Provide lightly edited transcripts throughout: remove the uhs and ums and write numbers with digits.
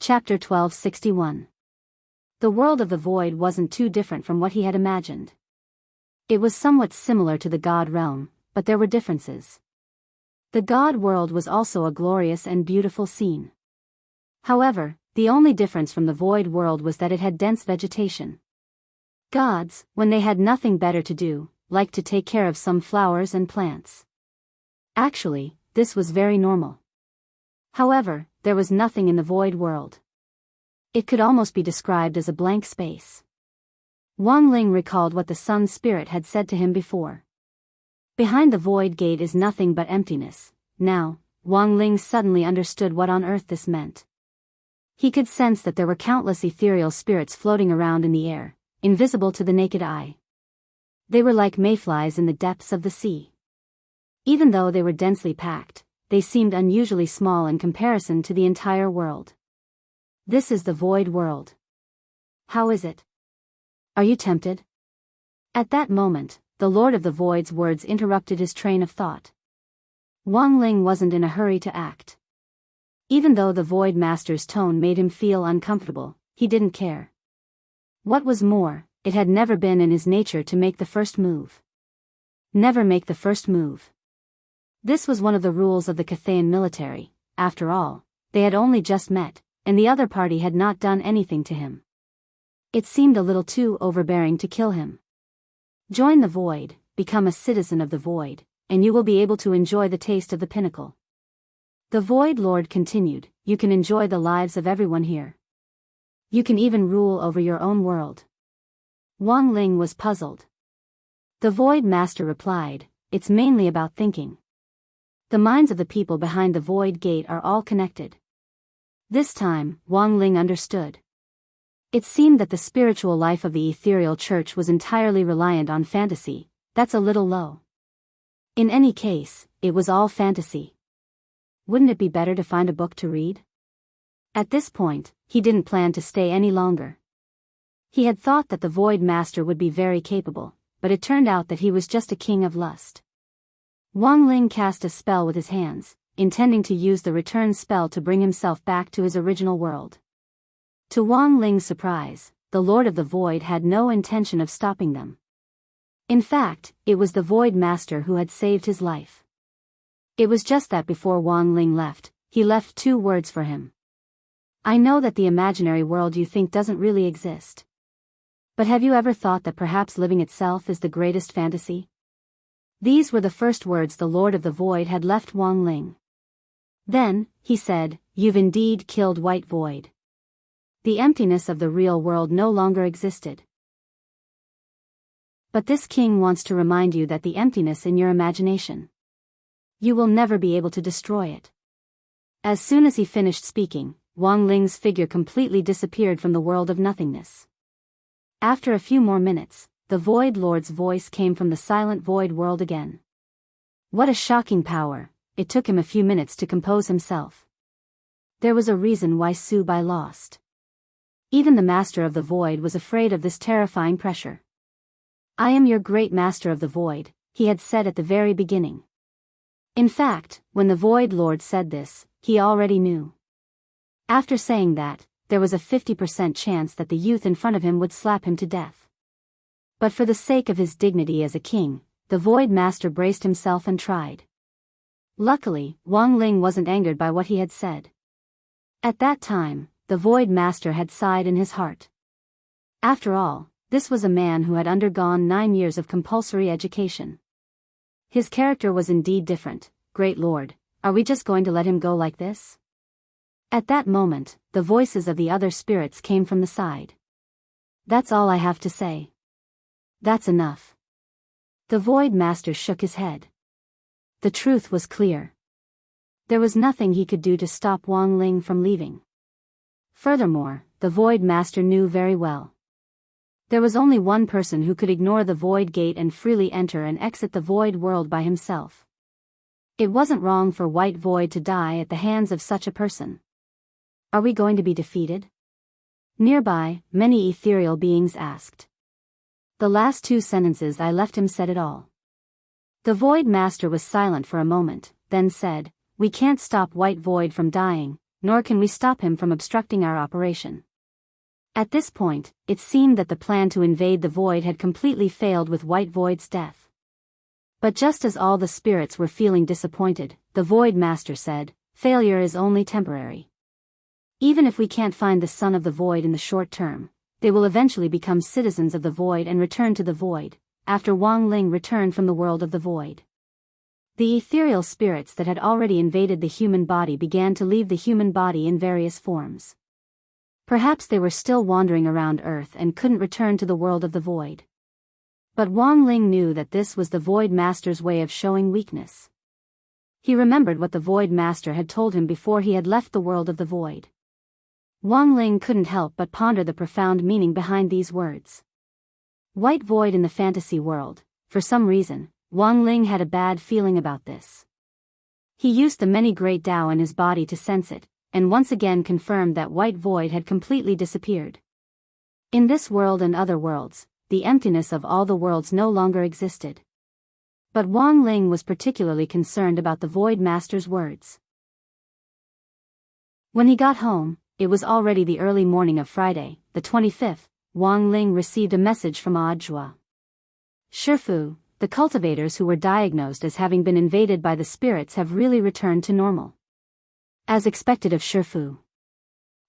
Chapter 1261. The world of the void wasn't too different from what he had imagined. It was somewhat similar to the God realm, but there were differences. The God world was also a glorious and beautiful scene. However, the only difference from the void world was that it had dense vegetation. Gods, when they had nothing better to do, liked to take care of some flowers and plants. Actually, this was very normal. However, there was nothing in the void world. It could almost be described as a blank space. Wang Ling recalled what the Sun Spirit had said to him before. Behind the void gate is nothing but emptiness. Now, Wang Ling suddenly understood what on earth this meant. He could sense that there were countless ethereal spirits floating around in the air, invisible to the naked eye. They were like mayflies in the depths of the sea. Even though they were densely packed, they seemed unusually small in comparison to the entire world. This is the void world. How is it? Are you tempted? At that moment, the Lord of the Void's words interrupted his train of thought. Wang Ling wasn't in a hurry to act. Even though the Void Master's tone made him feel uncomfortable, he didn't care. What was more, it had never been in his nature to make the first move. Never make the first move. This was one of the rules of the Cathayan military. After all, they had only just met, and the other party had not done anything to him. It seemed a little too overbearing to kill him. Join the Void, become a citizen of the Void, and you will be able to enjoy the taste of the pinnacle. The Void Lord continued, you can enjoy the lives of everyone here. You can even rule over your own world. Wang Ling was puzzled. The Void Master replied, it's mainly about thinking. The minds of the people behind the Void Gate are all connected. This time, Wang Ling understood. It seemed that the spiritual life of the ethereal church was entirely reliant on fantasy. That's a little low. In any case, it was all fantasy. Wouldn't it be better to find a book to read? At this point, he didn't plan to stay any longer. He had thought that the Void Master would be very capable, but it turned out that he was just a king of lust. Wang Ling cast a spell with his hands, intending to use the return spell to bring himself back to his original world. To Wang Ling's surprise, the Lord of the Void had no intention of stopping them. In fact, it was the Void Master who had saved his life. It was just that before Wang Ling left, he left 2 words for him. I know that the imaginary world you think doesn't really exist. But have you ever thought that perhaps living itself is the greatest fantasy? These were the first words the Lord of the Void had left Wang Ling. Then, he said, you've indeed killed White Void. The emptiness of the real world no longer existed. But this king wants to remind you that the emptiness in your imagination. You will never be able to destroy it. As soon as he finished speaking, Wang Ling's figure completely disappeared from the world of nothingness. After a few more minutes, the Void Lord's voice came from the silent void world again. What a shocking power! It took him a few minutes to compose himself. There was a reason why Su Bai lost. Even the Master of the Void was afraid of this terrifying pressure. I am your great Master of the Void, he had said at the very beginning. In fact, when the Void Lord said this, he already knew. After saying that, there was a 50% chance that the youth in front of him would slap him to death. But for the sake of his dignity as a king, the Void Master braced himself and tried. Luckily, Wang Ling wasn't angered by what he had said. At that time, the Void Master had sighed in his heart. After all, this was a man who had undergone 9 years of compulsory education. His character was indeed different. Great Lord, are we just going to let him go like this? At that moment, the voices of the other spirits came from the side. That's all I have to say. That's enough. The Void Master shook his head. The truth was clear. There was nothing he could do to stop Wang Ling from leaving. Furthermore, the Void Master knew very well. There was only one person who could ignore the Void Gate and freely enter and exit the Void world by himself. It wasn't wrong for White Void to die at the hands of such a person. Are we going to be defeated? Nearby, many ethereal beings asked. The last 2 sentences I left him said it all. The Void Master was silent for a moment, then said, we can't stop White Void from dying, nor can we stop him from obstructing our operation. At this point, it seemed that the plan to invade the void had completely failed with White Void's death. But just as all the spirits were feeling disappointed, the Void Master said, "Failure is only temporary. Even if we can't find the Son of the Void in the short term, they will eventually become citizens of the Void and return to the Void," after Wang Ling returned from the world of the Void. The ethereal spirits that had already invaded the human body began to leave the human body in various forms. Perhaps they were still wandering around Earth and couldn't return to the world of the Void. But Wang Ling knew that this was the Void Master's way of showing weakness. He remembered what the Void Master had told him before he had left the world of the Void. Wang Ling couldn't help but ponder the profound meaning behind these words. White Void in the fantasy world. For some reason, Wang Ling had a bad feeling about this. He used the many great Tao in his body to sense it, and once again confirmed that White Void had completely disappeared. In this world and other worlds, the emptiness of all the worlds no longer existed. But Wang Ling was particularly concerned about the Void Master's words. When he got home, it was already the early morning of Friday, the 25th, Wang Ling received a message from Audiobook. Shifu, the cultivators who were diagnosed as having been invaded by the spirits have really returned to normal. As expected of Shifu.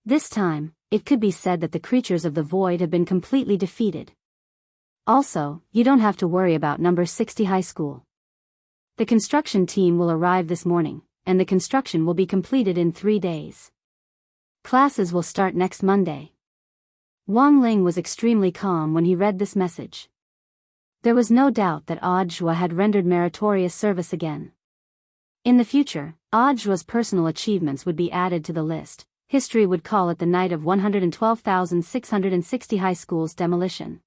This time, it could be said that the creatures of the void have been completely defeated. Also, you don't have to worry about number 60 high school. The construction team will arrive this morning, and the construction will be completed in 3 days. Classes will start next Monday. Wang Ling was extremely calm when he read this message. There was no doubt that Audiobook had rendered meritorious service again. In the future, Audiobook's personal achievements would be added to the list. History would call it the night of 112,660 high school's demolition.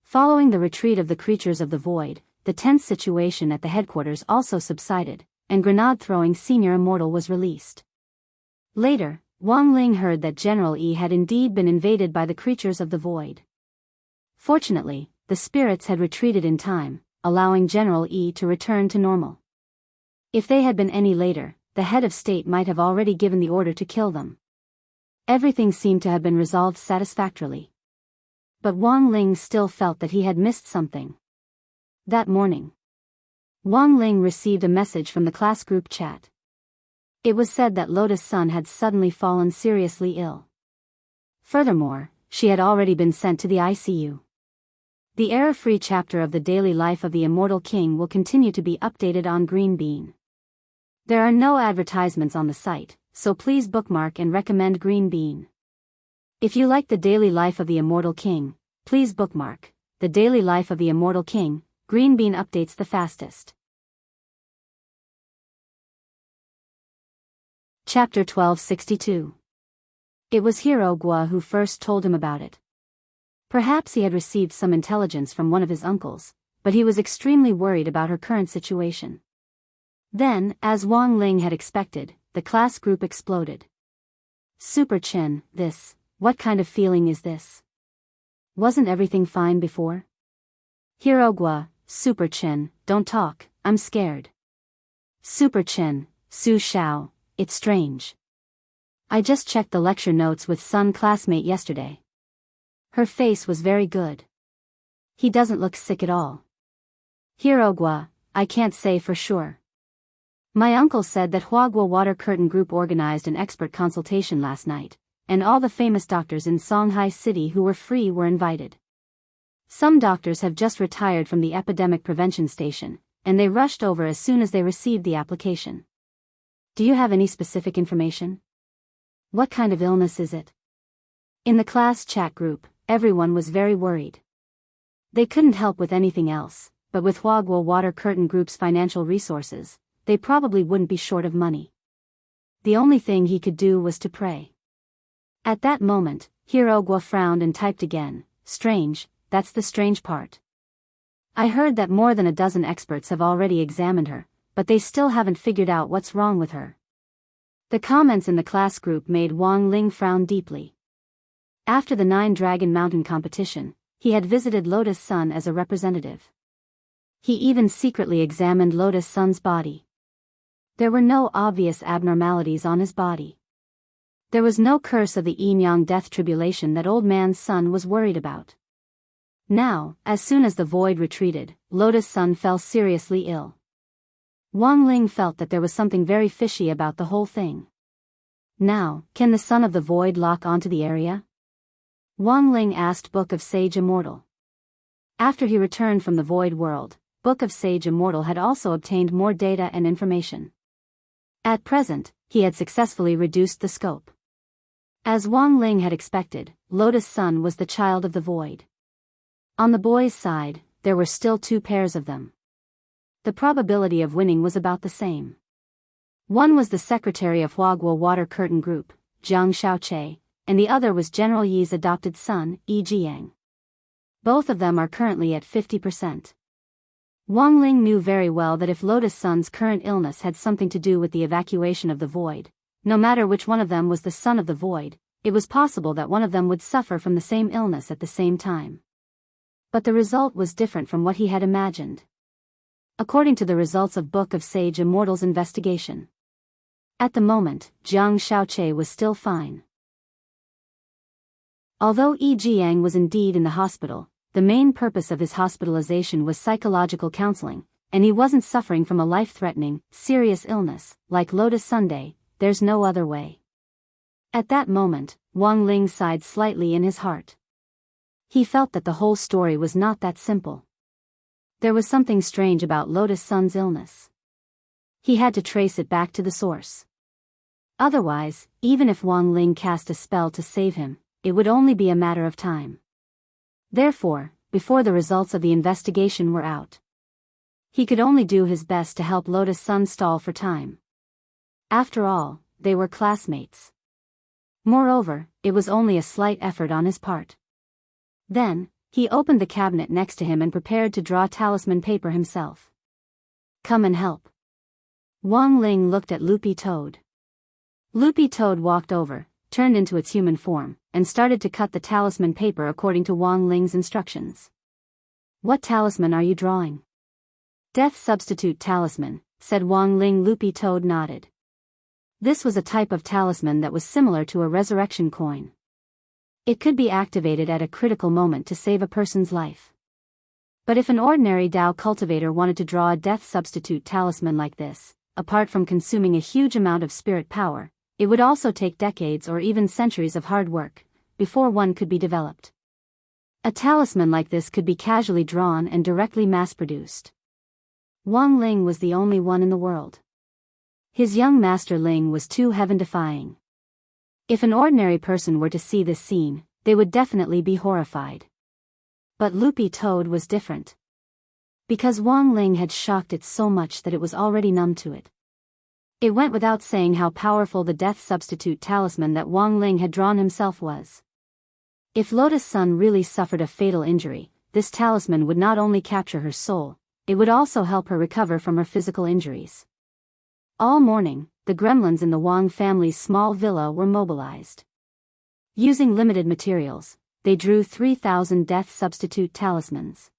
Following the retreat of the creatures of the void, the tense situation at the headquarters also subsided, and grenade-throwing senior Immortal was released. Later, Wang Ling heard that General Yi had indeed been invaded by the creatures of the void. Fortunately, the spirits had retreated in time, allowing General Yi to return to normal. If they had been any later, the head of state might have already given the order to kill them. Everything seemed to have been resolved satisfactorily. But Wang Ling still felt that he had missed something. That morning, Wang Ling received a message from the class group chat. It was said that Lotus Sun had suddenly fallen seriously ill. Furthermore, she had already been sent to the ICU. The error-free chapter of the daily life of the Immortal King will continue to be updated on Green Bean. There are no advertisements on the site, so please bookmark and recommend Green Bean. If you like the daily life of the Immortal King, please bookmark the daily life of the Immortal King. Green Bean updates the fastest. Chapter 1262. It was Hirogwa who first told him about it. Perhaps he had received some intelligence from one of his uncles, but he was extremely worried about her current situation. Then, as Wang Ling had expected, the class group exploded. Super Chin, what kind of feeling is this? Wasn't everything fine before? Hirogwa, Super Chin, don't talk, I'm scared. Super Chin, Su Xiao, it's strange. I just checked the lecture notes with Sun classmate yesterday. Her face was very good. He doesn't look sick at all. Hirogwa, I can't say for sure. My uncle said that Huagua Water Curtain Group organized an expert consultation last night, and all the famous doctors in Songhai City who were free were invited. Some doctors have just retired from the epidemic prevention station, and they rushed over as soon as they received the application. Do you have any specific information? What kind of illness is it? In the class chat group, everyone was very worried. They couldn't help with anything else, but with Huagua Water Curtain Group's financial resources, they probably wouldn't be short of money. The only thing he could do was to pray. At that moment, Hirogwa frowned and typed again, strange, that's the strange part. I heard that more than a dozen experts have already examined her, but they still haven't figured out what's wrong with her. The comments in the class group made Wang Ling frown deeply. After the 9 Dragon Mountain competition, he had visited Lotus Sun as a representative. He even secretly examined Lotus Sun's body. There were no obvious abnormalities on his body. There was no curse of the Yin-Yang death tribulation that Old Man's son was worried about. Now, as soon as the void retreated, Lotus Sun fell seriously ill. Wang Ling felt that there was something very fishy about the whole thing. Now, can the son of the void lock onto the area? Wang Ling asked Book of Sage Immortal. After he returned from the void world, Book of Sage Immortal had also obtained more data and information. At present, he had successfully reduced the scope. As Wang Ling had expected, Lotus Sun was the child of the void. On the boy's side, there were still 2 pairs of them. The probability of winning was about the same. One was the secretary of Huaguo Water Curtain Group, Jiang Xiaoche, and the other was General Yi's adopted son, Yi Jiang. Both of them are currently at 50%. Wang Ling knew very well that if Lotus Sun's current illness had something to do with the evacuation of the void, no matter which one of them was the son of the void, it was possible that one of them would suffer from the same illness at the same time. But the result was different from what he had imagined. According to the results of Book of Sage Immortal's investigation, at the moment, Jiang Xiaoche was still fine. Although Yi Jiang was indeed in the hospital, the main purpose of his hospitalization was psychological counseling, and he wasn't suffering from a life-threatening, serious illness, like Lotus Sunday. There's no other way. At that moment, Wang Ling sighed slightly in his heart. He felt that the whole story was not that simple. There was something strange about Lotus Sun's illness. He had to trace it back to the source. Otherwise, even if Wang Ling cast a spell to save him, it would only be a matter of time. Therefore, before the results of the investigation were out, he could only do his best to help Lotus Sun stall for time. After all, they were classmates. Moreover, it was only a slight effort on his part. Then, he opened the cabinet next to him and prepared to draw talisman paper himself. Come and help. Wang Ling looked at Loopy Toad. Loopy Toad walked over, turned into its human form, and started to cut the talisman paper according to Wang Ling's instructions. What talisman are you drawing? Death Substitute Talisman, said Wang Ling. Loopy Toad nodded. This was a type of talisman that was similar to a resurrection coin. It could be activated at a critical moment to save a person's life. But if an ordinary Dao cultivator wanted to draw a death substitute talisman like this, apart from consuming a huge amount of spirit power, it would also take decades or even centuries of hard work before one could be developed. A talisman like this could be casually drawn and directly mass-produced. Wang Ling was the only one in the world. His young master Ling was too heaven-defying. If an ordinary person were to see this scene, they would definitely be horrified. But Loopy Toad was different. Because Wang Ling had shocked it so much that it was already numb to it. It went without saying how powerful the death substitute talisman that Wang Ling had drawn himself was. If Lotus Sun really suffered a fatal injury, this talisman would not only capture her soul, it would also help her recover from her physical injuries. All morning, the gremlins in the Wang family's small villa were mobilized. Using limited materials, they drew 3,000 death substitute talismans.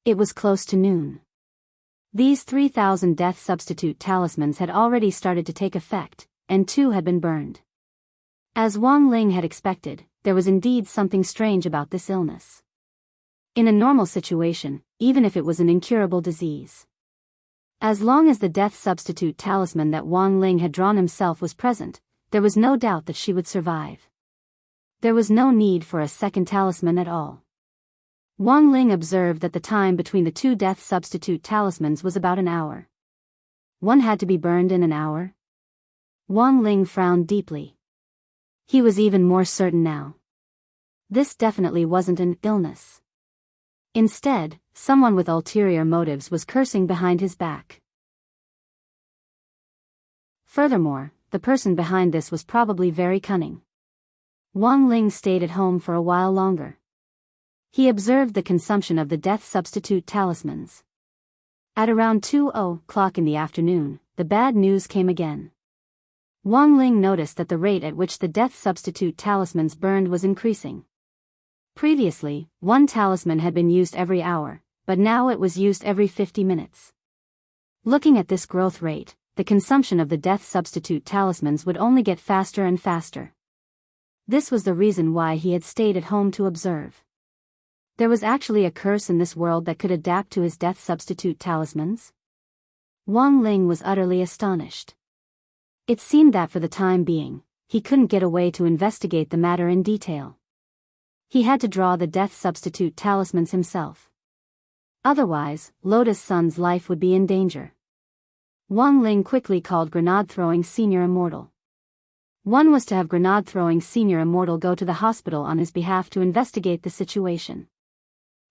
It was close to noon. These 3,000 death substitute talismans had already started to take effect, and 2 had been burned. As Wang Ling had expected, there was indeed something strange about this illness. In a normal situation, even if it was an incurable disease, as long as the death substitute talisman that Wang Ling had drawn himself was present, there was no doubt that she would survive. There was no need for a second talisman at all. Wang Ling observed that the time between the 2 death substitute talismans was about an hour. One had to be burned in an hour? Wang Ling frowned deeply. He was even more certain now. This definitely wasn't an illness. Instead, someone with ulterior motives was cursing behind his back. Furthermore, the person behind this was probably very cunning. Wang Ling stayed at home for a while longer. He observed the consumption of the death substitute talismans. At around 2:00 in the afternoon, the bad news came again. Wang Ling noticed that the rate at which the death substitute talismans burned was increasing. Previously, 1 talisman had been used every hour, but now it was used every 50 minutes. Looking at this growth rate, the the consumption of the death substitute talismans would only get faster and faster. This was the reason why he had stayed at home to observe. There was actually a curse in this world that could adapt to his death substitute talismans? Wang Ling was utterly astonished. It seemed that for the time being, he couldn't get away to investigate the matter in detail. He had to draw the death substitute talismans himself. Otherwise, Lotus Sun's life would be in danger. Wang Ling quickly called Grenade-throwing Senior Immortal. One was to have Grenade-throwing Senior Immortal go to the hospital on his behalf to investigate the situation.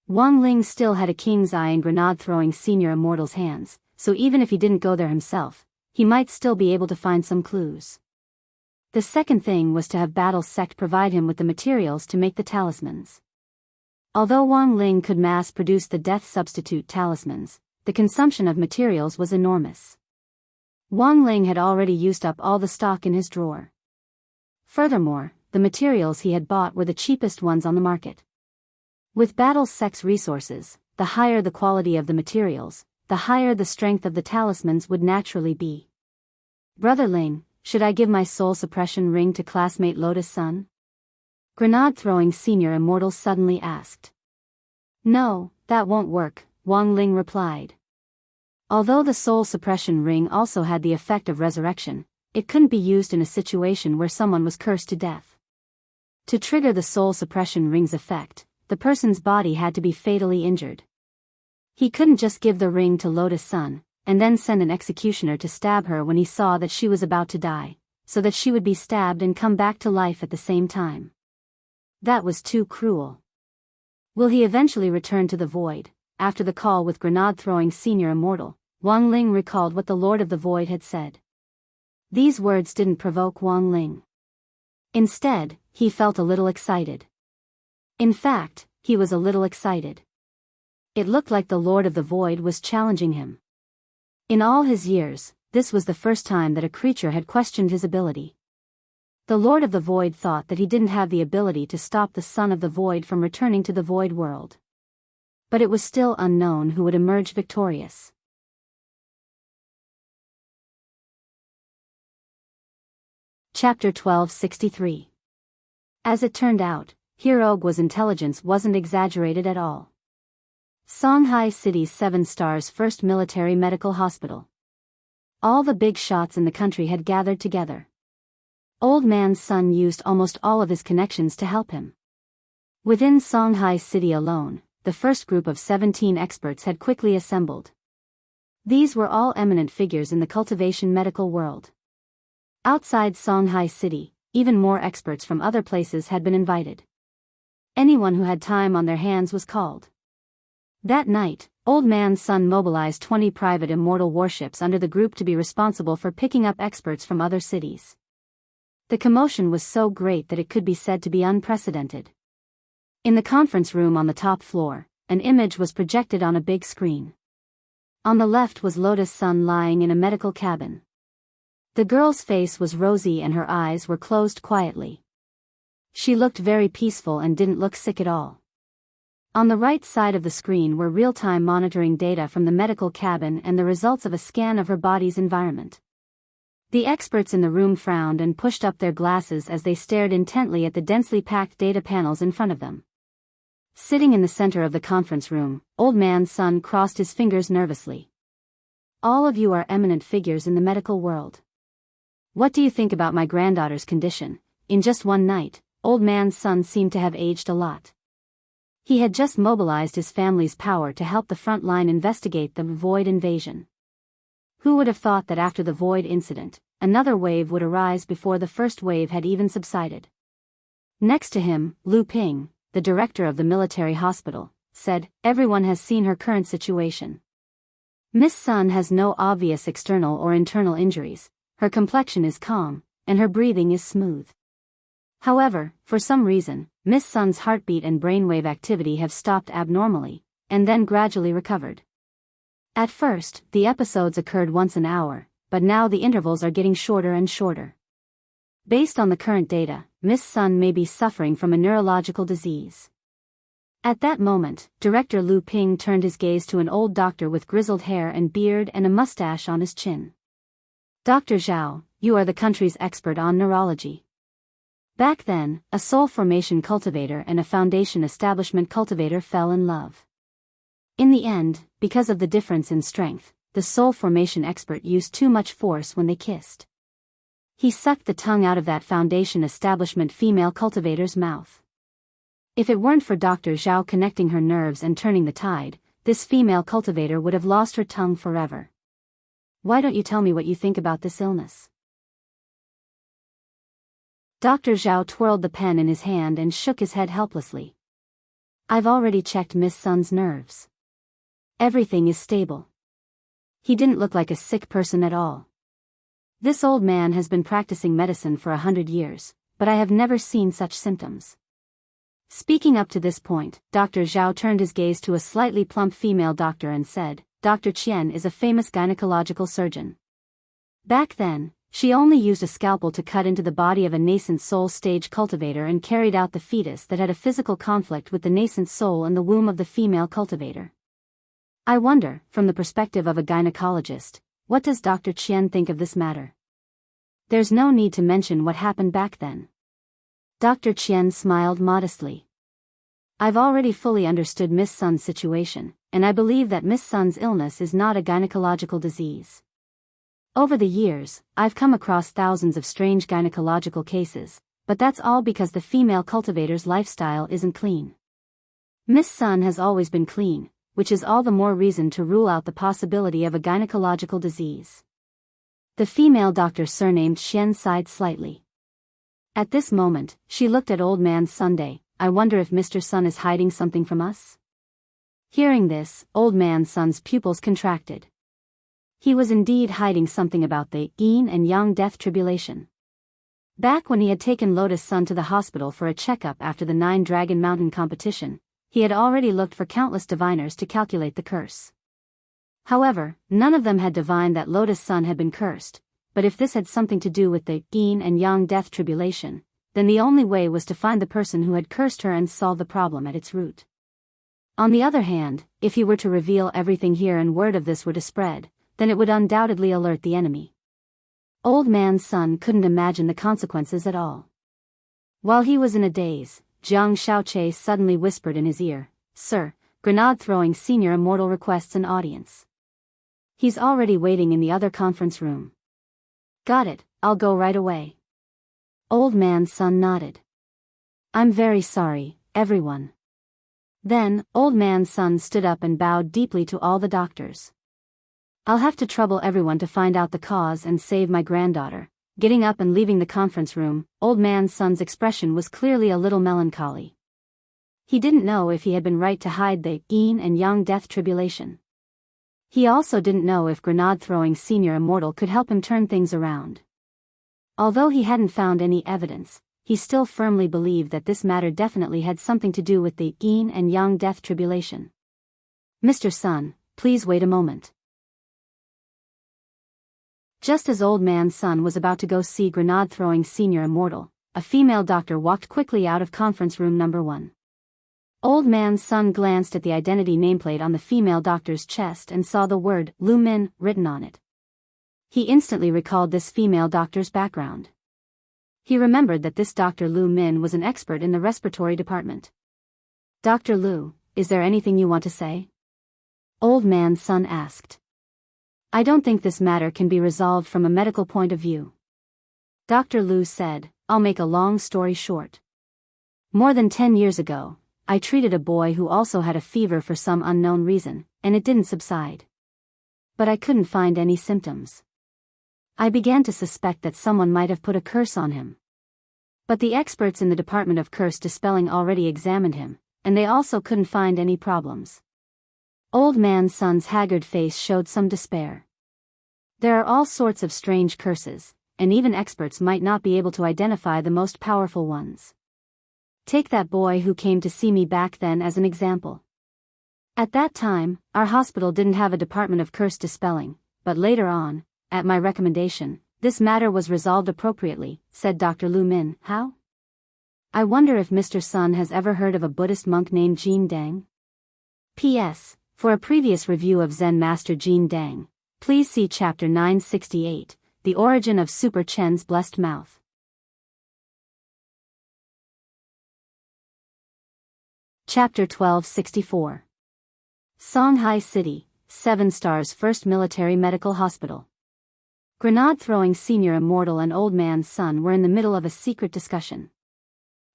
Wang Ling still had a king's eye in Grenade-throwing Senior Immortal's hands, so even if he didn't go there himself, he might still be able to find some clues. The second thing was to have Battle's sect provide him with the materials to make the talismans. Although Wang Ling could mass-produce the death substitute talismans, the consumption of materials was enormous. Wang Ling had already used up all the stock in his drawer. Furthermore, the materials he had bought were the cheapest ones on the market. With Battle's sect's resources, the higher the quality of the materials, the higher the strength of the talismans would naturally be. Brother Ling, should I give my soul suppression ring to classmate Lotus Sun? Grenade-throwing Senior Immortal suddenly asked. No, that won't work, Wang Ling replied. Although the soul suppression ring also had the effect of resurrection, it couldn't be used in a situation where someone was cursed to death. To trigger the soul suppression ring's effect, the person's body had to be fatally injured. He couldn't just give the ring to Lotus Sun, and then send an executioner to stab her when he saw that she was about to die, so that she would be stabbed and come back to life at the same time. That was too cruel. Will he eventually return to the void? After the call with Grenade-throwing Senior Immortal, Wang Ling recalled what the Lord of the Void had said. These words didn't provoke Wang Ling. Instead, he felt a little excited. In fact, he was a little excited. It looked like the Lord of the Void was challenging him. In all his years, this was the first time that a creature had questioned his ability. The Lord of the Void thought that he didn't have the ability to stop the Son of the Void from returning to the Void world. But it was still unknown who would emerge victorious. Chapter 1263. As it turned out, Herogua's intelligence wasn't exaggerated at all. Songhai City's 7 stars first military medical hospital. All the big shots in the country had gathered together. Old Man's son used almost all of his connections to help him. Within Songhai City alone, the first group of 17 experts had quickly assembled. These were all eminent figures in the cultivation medical world. Outside Songhai City, even more experts from other places had been invited. Anyone who had time on their hands was called. That night, Old Man's son mobilized 20 private immortal warships under the group to be responsible for picking up experts from other cities. The commotion was so great that it could be said to be unprecedented. In the conference room on the top floor, an image was projected on a big screen. On the left was Lotus Sun lying in a medical cabin. The girl's face was rosy and her eyes were closed quietly. She looked very peaceful and didn't look sick at all. On the right side of the screen were real-time monitoring data from the medical cabin and the results of a scan of her body's environment. The experts in the room frowned and pushed up their glasses as they stared intently at the densely packed data panels in front of them. Sitting in the center of the conference room, Old Man's son crossed his fingers nervously. All of you are eminent figures in the medical world. What do you think about my granddaughter's condition? In just one night, Old Man's son seemed to have aged a lot. He had just mobilized his family's power to help the front line investigate the Void invasion. Who would have thought that after the Void incident, another wave would arise before the first wave had even subsided? Next to him, Lu Ping, the director of the military hospital, said, "Everyone has seen her current situation. Miss Sun has no obvious external or internal injuries, her complexion is calm, and her breathing is smooth. However, for some reason, Miss Sun's heartbeat and brainwave activity have stopped abnormally, and then gradually recovered. At first, the episodes occurred once an hour, but now the intervals are getting shorter and shorter. Based on the current data, Miss Sun may be suffering from a neurological disease." At that moment, Director Lu Ping turned his gaze to an old doctor with grizzled hair and beard and a mustache on his chin. Dr. Zhao, you are the country's expert on neurology. Back then, a soul formation cultivator and a foundation establishment cultivator fell in love. In the end, because of the difference in strength, the soul formation expert used too much force when they kissed. He sucked the tongue out of that foundation establishment female cultivator's mouth. If it weren't for Dr. Zhao connecting her nerves and turning the tide, this female cultivator would have lost her tongue forever. Why don't you tell me what you think about this illness? Dr. Zhao twirled the pen in his hand and shook his head helplessly. I've already checked Miss Sun's nerves. Everything is stable. He didn't look like a sick person at all. This old man has been practicing medicine for 100 years, but I have never seen such symptoms. Speaking up to this point, Dr. Zhao turned his gaze to a slightly plump female doctor and said, Dr. Qian is a famous gynecological surgeon. Back then, she only used a scalpel to cut into the body of a nascent soul stage cultivator and carried out the fetus that had a physical conflict with the nascent soul in the womb of the female cultivator. I wonder, from the perspective of a gynecologist, what does Dr. Qian think of this matter? There's no need to mention what happened back then. Dr. Qian smiled modestly. I've already fully understood Miss Sun's situation, and I believe that Miss Sun's illness is not a gynecological disease. Over the years, I've come across thousands of strange gynecological cases, but that's all because the female cultivator's lifestyle isn't clean. Miss Sun has always been clean, which is all the more reason to rule out the possibility of a gynecological disease. The female doctor surnamed Xian sighed slightly. At this moment, she looked at Old Man Sunday. I wonder if Mr. Sun is hiding something from us? Hearing this, Old Man Sun's pupils contracted. He was indeed hiding something about the yin and yang death tribulation. Back when he had taken Lotus Sun to the hospital for a checkup after the 9 Dragon Mountain competition, he had already looked for countless diviners to calculate the curse. However, none of them had divined that Lotus Sun had been cursed, but if this had something to do with the yin and yang death tribulation, then the only way was to find the person who had cursed her and solve the problem at its root. On the other hand, if he were to reveal everything here and word of this were to spread, then it would undoubtedly alert the enemy. Old Man Sun couldn't imagine the consequences at all. While he was in a daze, Jiang Shaoche suddenly whispered in his ear, Sir, Grenade-throwing Senior Immortal requests an audience. He's already waiting in the other conference room. Got it, I'll go right away. Old Man Sun nodded. I'm very sorry, everyone. Then, Old Man Sun stood up and bowed deeply to all the doctors. I'll have to trouble everyone to find out the cause and save my granddaughter. Getting up and leaving the conference room, Old Man Sun's expression was clearly a little melancholy. He didn't know if he had been right to hide the yin and yang death tribulation. He also didn't know if Grenade-throwing Senior Immortal could help him turn things around. Although he hadn't found any evidence, he still firmly believed that this matter definitely had something to do with the yin and yang death tribulation. Mr. Sun, please wait a moment. Just as Old Man Sun was about to go see Grenade-throwing Senior Immortal, a female doctor walked quickly out of conference room number 1. Old Man Sun glanced at the identity nameplate on the female doctor's chest and saw the word Lu Min written on it. He instantly recalled this female doctor's background. He remembered that this Dr. Lu Min was an expert in the respiratory department. Dr. Lu, is there anything you want to say? Old Man Sun asked. I don't think this matter can be resolved from a medical point of view. Dr. Lu said, I'll make a long story short. More than 10 years ago, I treated a boy who also had a fever for some unknown reason, and it didn't subside. But I couldn't find any symptoms. I began to suspect that someone might have put a curse on him. But the experts in the Department of Curse Dispelling already examined him, and they also couldn't find any problems. Old Man Sun's haggard face showed some despair. There are all sorts of strange curses, and even experts might not be able to identify the most powerful ones. Take that boy who came to see me back then as an example. At that time, our hospital didn't have a Department of Curse Dispelling, but later on, at my recommendation, this matter was resolved appropriately, said Dr. Lu Min. How? I wonder if Mr. Sun has ever heard of a Buddhist monk named Jin Dang? P.S. For a previous review of Zen Master Jin Dang, please see Chapter 968, The Origin of Super Chen's Blessed Mouth. Chapter 1264. Songhai City, 7 stars First Military Medical Hospital. Grenade-throwing Senior Immortal and Old Man's son were in the middle of a secret discussion.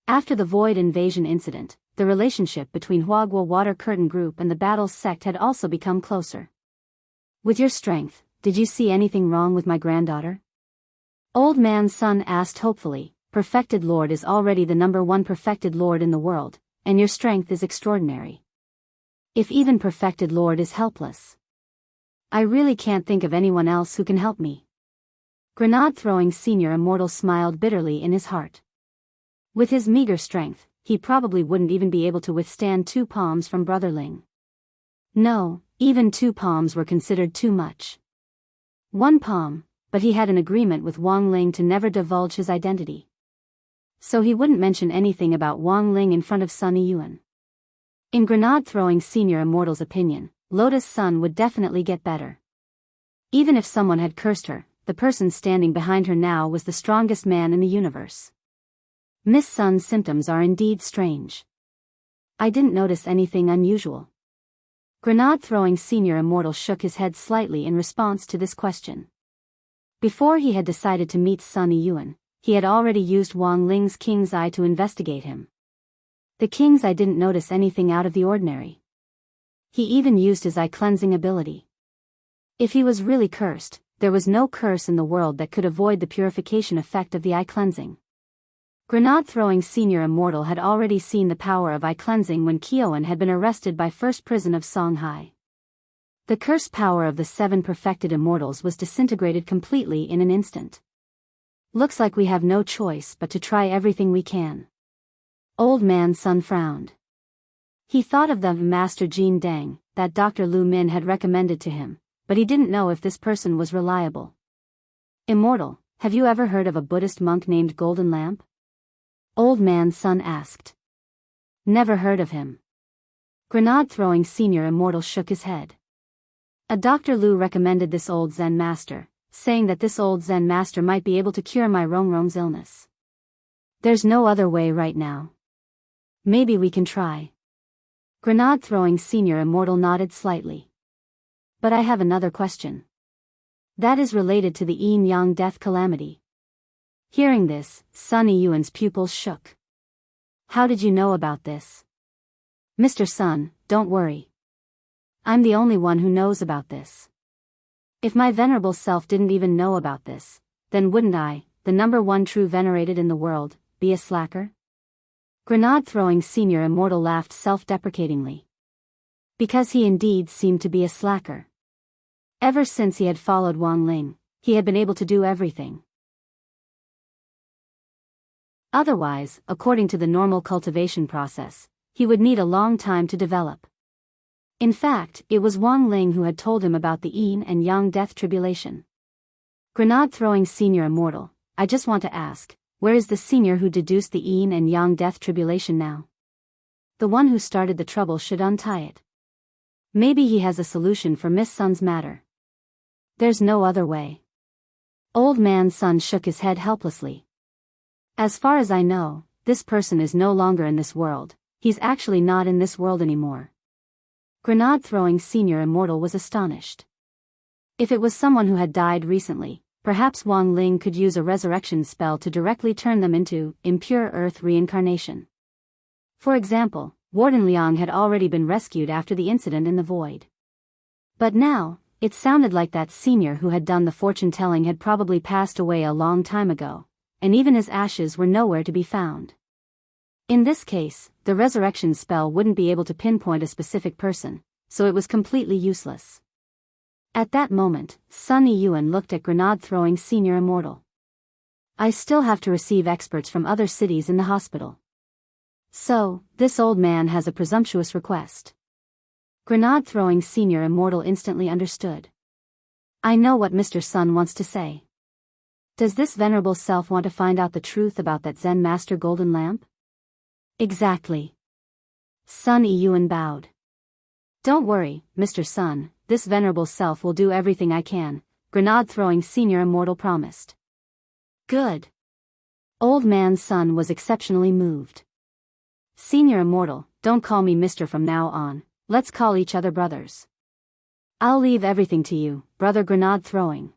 After the Void Invasion incident, the relationship between Huagua Water Curtain Group and the Battles sect had also become closer. With your strength, did you see anything wrong with my granddaughter? Old Man's son asked hopefully. Perfected Lord is already the #1 perfected Lord in the world, and your strength is extraordinary. If even Perfected Lord is helpless, I really can't think of anyone else who can help me. Grenade-throwing Senior Immortal smiled bitterly in his heart. With his meager strength, he probably wouldn't even be able to withstand 2 palms from Brother Ling. No, even 2 palms were considered too much. 1 palm, but he had an agreement with Wang Ling to never divulge his identity. So he wouldn't mention anything about Wang Ling in front of Sun Yiyuan. In Grenade-throwing Senior Immortal's opinion, Lotus Sun would definitely get better. Even if someone had cursed her, the person standing behind her now was the strongest man in the universe. Miss Sun's symptoms are indeed strange. I didn't notice anything unusual. Grenade-throwing Senior Immortal shook his head slightly in response to this question. Before he had decided to meet Sun Yiyuan, he had already used Wang Ling's King's Eye to investigate him. The King's Eye didn't notice anything out of the ordinary. He even used his eye cleansing ability. If he was really cursed, there was no curse in the world that could avoid the purification effect of the eye cleansing. Grenade-throwing Senior Immortal had already seen the power of eye cleansing when Kyoan had been arrested by First Prison of Songhai. The curse power of the 7 perfected immortals was disintegrated completely in an instant. Looks like we have no choice but to try everything we can. Old Man's son frowned. He thought of the Master Jin Deng, that Dr. Lu Min had recommended to him, but he didn't know if this person was reliable. Immortal, have you ever heard of a Buddhist monk named Golden Lamp? Old Man's son asked. Never heard of him. Grenade-throwing Senior Immortal shook his head. A Dr. Lu recommended this old Zen master, saying that this old Zen master might be able to cure my Rongrong's illness. There's no other way right now. Maybe we can try. Grenade-throwing Senior Immortal nodded slightly. But I have another question. That is related to the yin-yang death calamity. Hearing this, Sun Yiyuan's pupils shook. How did you know about this? Mr. Sun, don't worry. I'm the only one who knows about this. If my venerable self didn't even know about this, then wouldn't I, the #1 true venerated in the world, be a slacker? Grenade-throwing Senior Immortal laughed self-deprecatingly. Because he indeed seemed to be a slacker. Ever since he had followed Wang Ling, he had been able to do everything. Otherwise, according to the normal cultivation process, he would need a long time to develop. In fact, it was Wang Ling who had told him about the yin and yang death tribulation. Grenade-throwing Senior Immortal, I just want to ask, where is the senior who deduced the yin and yang death tribulation now? The one who started the trouble should untie it. Maybe he has a solution for Miss Sun's matter. There's no other way. Old Man's son shook his head helplessly. As far as I know, this person is no longer in this world. He's actually not in this world anymore. Grenade-throwing Senior Immortal was astonished. If it was someone who had died recently, perhaps Wang Ling could use a resurrection spell to directly turn them into impure earth reincarnation. For example, Warden Liang had already been rescued after the incident in the void. But now, it sounded like that senior who had done the fortune-telling had probably passed away a long time ago, and even his ashes were nowhere to be found. In this case, the resurrection spell wouldn't be able to pinpoint a specific person, so it was completely useless. At that moment, Sun Yiyuan looked at Grenade-throwing Senior Immortal. I still have to receive experts from other cities in the hospital. So, this old man has a presumptuous request. Grenade-throwing Senior Immortal instantly understood. I know what Mr. Sun wants to say. Does this venerable self want to find out the truth about that Zen Master Golden Lamp? Exactly. Sun Yiyuan bowed. Don't worry, Mr. Sun, this venerable self will do everything I can. grenade-throwing senior immortal promised. Good. Old man's son was exceptionally moved. Senior immortal, don't call me mister from now on, let's call each other brothers. I'll leave everything to you, brother grenade-throwing.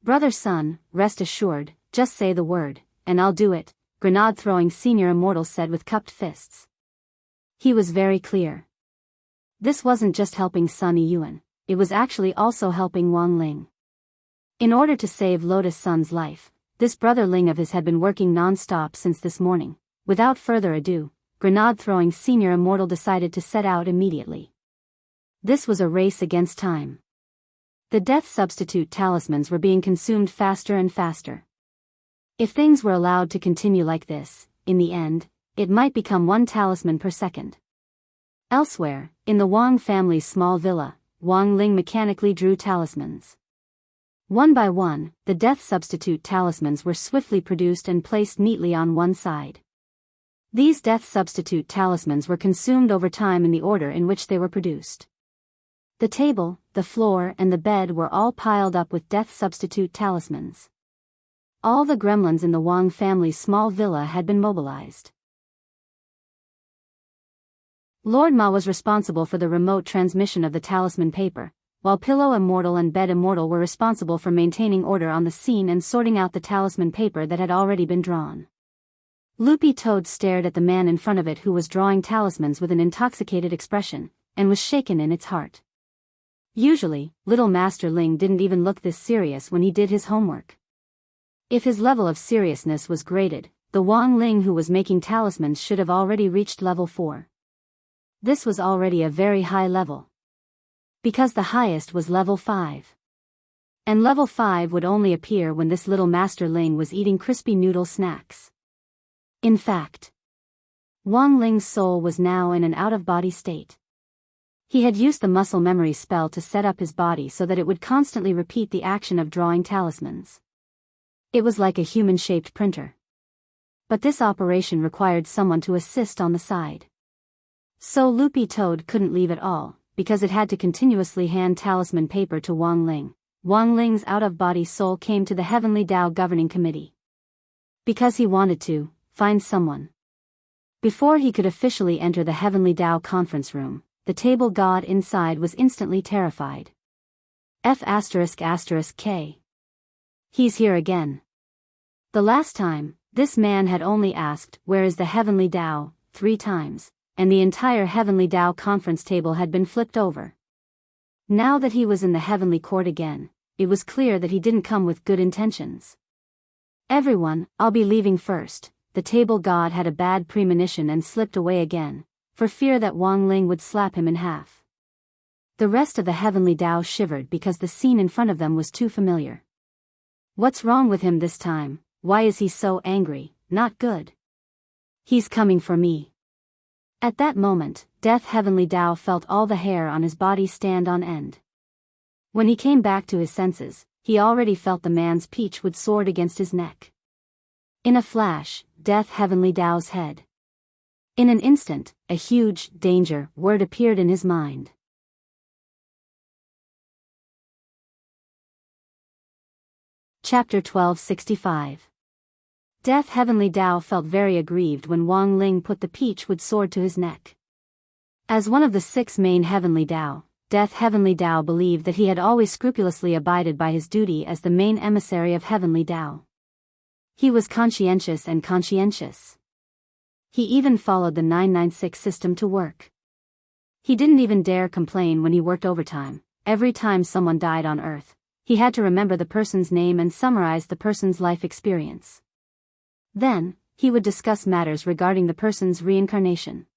Brother son, rest assured, just say the word, and I'll do it, grenade-throwing senior immortal said with cupped fists. He was very clear. This wasn't just helping Sun Yuan, it was actually also helping Wang Ling. In order to save Lotus Sun's life, this brother Ling of his had been working non-stop since this morning. Without further ado, grenade-throwing senior immortal decided to set out immediately. This was a race against time. The death substitute talismans were being consumed faster and faster. If things were allowed to continue like this, in the end, it might become one talisman per second. Elsewhere, in the Wang family's small villa, Wang Ling mechanically drew talismans. One by one, the death substitute talismans were swiftly produced and placed neatly on one side. These death substitute talismans were consumed over time in the order in which they were produced. The table, the floor and the bed were all piled up with death substitute talismans. All the gremlins in the Wang family's small villa had been mobilized. Lord Ma was responsible for the remote transmission of the talisman paper, while Pillow Immortal and Bed Immortal were responsible for maintaining order on the scene and sorting out the talisman paper that had already been drawn. Loopy Toad stared at the man in front of it who was drawing talismans with an intoxicated expression, and was shaken in its heart. Usually, little Master Ling didn't even look this serious when he did his homework. If his level of seriousness was graded, the Wang Ling who was making talismans should have already reached level 4. This was already a very high level. Because the highest was level 5. And level 5 would only appear when this little Master Ling was eating crispy noodle snacks. In fact, Wang Ling's soul was now in an out-of-body state. He had used the muscle memory spell to set up his body so that it would constantly repeat the action of drawing talismans. It was like a human-shaped printer. But this operation required someone to assist on the side. So Loopy Toad couldn't leave at all, because it had to continuously hand talisman paper to Wang Ling. Wang Ling's out-of-body soul came to the Heavenly Tao Governing Committee. Because he wanted to find someone. Before he could officially enter the Heavenly Tao conference room, the table god inside was instantly terrified. F***K. He's here again. The last time, this man had only asked, "Where is the Heavenly Tao?" 3 times, and the entire Heavenly Tao conference table had been flipped over. Now that he was in the Heavenly Court again, it was clear that he didn't come with good intentions. "Everyone, I'll be leaving first." The table god had a bad premonition and slipped away again, for fear that Wang Ling would slap him in half. The rest of the Heavenly Tao shivered because the scene in front of them was too familiar. What's wrong with him this time? Why is he so angry? Not good. He's coming for me. At that moment, Death Heavenly Tao felt all the hair on his body stand on end. When he came back to his senses, he already felt the man's peach-wood sword against his neck. In a flash, Death Heavenly Tao's head. In an instant, a huge danger word appeared in his mind. Chapter 1265. Death Heavenly Tao felt very aggrieved when Wang Ling put the peach-wood sword to his neck. As one of the 6 main Heavenly Tao, Death Heavenly Tao believed that he had always scrupulously abided by his duty as the main emissary of Heavenly Tao. He was conscientious and conscientious. He even followed the 996 system to work. He didn't even dare complain when he worked overtime. Every time someone died on Earth, he had to remember the person's name and summarize the person's life experience. Then, he would discuss matters regarding the person's reincarnation.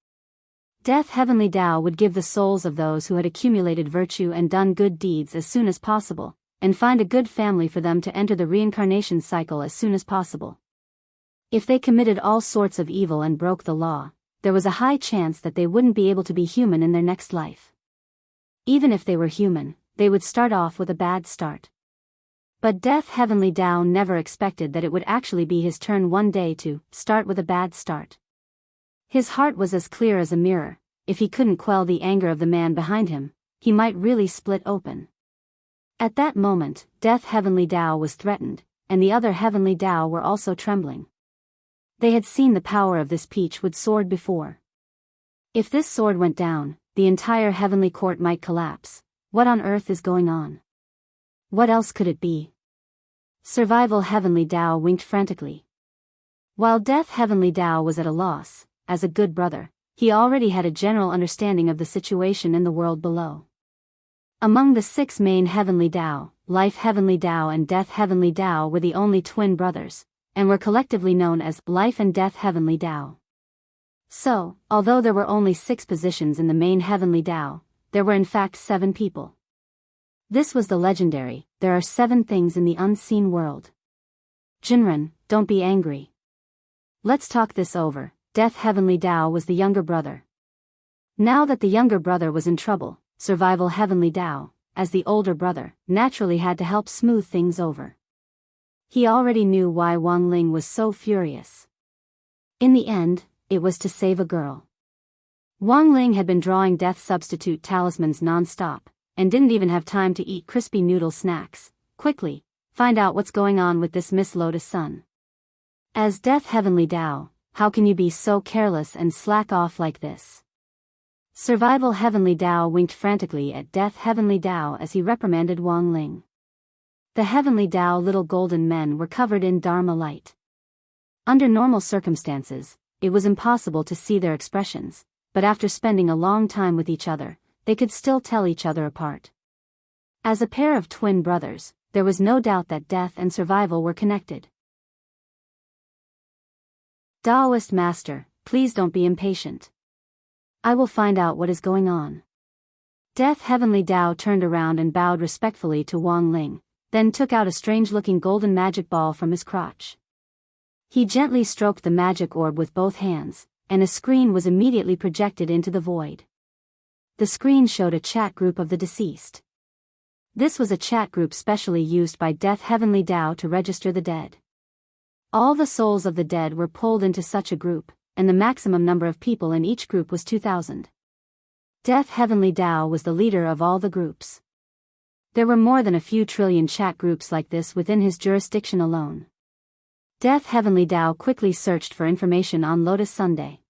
Death Heavenly Tao would give the souls of those who had accumulated virtue and done good deeds as soon as possible, and find a good family for them to enter the reincarnation cycle as soon as possible. If they committed all sorts of evil and broke the law, there was a high chance that they wouldn't be able to be human in their next life. Even if they were human, they would start off with a bad start. But Death Heavenly Tao never expected that it would actually be his turn one day to start with a bad start. His heart was as clear as a mirror. If he couldn't quell the anger of the man behind him, he might really split open. At that moment, Death Heavenly Tao was threatened, and the other Heavenly Tao were also trembling. They had seen the power of this peach-wood sword before. If this sword went down, the entire heavenly court might collapse. What on earth is going on? What else could it be? Survival Heavenly Tao winked frantically. While Death Heavenly Tao was at a loss, as a good brother, he already had a general understanding of the situation in the world below. Among the 6 main Heavenly Tao, Life Heavenly Tao and Death Heavenly Tao were the only twin brothers, and were collectively known as Life and Death Heavenly Tao. So, although there were only 6 positions in the main Heavenly Tao, there were in fact 7 people. This was the legendary, there are 7 things in the unseen world. Jinren, don't be angry. Let's talk this over. Death Heavenly Tao was the younger brother. Now that the younger brother was in trouble, Survival Heavenly Tao, as the older brother, naturally had to help smooth things over. He already knew why Wang Ling was so furious. In the end, it was to save a girl. Wang Ling had been drawing death substitute talismans non-stop, and didn't even have time to eat crispy noodle snacks. Quickly, find out what's going on with this Miss Lotus Sun. As Death Heavenly Tao, how can you be so careless and slack off like this? Survival Heavenly Tao winked frantically at Death Heavenly Tao as he reprimanded Wang Ling. The Heavenly Tao little golden men were covered in Dharma light. Under normal circumstances, it was impossible to see their expressions, but after spending a long time with each other, they could still tell each other apart. As a pair of twin brothers, there was no doubt that death and survival were connected. Taoist Master, please don't be impatient. I will find out what is going on. Death Heavenly Tao turned around and bowed respectfully to Wang Ling, then took out a strange-looking golden magic ball from his crotch. He gently stroked the magic orb with both hands, and a screen was immediately projected into the void. The screen showed a chat group of the deceased. This was a chat group specially used by Death Heavenly Tao to register the dead. All the souls of the dead were pulled into such a group, and the maximum number of people in each group was 2,000. Death Heavenly Tao was the leader of all the groups. There were more than a few trillion chat groups like this within his jurisdiction alone. Death Heavenly Tao quickly searched for information on Lotus Sunday.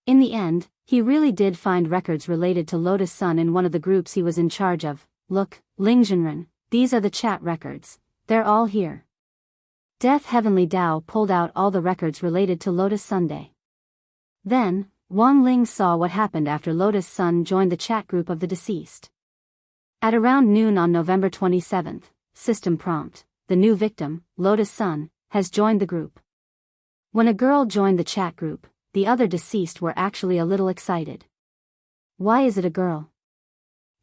In the end, he really did find records related to Lotus Sun in one of the groups he was in charge of. Look, Ling Jinren, these are the chat records. They're all here. Death Heavenly Tao pulled out all the records related to Lotus Sunday. Then, Wang Ling saw what happened after Lotus Sun joined the chat group of the deceased. At around noon on November 27th, system prompt, the new victim, Lotus Sun, has joined the group. When a girl joined the chat group, the other deceased were actually a little excited. Why is it a girl?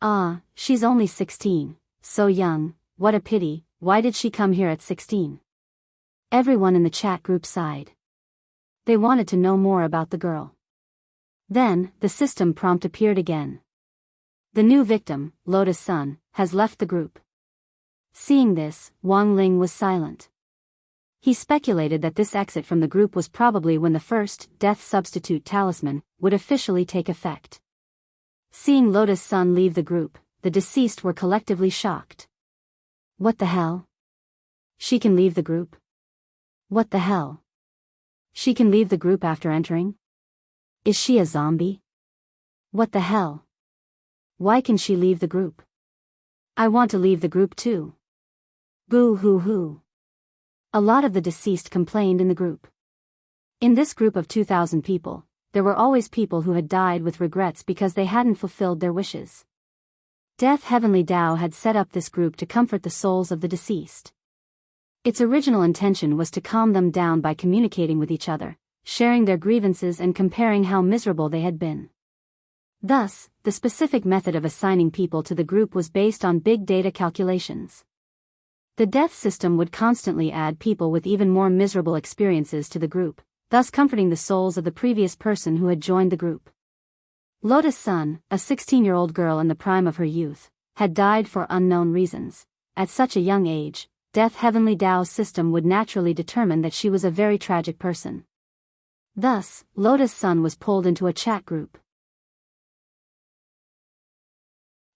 Ah, she's only 16, so young, what a pity, why did she come here at 16? Everyone in the chat group sighed. They wanted to know more about the girl. Then, the system prompt appeared again. The new victim, Lotus Sun, has left the group. Seeing this, Wang Ling was silent. He speculated that this exit from the group was probably when the first death substitute talisman would officially take effect. Seeing Lotus Sun leave the group, the deceased were collectively shocked. What the hell? She can leave the group? What the hell? She can leave the group after entering? Is she a zombie? What the hell? Why can she leave the group? I want to leave the group too. Boo hoo hoo. A lot of the deceased complained in the group. In this group of 2,000 people, there were always people who had died with regrets because they hadn't fulfilled their wishes. Death Heavenly Tao had set up this group to comfort the souls of the deceased. Its original intention was to calm them down by communicating with each other, sharing their grievances and comparing how miserable they had been. Thus, the specific method of assigning people to the group was based on big data calculations. The death system would constantly add people with even more miserable experiences to the group, thus comforting the souls of the previous person who had joined the group. Lotus Sun, a 16-year-old girl in the prime of her youth, had died for unknown reasons. At such a young age, Death Heavenly Tao's system would naturally determine that she was a very tragic person. Thus, Lotus Sun was pulled into a chat group.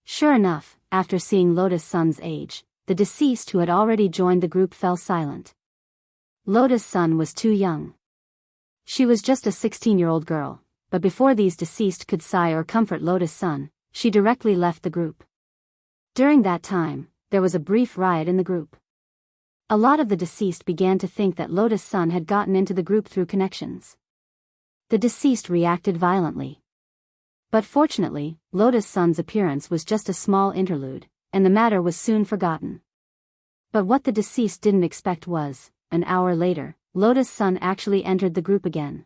Sure enough, after seeing Lotus Sun's age, the deceased who had already joined the group fell silent. Lotus Sun was too young. She was just a 16-year-old girl, but before these deceased could sigh or comfort Lotus Sun, she directly left the group. During that time, there was a brief riot in the group. A lot of the deceased began to think that Lotus Sun had gotten into the group through connections. The deceased reacted violently. But fortunately, Lotus Sun's appearance was just a small interlude, and the matter was soon forgotten. But what the deceased didn't expect was, an hour later, Lotus Sun actually entered the group again.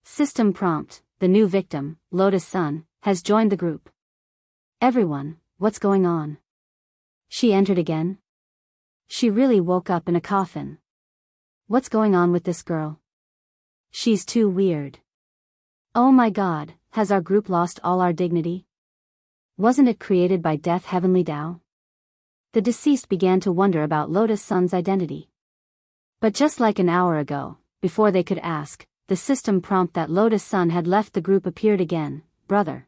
System prompt: the new victim, Lotus Sun, has joined the group. Everyone, what's going on? She entered again? She really woke up in a coffin. What's going on with this girl? She's too weird. Oh my god, has our group lost all our dignity? Wasn't it created by Death Heavenly Tao? The deceased began to wonder about Lotus Sun's identity. But just like an hour ago, before they could ask, the system prompt that Lotus Sun had left the group appeared again. Brother.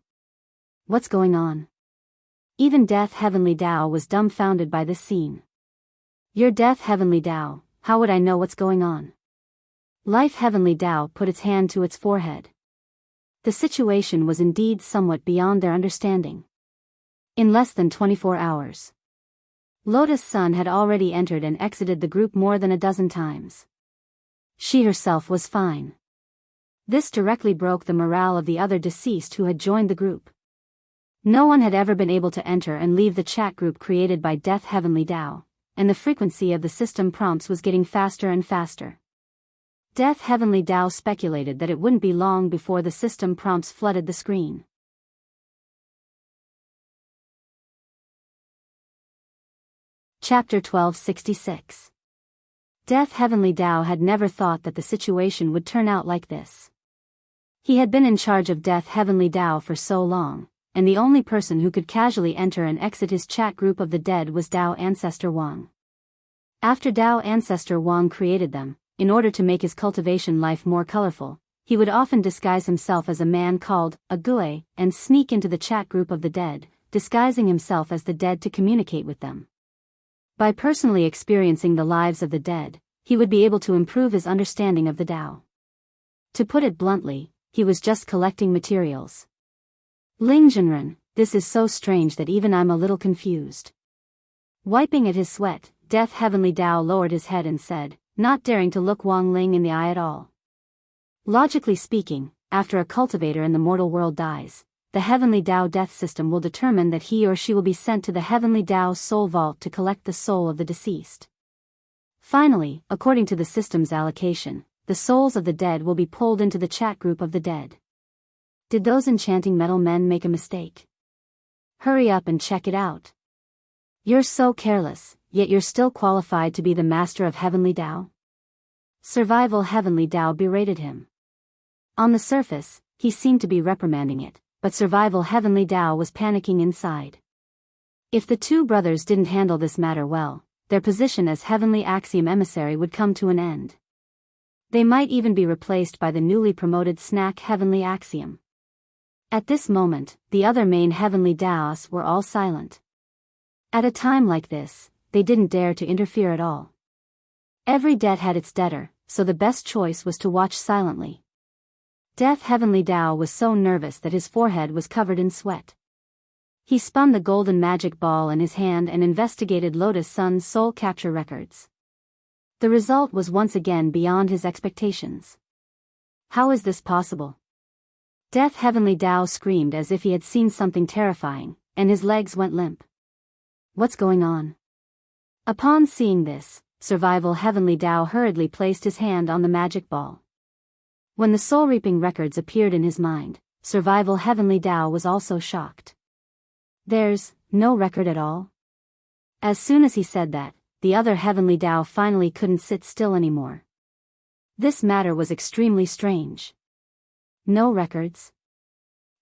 What's going on? Even Death Heavenly Tao was dumbfounded by this scene. You're Death Heavenly Tao, how would I know what's going on? Life Heavenly Tao put its hand to its forehead. The situation was indeed somewhat beyond their understanding. In less than 24 hours. Lotus Sun had already entered and exited the group more than a dozen times. She herself was fine. This directly broke the morale of the other deceased who had joined the group. No one had ever been able to enter and leave the chat group created by Death Heavenly Tao, and the frequency of the system prompts was getting faster and faster. Death Heavenly Tao speculated that it wouldn't be long before the system prompts flooded the screen. Chapter 1266. Death Heavenly Tao had never thought that the situation would turn out like this. He had been in charge of Death Heavenly Tao for so long, and the only person who could casually enter and exit his chat group of the dead was Tao Ancestor Wang. After Tao Ancestor Wang created them, in order to make his cultivation life more colorful, he would often disguise himself as a man called a Gui and sneak into the chat group of the dead, disguising himself as the dead to communicate with them. By personally experiencing the lives of the dead, he would be able to improve his understanding of the Tao. To put it bluntly, he was just collecting materials. Ling Zhenren, this is so strange that even I'm a little confused. Wiping at his sweat, Death Heavenly Tao lowered his head and said, not daring to look Wang Ling in the eye at all. Logically speaking, after a cultivator in the mortal world dies, the Heavenly Tao death system will determine that he or she will be sent to the Heavenly Tao soul vault to collect the soul of the deceased. Finally, according to the system's allocation, the souls of the dead will be pulled into the chat group of the dead. Did those enchanting metal men make a mistake? Hurry up and check it out. You're so careless, yet you're still qualified to be the master of Heavenly Tao? Survival Heavenly Tao berated him. On the surface, he seemed to be reprimanding it, but Survival Heavenly Tao was panicking inside. If the two brothers didn't handle this matter well, their position as Heavenly Axiom Emissary would come to an end. They might even be replaced by the newly promoted Snack Heavenly Axiom. At this moment, the other main Heavenly Taos were all silent. At a time like this, they didn't dare to interfere at all. Every debt had its debtor, so the best choice was to watch silently. Death Heavenly Tao was so nervous that his forehead was covered in sweat. He spun the golden magic ball in his hand and investigated Lotus Sun's soul capture records. The result was once again beyond his expectations. How is this possible? Death Heavenly Tao screamed as if he had seen something terrifying, and his legs went limp. What's going on? Upon seeing this, Survival Heavenly Tao hurriedly placed his hand on the magic ball. When the soul-reaping records appeared in his mind, Survival Heavenly Tao was also shocked. There's no record at all? As soon as he said that, the other Heavenly Tao finally couldn't sit still anymore. This matter was extremely strange. No records?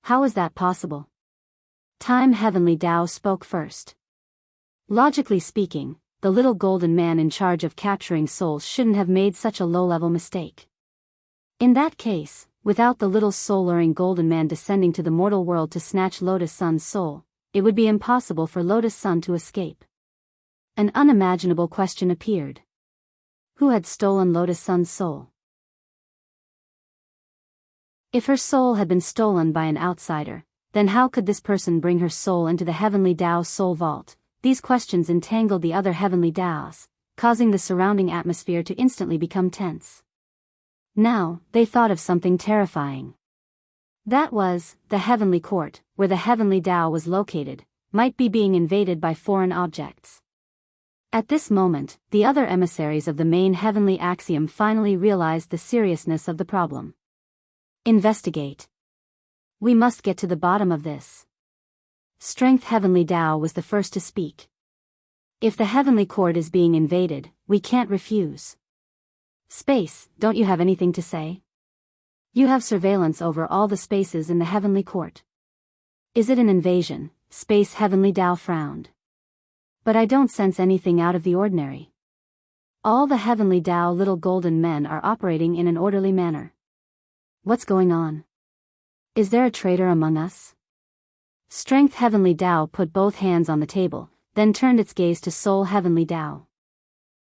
How is that possible? Time Heavenly Tao spoke first. Logically speaking, the little golden man in charge of capturing souls shouldn't have made such a low-level mistake. In that case, without the little soul-luring golden man descending to the mortal world to snatch Lotus Sun's soul, it would be impossible for Lotus Sun to escape. An unimaginable question appeared. Who had stolen Lotus Sun's soul? If her soul had been stolen by an outsider, then how could this person bring her soul into the heavenly Tao soul vault? These questions entangled the other heavenly Taos, causing the surrounding atmosphere to instantly become tense. Now, they thought of something terrifying. That was, the heavenly court, where the heavenly Tao was located, might be being invaded by foreign objects. At this moment, the other emissaries of the main heavenly axiom finally realized the seriousness of the problem. Investigate. We must get to the bottom of this. Strength Heavenly Tao was the first to speak. If the heavenly court is being invaded, we can't refuse. Space, don't you have anything to say? You have surveillance over all the spaces in the heavenly court. Is it an invasion? Space Heavenly Tao frowned. But I don't sense anything out of the ordinary. All the heavenly Tao little golden men are operating in an orderly manner. What's going on? Is there a traitor among us? Strength Heavenly Tao put both hands on the table, then turned its gaze to Soul Heavenly Tao.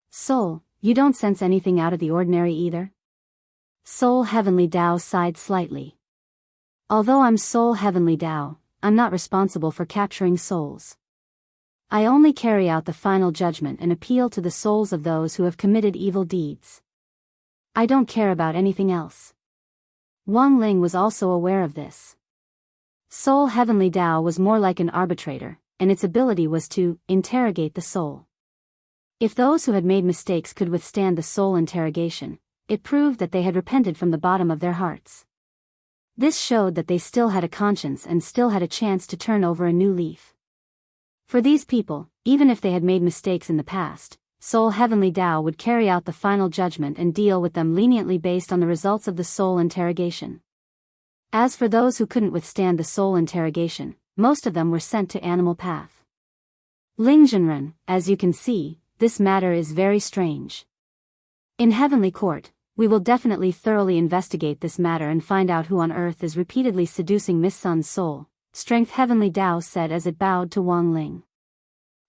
Soul, you don't sense anything out of the ordinary either? Soul Heavenly Tao sighed slightly. Although I'm Soul Heavenly Tao, I'm not responsible for capturing souls. I only carry out the final judgment and appeal to the souls of those who have committed evil deeds. I don't care about anything else. Wang Ling was also aware of this. Soul Heavenly Tao was more like an arbitrator, and its ability was to interrogate the soul. If those who had made mistakes could withstand the soul interrogation, it proved that they had repented from the bottom of their hearts. This showed that they still had a conscience and still had a chance to turn over a new leaf. For these people, even if they had made mistakes in the past, Soul Heavenly Tao would carry out the final judgment and deal with them leniently based on the results of the soul interrogation. As for those who couldn't withstand the soul interrogation, most of them were sent to animal path. Ling Jinren, as you can see, this matter is very strange. In Heavenly Court, we will definitely thoroughly investigate this matter and find out who on earth is repeatedly seducing Miss Sun's soul, Strength Heavenly Tao said as it bowed to Wang Ling.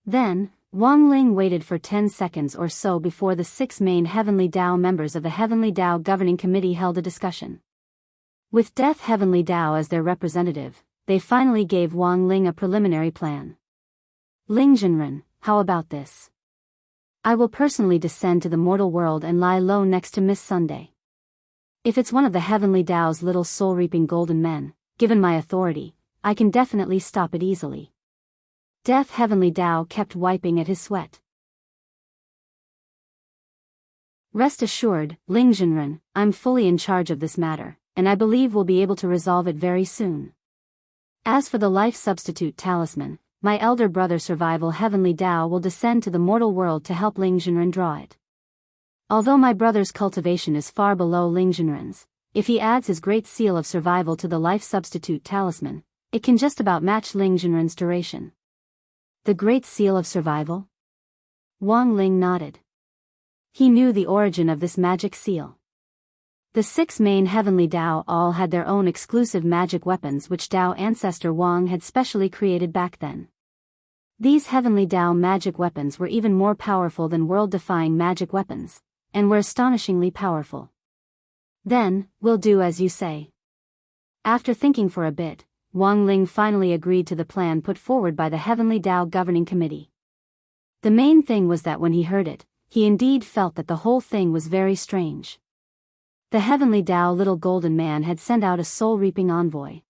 Then, Wang Ling waited for 10 seconds or so before the 6 main Heavenly Tao members of the Heavenly Tao Governing Committee held a discussion. With Death Heavenly Tao as their representative, they finally gave Wang Ling a preliminary plan. Ling Jinren, how about this? I will personally descend to the mortal world and lie low next to Miss Sunday. If it's one of the Heavenly Tao's little soul-reaping golden men, given my authority, I can definitely stop it easily. Death Heavenly Tao kept wiping at his sweat. Rest assured, Ling Jinren, I'm fully in charge of this matter, and I believe we'll be able to resolve it very soon. As for the life substitute talisman, my elder brother Survival Heavenly Tao will descend to the mortal world to help Ling Jinren draw it. Although my brother's cultivation is far below Ling Jinren's, if he adds his great seal of survival to the life substitute talisman, it can just about match Ling Jinren's duration. The Great Seal of Survival? Wang Ling nodded. He knew the origin of this magic seal. The 6 main Heavenly Tao all had their own exclusive magic weapons which Tao ancestor Wang had specially created back then. These Heavenly Tao magic weapons were even more powerful than world-defying magic weapons, and were astonishingly powerful. Then, we'll do as you say. After thinking for a bit, Wang Ling finally agreed to the plan put forward by the Heavenly Tao Governing Committee. The main thing was that when he heard it, he indeed felt that the whole thing was very strange. The Heavenly Tao Little Golden Man had sent out a soul-reaping envoy.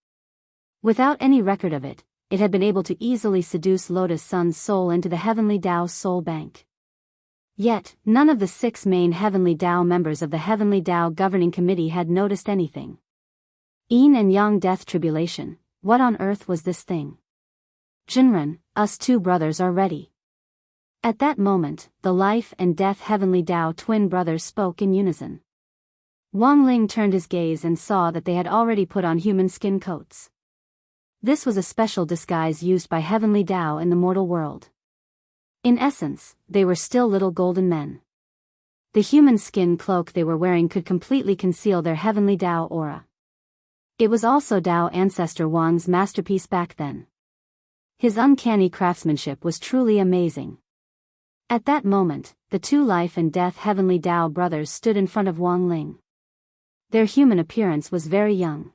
Without any record of it, it had been able to easily seduce Lotus Sun's soul into the Heavenly Tao Soul Bank. Yet, none of the 6 main Heavenly Tao members of the Heavenly Tao Governing Committee had noticed anything. Yin and Yang Death Tribulation. What on earth was this thing? Jinren, us 2 brothers are ready. At that moment, the Life and Death Heavenly Tao twin brothers spoke in unison. Wang Ling turned his gaze and saw that they had already put on human skin coats. This was a special disguise used by Heavenly Tao in the mortal world. In essence, they were still little golden men. The human skin cloak they were wearing could completely conceal their Heavenly Tao aura. It was also Tao ancestor Wang's masterpiece back then. His uncanny craftsmanship was truly amazing. At that moment, the two life and death Heavenly Tao brothers stood in front of Wang Ling. Their human appearance was very young.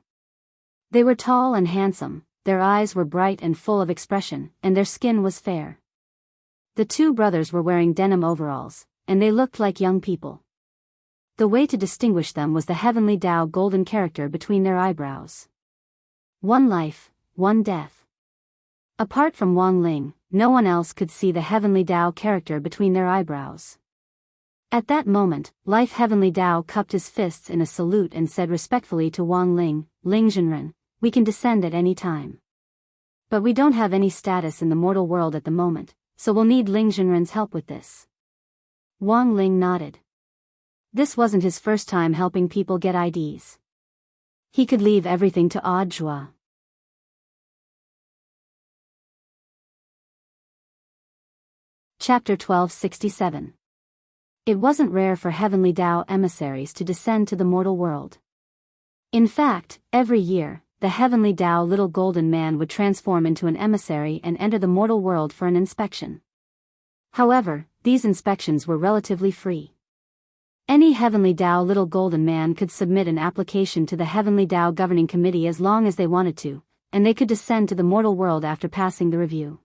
They were tall and handsome, their eyes were bright and full of expression, and their skin was fair. The two brothers were wearing denim overalls, and they looked like young people. The way to distinguish them was the Heavenly Tao golden character between their eyebrows. One life, one death. Apart from Wang Ling, no one else could see the Heavenly Tao character between their eyebrows. At that moment, Life Heavenly Tao cupped his fists in a salute and said respectfully to Wang Ling, "Ling Zhenren, we can descend at any time. But we don't have any status in the mortal world at the moment, so we'll need Ling Zhenren's help with this." Wang Ling nodded. This wasn't his first time helping people get IDs. He could leave everything to Audiobook. Chapter 1267. It wasn't rare for Heavenly Tao emissaries to descend to the mortal world. In fact, every year, the Heavenly Tao little golden man would transform into an emissary and enter the mortal world for an inspection. However, these inspections were relatively free. Any Heavenly Tao little golden man could submit an application to the Heavenly Tao governing committee as long as they wanted to, and they could descend to the mortal world after passing the review.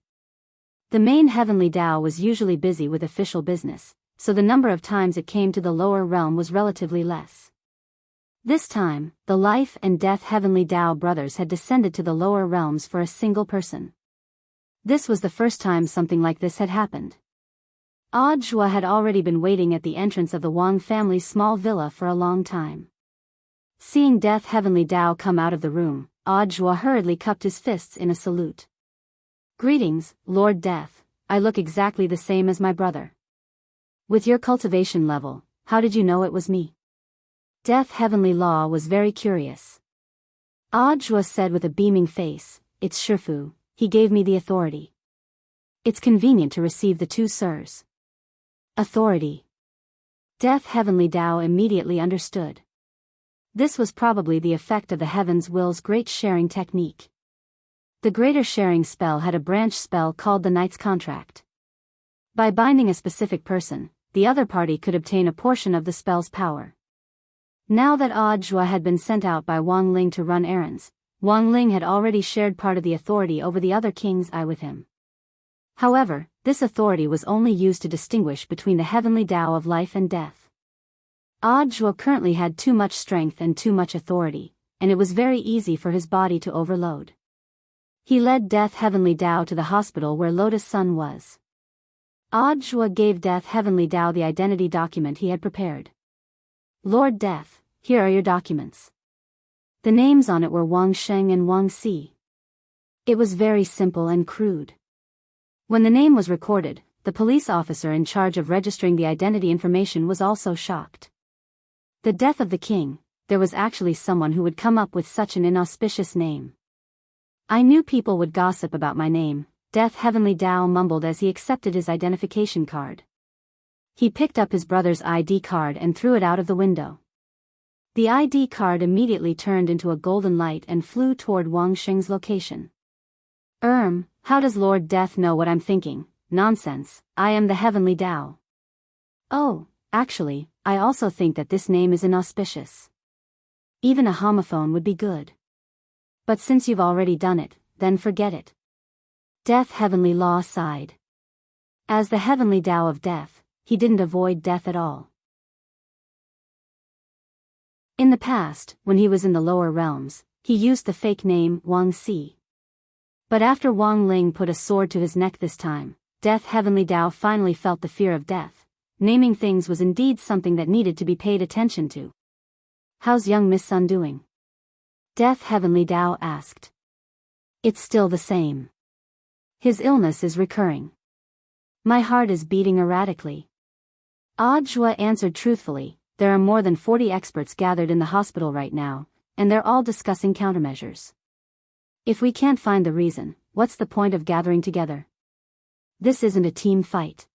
The main Heavenly Tao was usually busy with official business, so the number of times it came to the lower realm was relatively less. This time, the Life and Death Heavenly Tao brothers had descended to the lower realms for a single person. This was the first time something like this had happened. Audiobook had already been waiting at the entrance of the Wang family's small villa for a long time. Seeing Death Heavenly Tao come out of the room, Audiobook hurriedly cupped his fists in a salute. "Greetings, Lord Death, I look exactly the same as my brother. With your cultivation level, how did you know it was me?" Death Heavenly Law was very curious. Audiobook said with a beaming face, "It's Shifu, he gave me the authority. It's convenient to receive the two sirs." Authority. Death Heavenly Tao immediately understood. This was probably the effect of the Heaven's Will's great sharing technique. The greater sharing spell had a branch spell called the Knight's Contract. By binding a specific person, the other party could obtain a portion of the spell's power. Now that Audiobook had been sent out by Wang Ling to run errands, Wang Ling had already shared part of the authority over the other king's eye with him. However, this authority was only used to distinguish between the Heavenly Tao of life and death. Audiobook currently had too much strength and too much authority, and it was very easy for his body to overload. He led Death Heavenly Tao to the hospital where Lotus Sun was. Audiobook gave Death Heavenly Tao the identity document he had prepared. "Lord Death, here are your documents." The names on it were Wang Sheng and Wang Si. It was very simple and crude. When the name was recorded, the police officer in charge of registering the identity information was also shocked. The death of the king, there was actually someone who would come up with such an inauspicious name. "I knew people would gossip about my name," Death Heavenly Tao mumbled as he accepted his identification card. He picked up his brother's ID card and threw it out of the window. The ID card immediately turned into a golden light and flew toward Wang Sheng's location. How does Lord Death know what I'm thinking? Nonsense, I am the Heavenly Tao." "Oh, actually, I also think that this name is inauspicious. Even a homophone would be good. But since you've already done it, then forget it." Death Heavenly Law sighed. As the Heavenly Tao of Death, he didn't avoid death at all. In the past, when he was in the lower realms, he used the fake name Wang Si. But after Wang Ling put a sword to his neck this time, Death Heavenly Tao finally felt the fear of death. Naming things was indeed something that needed to be paid attention to. "How's young Miss Sun doing?" Death Heavenly Tao asked. "It's still the same. His illness is recurring. My heart is beating erratically." Audiobook answered truthfully, "There are more than 40 experts gathered in the hospital right now, and they're all discussing countermeasures. If we can't find the reason, what's the point of gathering together? This isn't a team fight."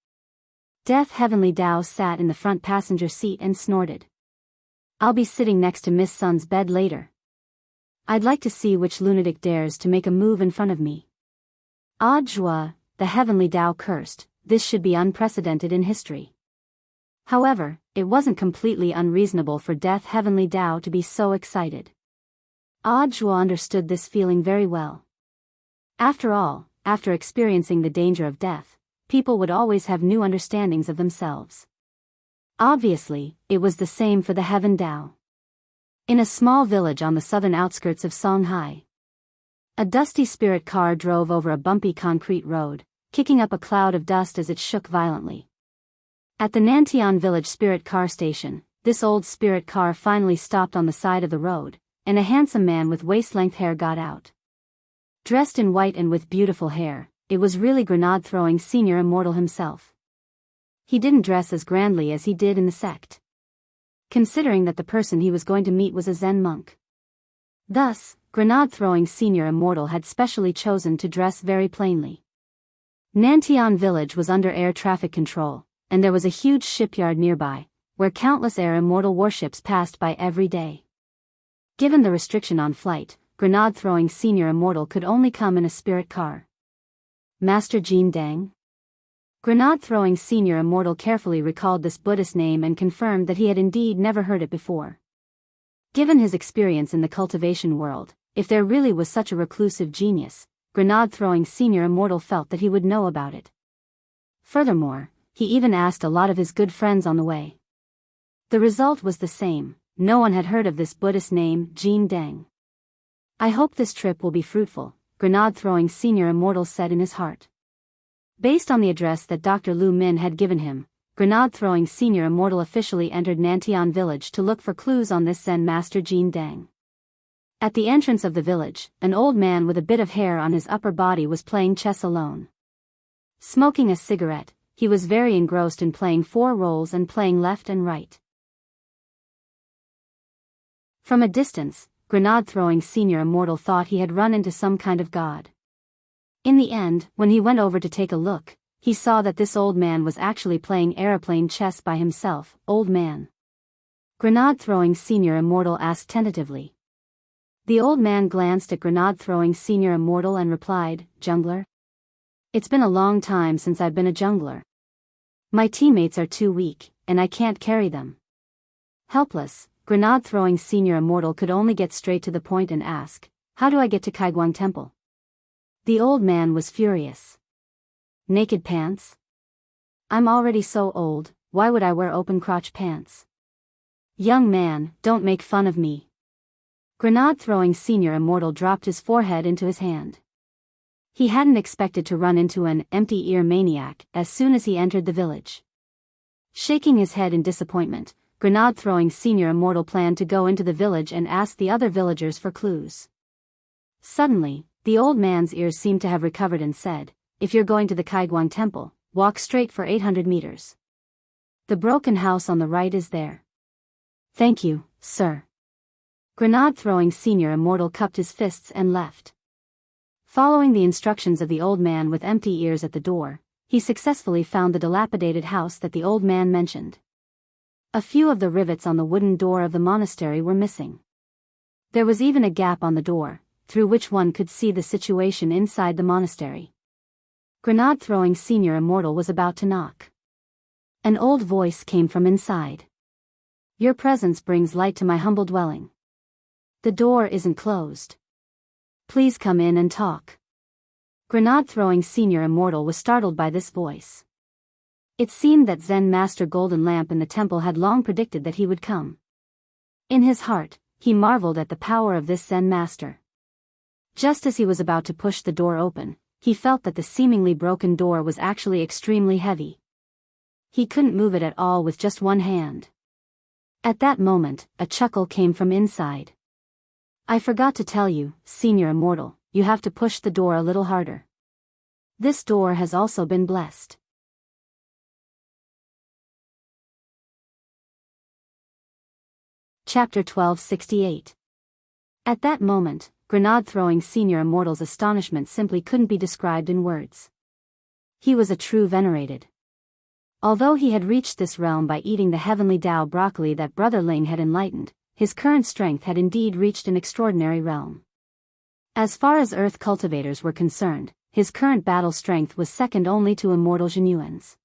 Death Heavenly Tao sat in the front passenger seat and snorted. "I'll be sitting next to Miss Sun's bed later. I'd like to see which lunatic dares to make a move in front of me." Ah Jua, the heavenly Tao cursed, this should be unprecedented in history. However, it wasn't completely unreasonable for Death Heavenly Tao to be so excited. Ah Jua understood this feeling very well. After all, after experiencing the danger of death, people would always have new understandings of themselves. Obviously, it was the same for the Heaven Tao. In a small village on the southern outskirts of Songhai, a dusty spirit car drove over a bumpy concrete road, kicking up a cloud of dust as it shook violently. At the Nantian village spirit car station, this old spirit car finally stopped on the side of the road, and a handsome man with waist-length hair got out. Dressed in white and with beautiful hair, it was really grenade-throwing Senior Immortal himself. He didn't dress as grandly as he did in the sect, considering that the person he was going to meet was a Zen monk. Thus, grenade-throwing Senior Immortal had specially chosen to dress very plainly. Nantian village was under air traffic control, and there was a huge shipyard nearby, where countless air immortal warships passed by every day. Given the restriction on flight, grenade-throwing Senior Immortal could only come in a spirit car. Master Jin Deng? Grenade-throwing Senior Immortal carefully recalled this Buddhist name and confirmed that he had indeed never heard it before. Given his experience in the cultivation world, if there really was such a reclusive genius, grenade-throwing Senior Immortal felt that he would know about it. Furthermore, he even asked a lot of his good friends on the way. The result was the same: no one had heard of this Buddhist name, Jin Deng. I hope this trip will be fruitful, grenade-throwing Senior Immortal said in his heart. Based on the address that Dr. Lu Min had given him, grenade-throwing Senior Immortal officially entered Nantian village to look for clues on this Zen master Jin Deng. At the entrance of the village, an old man with a bit of hair on his upper body was playing chess alone. Smoking a cigarette, he was very engrossed in playing 4 roles and playing left and right. From a distance, grenade-throwing Senior Immortal thought he had run into some kind of god. In the end, when he went over to take a look, he saw that this old man was actually playing aeroplane chess by himself. Old man? Grenade-throwing Senior Immortal asked tentatively. The old man glanced at grenade-throwing Senior Immortal and replied, "Jungler? It's been a long time since I've been a jungler. My teammates are too weak, and I can't carry them." Helpless, grenade-throwing Senior Immortal could only get straight to the point and ask, "How do I get to Kaiguang Temple?" The old man was furious. "Naked pants? I'm already so old, why would I wear open-crotch pants? Young man, don't make fun of me." Grenade-throwing Senior Immortal dropped his forehead into his hand. He hadn't expected to run into an empty-ear maniac as soon as he entered the village. Shaking his head in disappointment, grenade-throwing Senior Immortal planned to go into the village and ask the other villagers for clues. Suddenly, the old man's ears seemed to have recovered and said, "If you're going to the Kaiguang Temple, walk straight for 800 meters. The broken house on the right is there." "Thank you, sir." Grenade-throwing Senior Immortal cupped his fists and left. Following the instructions of the old man with empty ears at the door, he successfully found the dilapidated house that the old man mentioned. A few of the rivets on the wooden door of the monastery were missing. There was even a gap on the door, through which one could see the situation inside the monastery. Grenade-throwing Senior Immortal was about to knock. An old voice came from inside. "Your presence brings light to my humble dwelling. The door isn't closed. Please come in and talk." Grenade-throwing Senior Immortal was startled by this voice. It seemed that Zen Master Golden Lamp in the temple had long predicted that he would come. In his heart, he marveled at the power of this Zen Master. Just as he was about to push the door open, he felt that the seemingly broken door was actually extremely heavy. He couldn't move it at all with just one hand. At that moment, a chuckle came from inside. "I forgot to tell you, Senior Immortal, you have to push the door a little harder. This door has also been blessed." Chapter 1268. At that moment, grenade-throwing Senior Immortal's astonishment simply couldn't be described in words. He was a true venerated. Although he had reached this realm by eating the heavenly Tao broccoli that Brother Ling had enlightened, his current strength had indeed reached an extraordinary realm. As far as earth cultivators were concerned, his current battle strength was second only to Immortal Genuine's.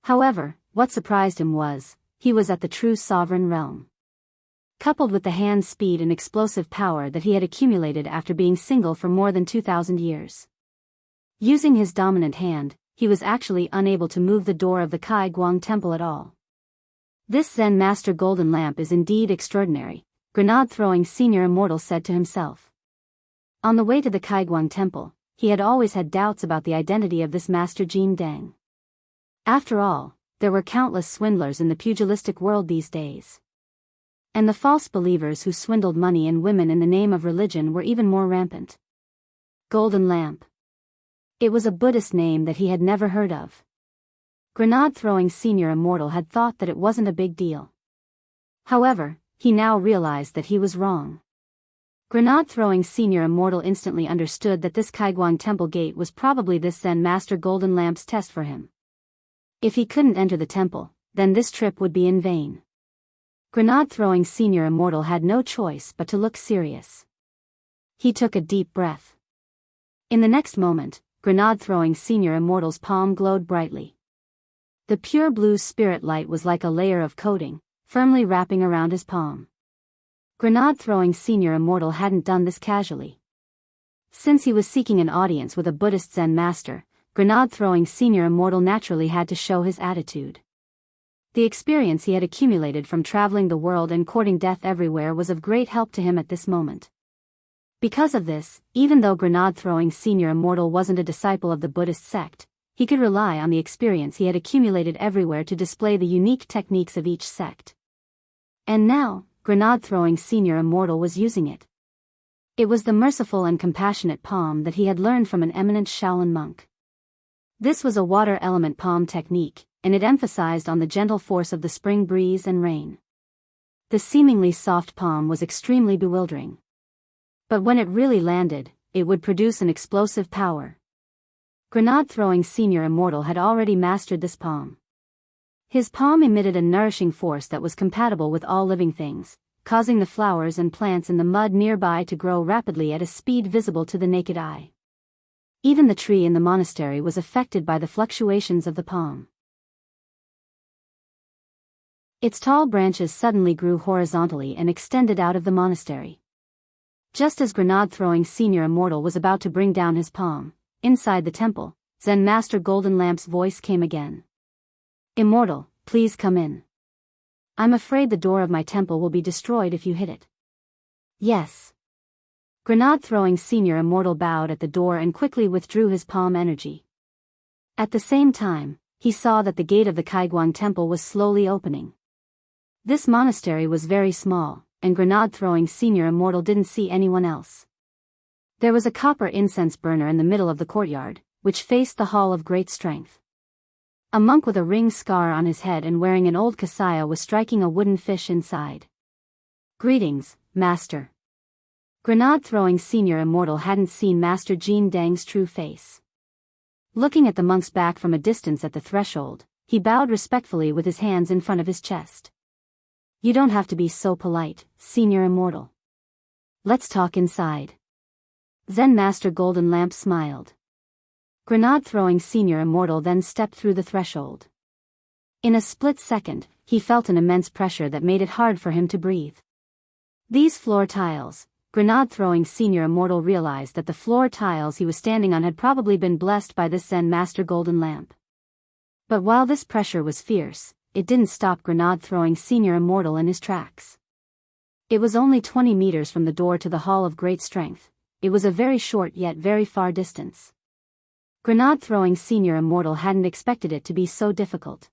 However, what surprised him was, he was at the true sovereign realm. Coupled with the hand speed and explosive power that he had accumulated after being single for more than 2,000 years. Using his dominant hand, he was actually unable to move the door of the Kai Guang temple at all. This Zen Master Golden Lamp is indeed extraordinary, grenade-throwing Senior Immortal said to himself. On the way to the Kai Guang temple, he had always had doubts about the identity of this Master Jin Deng. After all, there were countless swindlers in the pugilistic world these days. And the false believers who swindled money and women in the name of religion were even more rampant. Golden Lamp. It was a Buddhist name that he had never heard of. Grenade-throwing Senior Immortal had thought that it wasn't a big deal. However, he now realized that he was wrong. Grenade-throwing Senior Immortal instantly understood that this Kaiguang temple gate was probably this Zen Master Golden Lamp's test for him. If he couldn't enter the temple, then this trip would be in vain. Grenade-throwing Senior Immortal had no choice but to look serious. He took a deep breath. In the next moment, grenade-throwing Senior Immortal's palm glowed brightly. The pure blue spirit light was like a layer of coating, firmly wrapping around his palm. Grenade-throwing Senior Immortal hadn't done this casually. Since he was seeking an audience with a Buddhist Zen master, grenade-throwing Senior Immortal naturally had to show his attitude. The experience he had accumulated from traveling the world and courting death everywhere was of great help to him at this moment. Because of this, even though grenade-throwing Senior Immortal wasn't a disciple of the Buddhist sect, he could rely on the experience he had accumulated everywhere to display the unique techniques of each sect. And now, grenade-throwing Senior Immortal was using it. It was the merciful and compassionate palm that he had learned from an eminent Shaolin monk. This was a water element palm technique, and it emphasized on the gentle force of the spring breeze and rain. The seemingly soft palm was extremely bewildering. But when it really landed, it would produce an explosive power. Grenade-throwing Senior Immortal had already mastered this palm. His palm emitted a nourishing force that was compatible with all living things, causing the flowers and plants in the mud nearby to grow rapidly at a speed visible to the naked eye. Even the tree in the monastery was affected by the fluctuations of the palm. Its tall branches suddenly grew horizontally and extended out of the monastery. Just as grenade-throwing Senior Immortal was about to bring down his palm, inside the temple, Zen Master Golden Lamp's voice came again. "Immortal, please come in. I'm afraid the door of my temple will be destroyed if you hit it." "Yes." Grenade-throwing Senior Immortal bowed at the door and quickly withdrew his palm energy. At the same time, he saw that the gate of the Kaiguang temple was slowly opening. This monastery was very small, and grenade-throwing Senior Immortal didn't see anyone else. There was a copper incense burner in the middle of the courtyard, which faced the hall of great strength. A monk with a ring scar on his head and wearing an old kasaya was striking a wooden fish inside. "Greetings, Master." Grenade-throwing Senior Immortal hadn't seen Master Jin Deng's true face. Looking at the monk's back from a distance at the threshold, he bowed respectfully with his hands in front of his chest. "You don't have to be so polite, Senior Immortal. Let's talk inside." Zen Master Golden Lamp smiled. Grenade-throwing Senior Immortal then stepped through the threshold. In a split second, he felt an immense pressure that made it hard for him to breathe. These floor tiles, grenade-throwing Senior Immortal realized that the floor tiles he was standing on had probably been blessed by this Zen Master Golden Lamp. But while this pressure was fierce, it didn't stop grenade-throwing Senior Immortal in his tracks. It was only 20 meters from the door to the Hall of Great Strength. It was a very short yet very far distance. Grenade-throwing Senior Immortal hadn't expected it to be so difficult.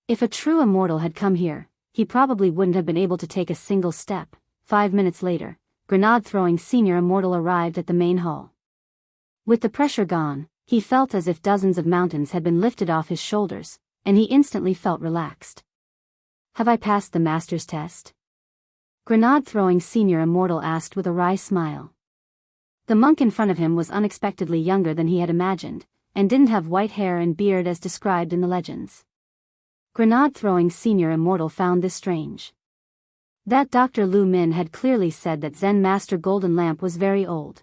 If a true immortal had come here, he probably wouldn't have been able to take a single step. 5 minutes later, grenade-throwing Senior Immortal arrived at the main hall. With the pressure gone, he felt as if dozens of mountains had been lifted off his shoulders, and he instantly felt relaxed. "Have I passed the master's test?" Grenade-throwing Senior Immortal asked with a wry smile. The monk in front of him was unexpectedly younger than he had imagined, and didn't have white hair and beard as described in the legends. Grenade-throwing Senior Immortal found this strange. That Dr. Lu Min had clearly said that Zen Master Golden Lamp was very old.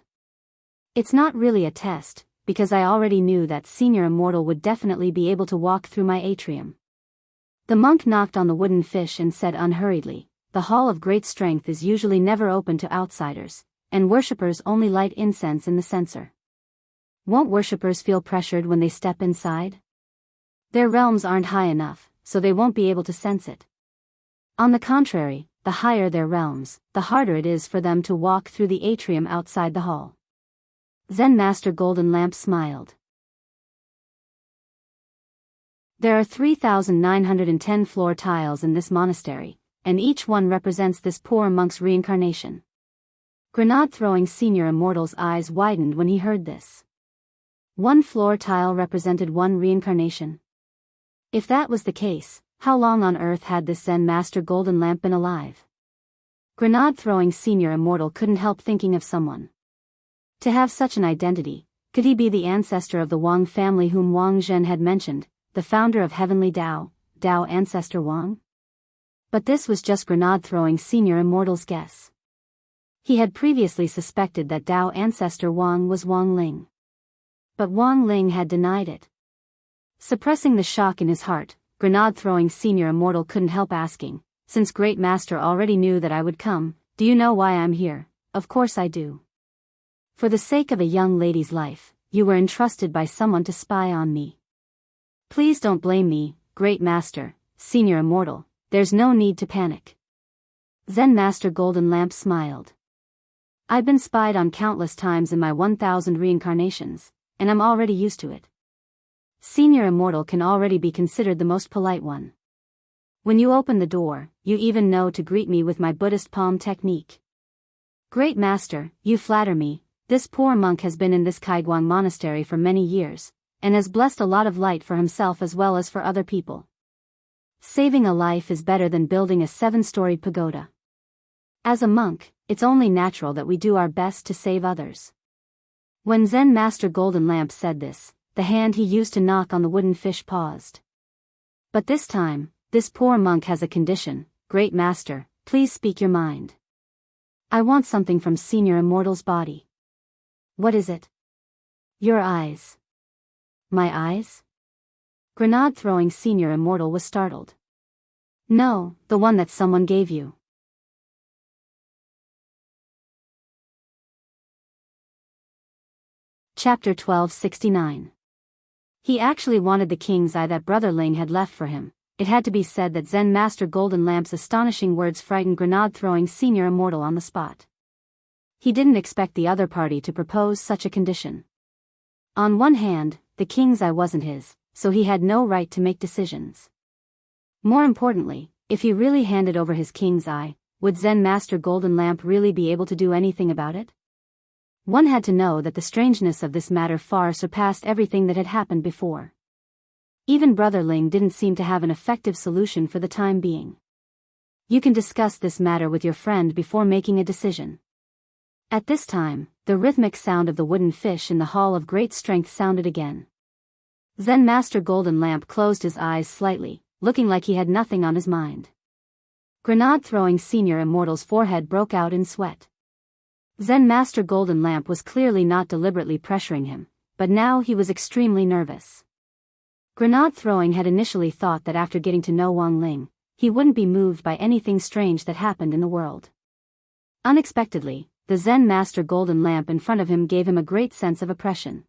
"It's not really a test, because I already knew that Senior Immortal would definitely be able to walk through my atrium. The monk knocked on the wooden fish and said unhurriedly, "The hall of great strength is usually never open to outsiders, and worshippers only light incense in the censer. Won't worshippers feel pressured when they step inside? Their realms aren't high enough, so they won't be able to sense it. On the contrary, the higher their realms, the harder it is for them to walk through the atrium outside the hall." Zen Master Golden Lamp smiled. There are 3,910 floor tiles in this monastery, and each one represents this poor monk's reincarnation. Grenade-throwing Senior Immortal's eyes widened when he heard this. One floor tile represented one reincarnation. If that was the case, how long on earth had this Zen Master Golden Lamp been alive? Grenade-throwing Senior Immortal couldn't help thinking of someone. To have such an identity, could he be the ancestor of the Wang family whom Wang Zhen had mentioned, the founder of Heavenly Tao, Tao Ancestor Wang? But this was just Grenade-throwing Senior Immortal's guess. He had previously suspected that Tao Ancestor Wang was Wang Ling. But Wang Ling had denied it. Suppressing the shock in his heart, Grenade-throwing Senior Immortal couldn't help asking, "Since Great Master already knew that I would come, do you know why I'm here?" "Of course I do. For the sake of a young lady's life, you were entrusted by someone to spy on me. Please don't blame me, Great Master, Senior Immortal, there's no need to panic." Zen Master Golden Lamp smiled. "I've been spied on countless times in my 1,000 reincarnations, and I'm already used to it. Senior Immortal can already be considered the most polite one. When you open the door, you even know to greet me with my Buddhist palm technique. Great Master, you flatter me. This poor monk has been in this Kaiguang monastery for many years, and has blessed a lot of light for himself as well as for other people. Saving a life is better than building a 7-storied pagoda. As a monk, it's only natural that we do our best to save others." When Zen Master Golden Lamp said this, the hand he used to knock on the wooden fish paused. "But this time, this poor monk has a condition. Great Master, please speak your mind. I want something from Senior Immortal's body." "What is it?" "Your eyes." "My eyes?" Grenade-throwing Senior Immortal was startled. "No, the one that someone gave you." Chapter 1269. He actually wanted the king's eye that Brother Ling had left for him. It had to be said that Zen Master Golden Lamp's astonishing words frightened Grenade-throwing Senior Immortal on the spot. He didn't expect the other party to propose such a condition. On one hand, the king's eye wasn't his, so he had no right to make decisions. More importantly, if he really handed over his king's eye, would Zen Master Golden Lamp really be able to do anything about it? One had to know that the strangeness of this matter far surpassed everything that had happened before. Even Brother Ling didn't seem to have an effective solution for the time being. You can discuss this matter with your friend before making a decision. At this time, the rhythmic sound of the wooden fish in the Hall of Great Strength sounded again. Zen Master Golden Lamp closed his eyes slightly, looking like he had nothing on his mind. Grenade-throwing Senior Immortal's forehead broke out in sweat. Zen Master Golden Lamp was clearly not deliberately pressuring him, but now he was extremely nervous. Grenade-throwing had initially thought that after getting to know Wang Ling, he wouldn't be moved by anything strange that happened in the world. Unexpectedly, the Zen Master Golden Lamp in front of him gave him a great sense of oppression.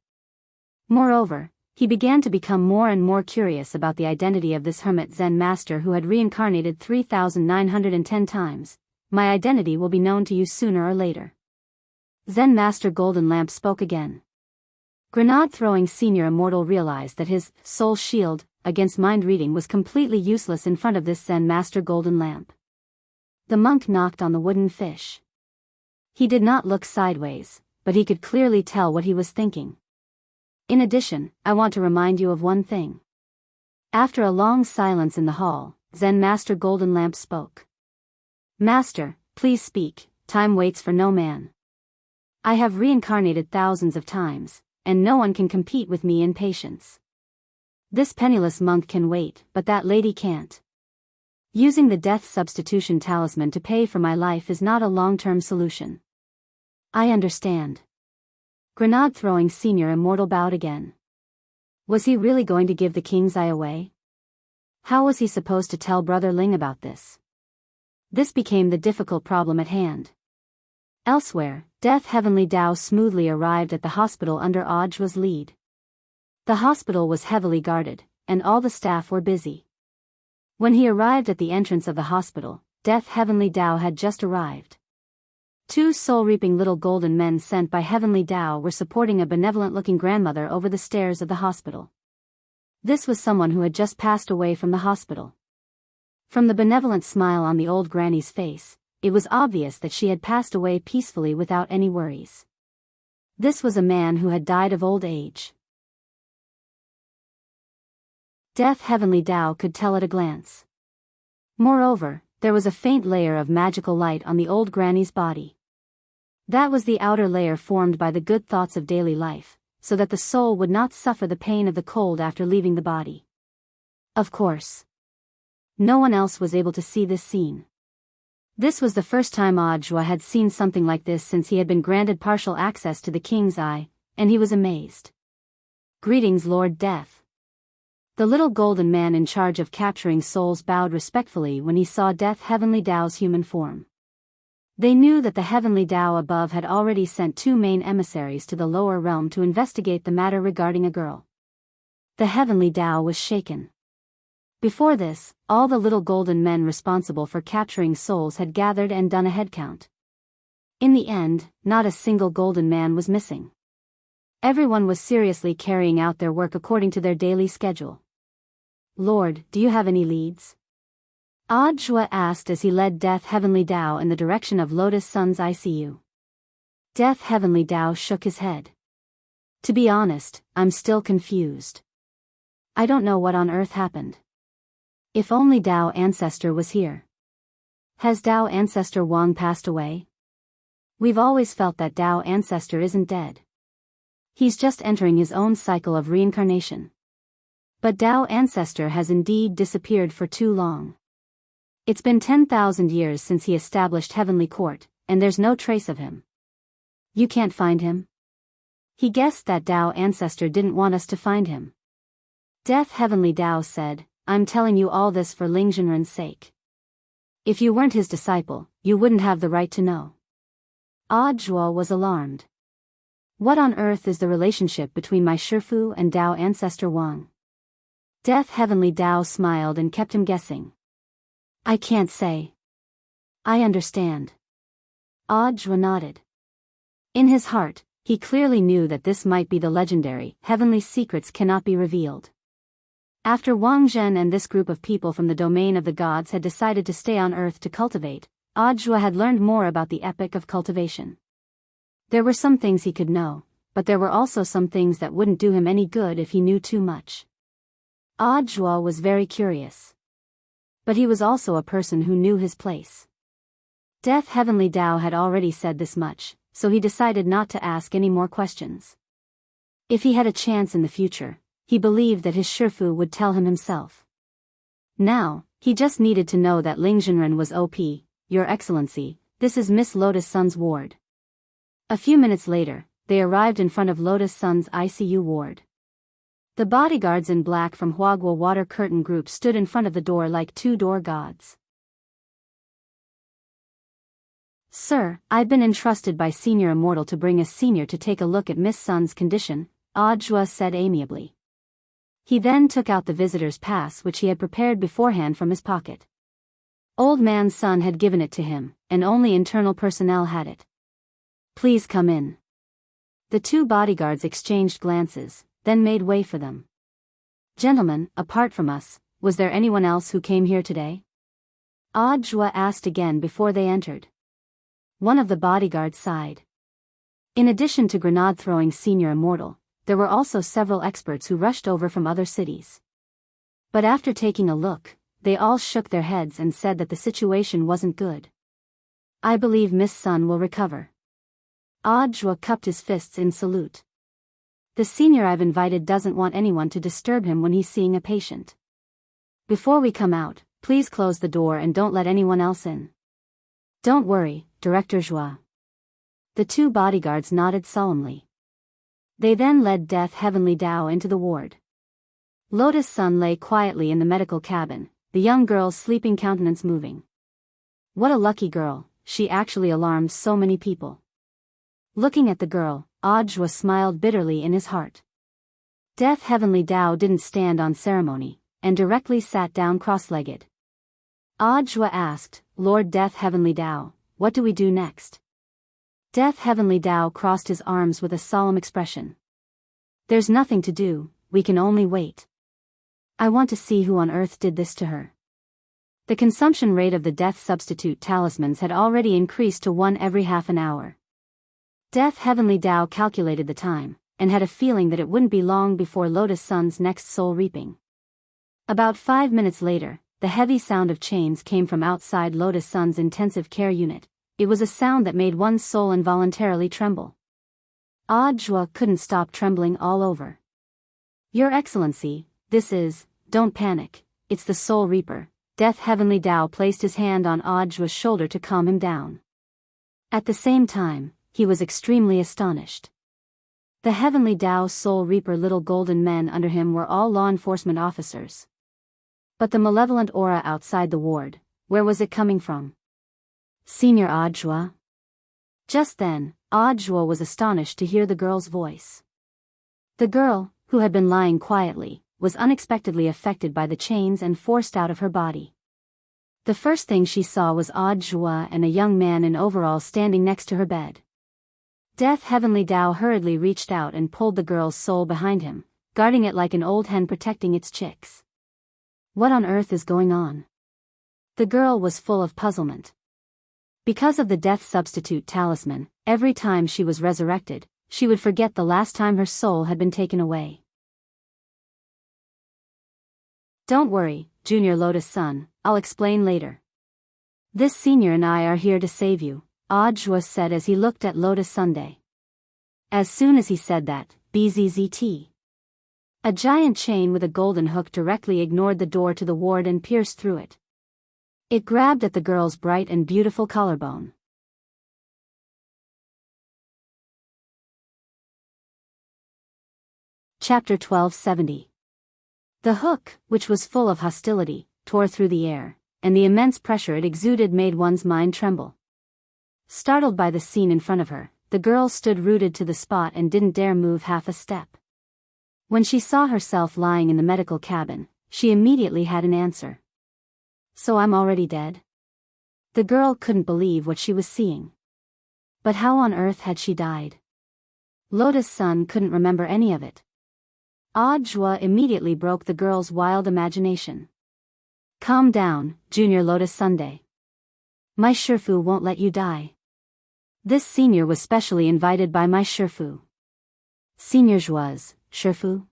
Moreover, he began to become more and more curious about the identity of this hermit Zen Master who had reincarnated 3,910 times. "My identity will be known to you sooner or later." Zen Master Golden Lamp spoke again. Grenade-throwing Senior Immortal realized that his soul shield against mind reading was completely useless in front of this Zen Master Golden Lamp. The monk knocked on the wooden fish. He did not look sideways, but he could clearly tell what he was thinking. "In addition, I want to remind you of one thing." After a long silence in the hall, Zen Master Golden Lamp spoke. "Master, please speak, time waits for no man. I have reincarnated thousands of times, and no one can compete with me in patience. This penniless monk can wait, but that lady can't. Using the death substitution talisman to pay for my life is not a long-term solution." "I understand." Grenade-throwing Senior Immortal bowed again. Was he really going to give the king's eye away? How was he supposed to tell Brother Ling about this? This became the difficult problem at hand. Elsewhere, Death Heavenly Dao smoothly arrived at the hospital under Audiobook's lead. The hospital was heavily guarded, and all the staff were busy. When he arrived at the entrance of the hospital, Death Heavenly Dao had just arrived. Two soul-reaping little golden men sent by Heavenly Dao were supporting a benevolent-looking grandmother over the stairs of the hospital. This was someone who had just passed away from the hospital. From the benevolent smile on the old granny's face, it was obvious that she had passed away peacefully without any worries. This was a man who had died of old age. Death Heavenly Dao could tell at a glance. Moreover, there was a faint layer of magical light on the old granny's body. That was the outer layer formed by the good thoughts of daily life, so that the soul would not suffer the pain of the cold after leaving the body. Of course, no one else was able to see this scene. This was the first time Audiobook had seen something like this since he had been granted partial access to the king's eye, and he was amazed. Greetings, Lord Death. The little golden man in charge of capturing souls bowed respectfully when he saw Death Heavenly Dao's human form. They knew that the Heavenly Dao above had already sent two main emissaries to the lower realm to investigate the matter regarding a girl. The Heavenly Dao was shaken. Before this, all the little golden men responsible for capturing souls had gathered and done a head count. In the end, not a single golden man was missing. Everyone was seriously carrying out their work according to their daily schedule. Lord, do you have any leads? Audiobook asked as he led Death Heavenly Dao in the direction of Lotus Sun's ICU. Death Heavenly Dao shook his head. To be honest, I'm still confused. I don't know what on earth happened. If only Dao Ancestor was here. Has Dao Ancestor Wang passed away? We've always felt that Dao Ancestor isn't dead. He's just entering his own cycle of reincarnation. But Dao Ancestor has indeed disappeared for too long. It's been 10,000 years since he established Heavenly Court, and there's no trace of him. You can't find him? He guessed that Dao Ancestor didn't want us to find him. Death Heavenly Dao said, I'm telling you all this for Ling Jinren's sake. If you weren't his disciple, you wouldn't have the right to know. Audiobook was alarmed. What on earth is the relationship between my Shifu and Dao Ancestor Wang? Death Heavenly Dao smiled and kept him guessing. I can't say. I understand. Audiobook nodded. In his heart, he clearly knew that this might be the legendary, heavenly secrets cannot be revealed. After Wang Zhen and this group of people from the domain of the gods had decided to stay on Earth to cultivate, Audiobook had learned more about the epic of cultivation. There were some things he could know, but there were also some things that wouldn't do him any good if he knew too much. Audiobook was very curious. But he was also a person who knew his place. Death Heavenly Dao had already said this much, so he decided not to ask any more questions. If he had a chance in the future, he believed that his Shifu would tell him himself. Now, he just needed to know that Ling Jinren was OP. Your Excellency, this is Miss Lotus Sun's ward. A few minutes later, they arrived in front of Lotus Sun's ICU ward. The bodyguards in black from Huagua Water Curtain Group stood in front of the door like two door gods. Sir, I've been entrusted by Senior Immortal to bring a senior to take a look at Miss Sun's condition, Audiobook said amiably. He then took out the visitor's pass which he had prepared beforehand from his pocket. Old Man Sun had given it to him, and only internal personnel had it. Please come in. The two bodyguards exchanged glances, then made way for them. Gentlemen, apart from us, was there anyone else who came here today? Audiobook asked again before they entered. One of the bodyguards sighed. In addition to grenade-throwing Senior Immortal, there were also several experts who rushed over from other cities. But after taking a look, they all shook their heads and said that the situation wasn't good. I believe Miss Sun will recover. Audiobook cupped his fists in salute. The senior I've invited doesn't want anyone to disturb him when he's seeing a patient. Before we come out, please close the door and don't let anyone else in. Don't worry, Director Joie. The two bodyguards nodded solemnly. They then led Death Heavenly Dao into the ward. Lotus Sun lay quietly in the medical cabin, the young girl's sleeping countenance moving. What a lucky girl, she actually alarmed so many people. Looking at the girl, Audra smiled bitterly in his heart. Death Heavenly Dao didn't stand on ceremony, and directly sat down cross-legged. Audra asked, Lord Death Heavenly Dao, what do we do next? Death Heavenly Dao crossed his arms with a solemn expression. There's nothing to do, we can only wait. I want to see who on earth did this to her. The consumption rate of the death substitute talismans had already increased to 1 every half an hour. Death Heavenly Dao calculated the time, and had a feeling that it wouldn't be long before Lotus Sun's next soul reaping. About 5 minutes later, the heavy sound of chains came from outside Lotus Sun's intensive care unit. It was a sound that made one's soul involuntarily tremble. Audra couldn't stop trembling all over. Your Excellency, this is, don't panic, it's the Soul Reaper. Death Heavenly Dao placed his hand on Audra's shoulder to calm him down. At the same time, he was extremely astonished. The Heavenly Dao Soul Reaper little golden men under him were all law enforcement officers. But the malevolent aura outside the ward, where was it coming from? Senior Audra? Just then, Audra was astonished to hear the girl's voice. The girl, who had been lying quietly, was unexpectedly affected by the chains and forced out of her body. The first thing she saw was Audra and a young man in overalls standing next to her bed. Death Heavenly Dao hurriedly reached out and pulled the girl's soul behind him, guarding it like an old hen protecting its chicks. What on earth is going on? The girl was full of puzzlement. Because of the death substitute talisman, every time she was resurrected, she would forget the last time her soul had been taken away. Don't worry, Junior Lotus Sun, I'll explain later. This senior and I are here to save you, Audra said as he looked at Lotus Sunday. As soon as he said that, bzzzt. A giant chain with a golden hook directly ignored the door to the ward and pierced through it. It grabbed at the girl's bright and beautiful collarbone. Chapter 1270. The hook, which was full of hostility, tore through the air, and the immense pressure it exuded made one's mind tremble. Startled by the scene in front of her, the girl stood rooted to the spot and didn't dare move half a step. When she saw herself lying in the medical cabin, she immediately had an answer. So I'm already dead? The girl couldn't believe what she was seeing. But how on earth had she died? Lotus Sun couldn't remember any of it. Audra immediately broke the girl's wild imagination. Calm down, Junior Lotus Sunday. My Shifu won't let you die. This senior was specially invited by my Shifu. Senior was, Shifu?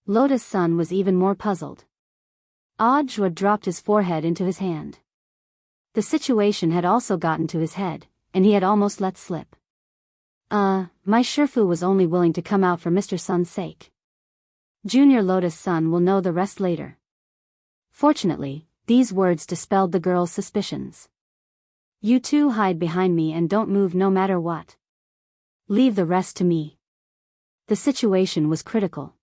Lotus Sun was even more puzzled. Audra dropped his forehead into his hand. The situation had also gotten to his head, and he had almost let slip. My Shifu was only willing to come out for Mr. Sun's sake. Junior Lotus Sun will know the rest later. Fortunately, these words dispelled the girl's suspicions. You two hide behind me and don't move no matter what. Leave the rest to me. The situation was critical.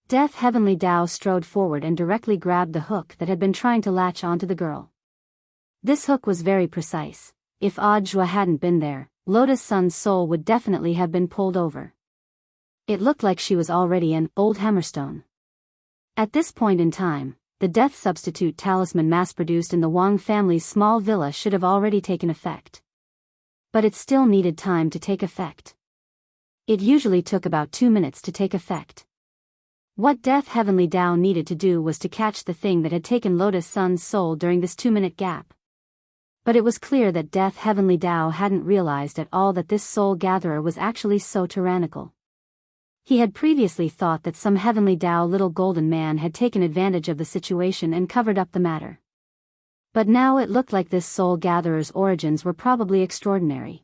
Death Heavenly Dao strode forward and directly grabbed the hook that had been trying to latch onto the girl. This hook was very precise. If Audra hadn't been there, Lotus Sun's soul would definitely have been pulled over. It looked like she was already an old hammerstone. At this point in time, the death substitute talisman mass-produced in the Wang family's small villa should have already taken effect. But it still needed time to take effect. It usually took about 2 minutes to take effect. What Death Heavenly Dao needed to do was to catch the thing that had taken Lotus Sun's soul during this 2-minute gap. But it was clear that Death Heavenly Dao hadn't realized at all that this soul gatherer was actually so tyrannical. He had previously thought that some Heavenly Dao little golden man had taken advantage of the situation and covered up the matter. But now it looked like this soul gatherer's origins were probably extraordinary.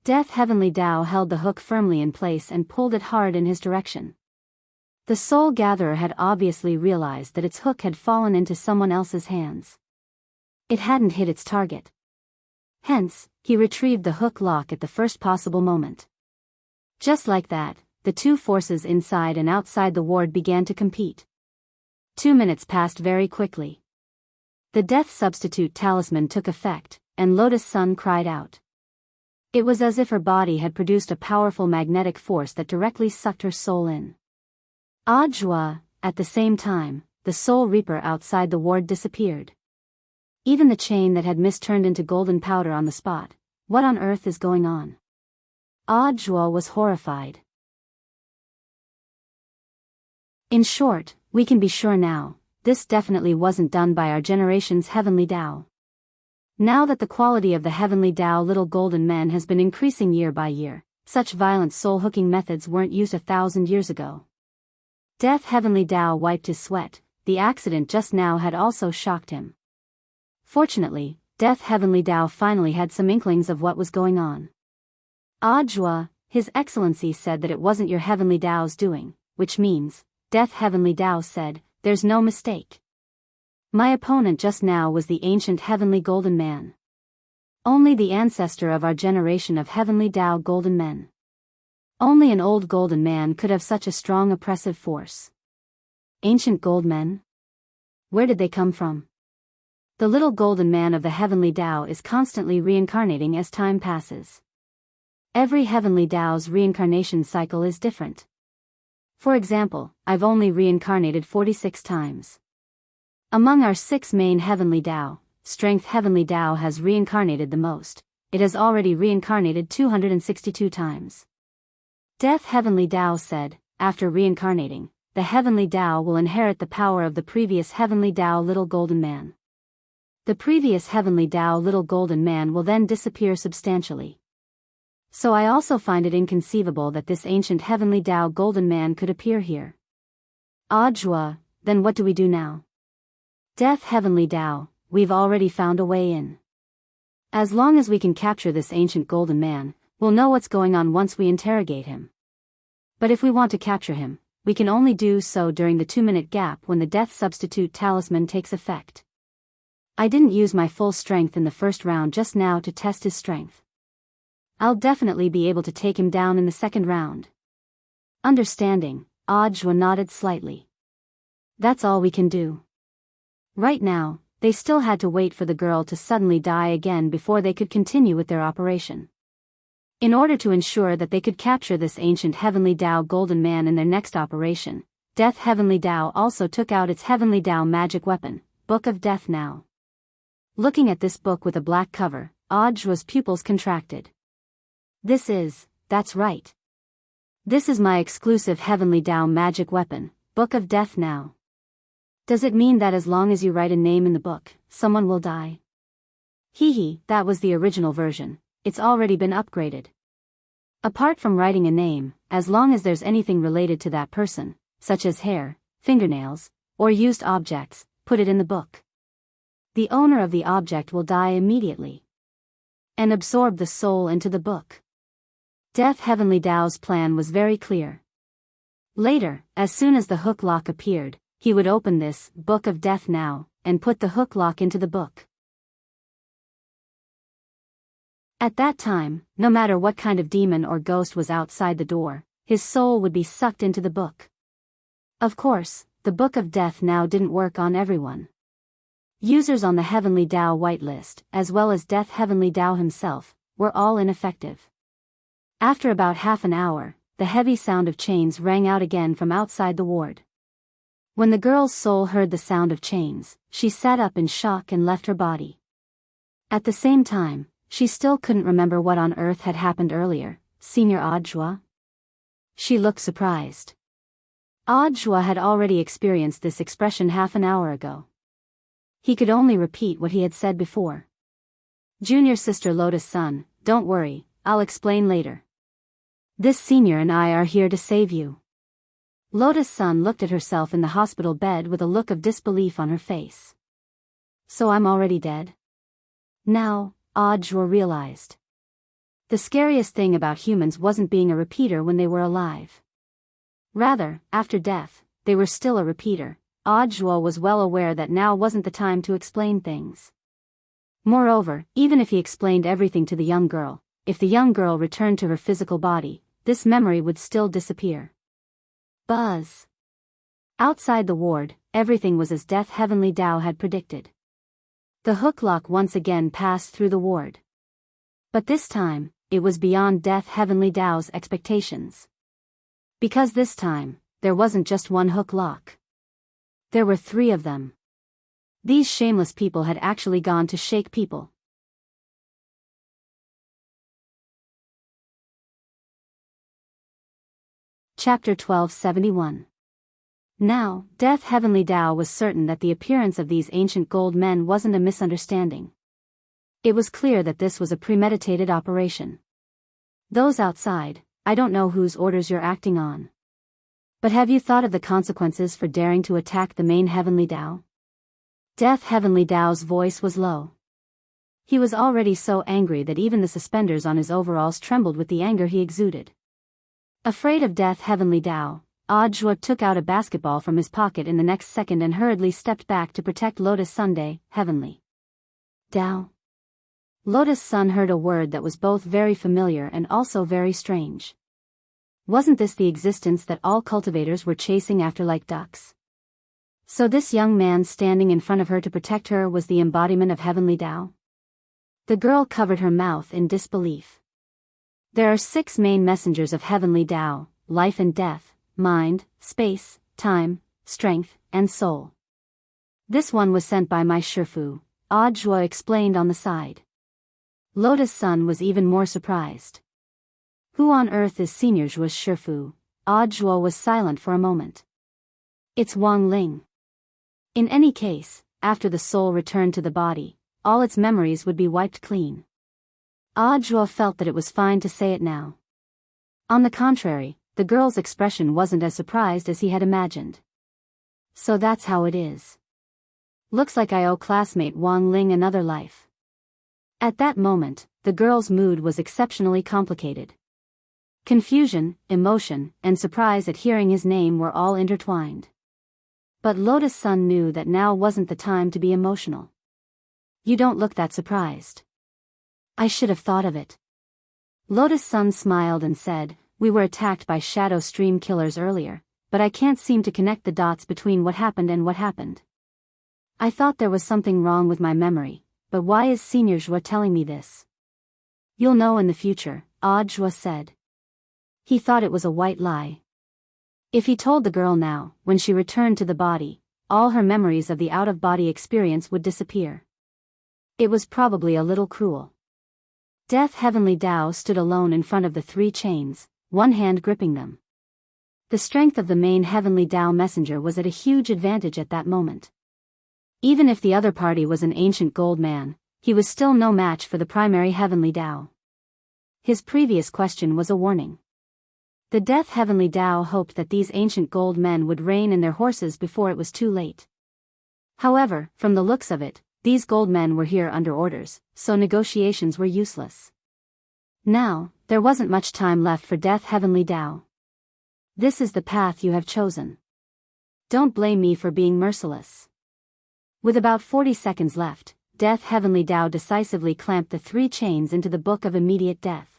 Death Heavenly Dao held the hook firmly in place and pulled it hard in his direction. The soul gatherer had obviously realized that its hook had fallen into someone else's hands. It hadn't hit its target. Hence, he retrieved the hook lock at the first possible moment. Just like that, the two forces inside and outside the ward began to compete. 2 minutes passed very quickly. The death substitute talisman took effect, and Lotus Sun cried out. It was as if her body had produced a powerful magnetic force that directly sucked her soul in. Ah joie, at the same time, the soul reaper outside the ward disappeared. Even the chain that had mist turned into golden powder on the spot. What on earth is going on? Ah joie was horrified. In short, we can be sure now, this definitely wasn't done by our generation's heavenly Tao. Now that the quality of the heavenly Tao little golden men has been increasing year by year, such violent soul-hooking methods weren't used 1,000 years ago. Death heavenly Tao wiped his sweat. The accident just now had also shocked him. Fortunately, Death heavenly Tao finally had some inklings of what was going on. Ah joie, His Excellency said that it wasn't your heavenly Tao's doing, which means, Death heavenly Tao said, there's no mistake. My opponent just now was the ancient heavenly golden man. Only the ancestor of our generation of heavenly Tao golden men. Only an old golden man could have such a strong oppressive force. Ancient gold men? Where did they come from? The little golden man of the heavenly Tao is constantly reincarnating as time passes. Every heavenly Tao's reincarnation cycle is different. For example, I've only reincarnated 46 times. Among our 6 main heavenly Tao, Strength heavenly Tao has reincarnated the most. It has already reincarnated 262 times. Death heavenly Tao said, after reincarnating, the heavenly Tao will inherit the power of the previous heavenly Tao little golden man. The previous heavenly Tao little golden man will then disappear substantially. So I also find it inconceivable that this ancient heavenly Tao golden man could appear here. Ah joie, then what do we do now? Death heavenly Tao, we've already found a way in. As long as we can capture this ancient golden man, we'll know what's going on once we interrogate him. But if we want to capture him, we can only do so during the 2-minute gap when the death substitute talisman takes effect. I didn't use my full strength in the first round just now to test his strength. I'll definitely be able to take him down in the second round. Understanding, Ah joie nodded slightly. That's all we can do. Right now, they still had to wait for the girl to suddenly die again before they could continue with their operation. In order to ensure that they could capture this ancient heavenly Tao golden man in their next operation, Death heavenly Tao also took out its heavenly Tao magic weapon, Book of Death now. Looking at this book with a black cover, Ah joie's pupils contracted. That's right. This is my exclusive heavenly Tao magic weapon, Book of Death now. Does it mean that as long as you write a name in the book, someone will die? Hee, that was the original version. It's already been upgraded. Apart from writing a name, as long as there's anything related to that person, such as hair, fingernails, or used objects, put it in the book. The owner of the object will die immediately. And absorb the soul into the book. Death heavenly Tao's plan was very clear. Later, as soon as the hook lock appeared, he would open this Book of Death now, and put the hook lock into the book. At that time, no matter what kind of demon or ghost was outside the door, his soul would be sucked into the book. Of course, the Book of Death now didn't work on everyone. Users on the Heavenly Tao whitelist, as well as Death Heavenly Tao himself, were all ineffective. After about half an hour, the heavy sound of chains rang out again from outside the ward. When the girl's soul heard the sound of chains, she sat up in shock and left her body. At the same time, she still couldn't remember what on earth had happened earlier. Senior Ah joie? She looked surprised. Ah joie had already experienced this expression half an hour ago. He could only repeat what he had said before. Junior sister Lotus Sun, don't worry, I'll explain later. This senior and I are here to save you. Lotus Sun looked at herself in the hospital bed with a look of disbelief on her face. So I'm already dead? Now, Ah joie realized. The scariest thing about humans wasn't being a repeater when they were alive. Rather, after death, they were still a repeater. Ah joie was well aware that now wasn't the time to explain things. Moreover, even if he explained everything to the young girl, if the young girl returned to her physical body, this memory would still disappear. Buzz. Outside the ward, everything was as Death Heavenly Tao had predicted. The hook lock once again passed through the ward. But this time, it was beyond Death Heavenly Tao's expectations. Because this time, there wasn't just one hook lock. There were 3 of them. These shameless people had actually gone to shake people. Chapter 1271. Now, Death Heavenly Tao was certain that the appearance of these ancient gold men wasn't a misunderstanding. It was clear that this was a premeditated operation. Those outside, I don't know whose orders you're acting on. But have you thought of the consequences for daring to attack the main Heavenly Tao? Death Heavenly Tao's voice was low. He was already so angry that even the suspenders on his overalls trembled with the anger he exuded. Afraid of Death Heavenly Tao, Audiobook took out a basketball from his pocket in the next second and hurriedly stepped back to protect Lotus Sunday, Heavenly Tao. Lotus Sun heard a word that was both very familiar and also very strange. Wasn't this the existence that all cultivators were chasing after like ducks? So this young man standing in front of her to protect her was the embodiment of Heavenly Tao? The girl covered her mouth in disbelief. There are 6 main messengers of Heavenly Tao: life and death, mind, space, time, strength, and soul. This one was sent by my Shifu, Audiobook explained on the side. Lotus Sun was even more surprised. Who on earth is Senior Zhuo's Shifu? Audiobook was silent for a moment. It's Wang Ling. In any case, after the soul returned to the body, all its memories would be wiped clean. Audiobook felt that it was fine to say it now. On the contrary, the girl's expression wasn't as surprised as he had imagined. So that's how it is. Looks like I owe classmate Wang Ling another life. At that moment, the girl's mood was exceptionally complicated. Confusion, emotion, and surprise at hearing his name were all intertwined. But Lotus Sun knew that now wasn't the time to be emotional. You don't look that surprised. I should have thought of it. Lotus Sun smiled and said, we were attacked by shadow stream killers earlier, but I can't seem to connect the dots between what happened and what happened. I thought there was something wrong with my memory, but why is Senior Zhuo telling me this? You'll know in the future, Audiobook said. He thought it was a white lie. If he told the girl now, when she returned to the body, all her memories of the out-of-body experience would disappear. It was probably a little cruel. Death Heavenly Tao stood alone in front of the 3 chains, one hand gripping them. The strength of the main Heavenly Tao messenger was at a huge advantage at that moment. Even if the other party was an ancient gold man, he was still no match for the primary Heavenly Tao. His previous question was a warning. The Death Heavenly Tao hoped that these ancient gold men would rein in their horses before it was too late. However, from the looks of it, these gold men were here under orders, so negotiations were useless. Now, there wasn't much time left for Death Heavenly Tao. This is the path you have chosen. Don't blame me for being merciless. With about 40 seconds left, Death Heavenly Tao decisively clamped the 3 chains into the Book of Immediate Death.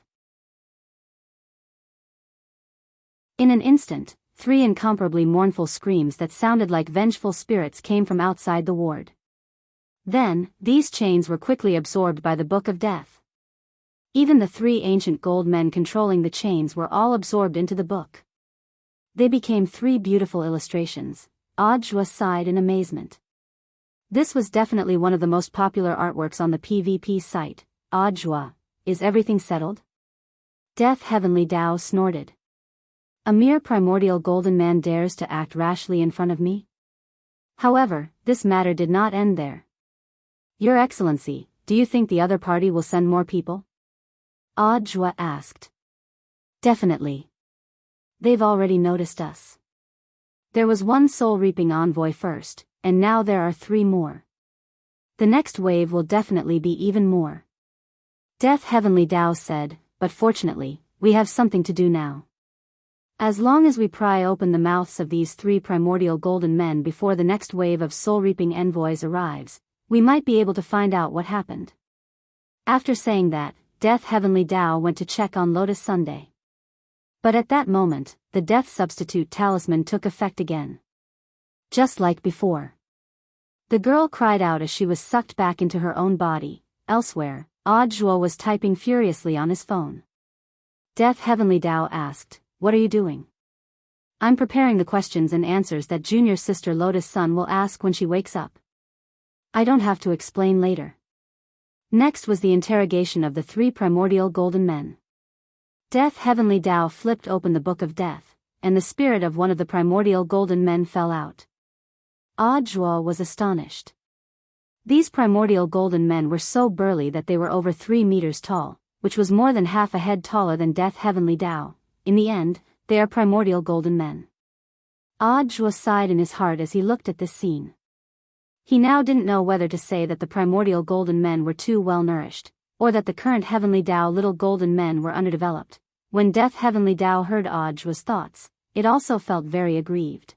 In an instant, 3 incomparably mournful screams that sounded like vengeful spirits came from outside the ward. Then, these chains were quickly absorbed by the Book of Death. Even the 3 ancient gold men controlling the chains were all absorbed into the book. They became 3 beautiful illustrations. Audiobook sighed in amazement. This was definitely one of the most popular artworks on the PvP site. Audiobook, is everything settled? Death Heavenly Tao snorted. A mere primordial golden man dares to act rashly in front of me? However, this matter did not end there. Your Excellency, do you think the other party will send more people? Audiobook asked. Definitely. They've already noticed us. There was one soul-reaping envoy first, and now there are 3 more. The next wave will definitely be even more. Death Heavenly Tao said, but fortunately, we have something to do now. As long as we pry open the mouths of these 3 primordial golden men before the next wave of soul-reaping envoys arrives, we might be able to find out what happened. After saying that, Death Heavenly Tao went to check on Lotus Sunday. But at that moment, the death substitute talisman took effect again. Just like before. The girl cried out as she was sucked back into her own body. Elsewhere, Audiobook was typing furiously on his phone. Death Heavenly Tao asked, "What are you doing?" "I'm preparing the questions and answers that junior sister Lotus Sun will ask when she wakes up. I don't have to explain later." Next was the interrogation of the 3 primordial golden men. Death Heavenly Tao flipped open the Book of Death, and the spirit of one of the primordial golden men fell out. Audiobook was astonished. These primordial golden men were so burly that they were over 3 meters tall, which was more than half a head taller than Death Heavenly Tao. In the end, they are primordial golden men. Audiobook sighed in his heart as he looked at this scene. He now didn't know whether to say that the primordial golden men were too well nourished, or that the current Heavenly Tao little golden men were underdeveloped. When Death Heavenly Tao heard Audiobook's thoughts, it also felt very aggrieved.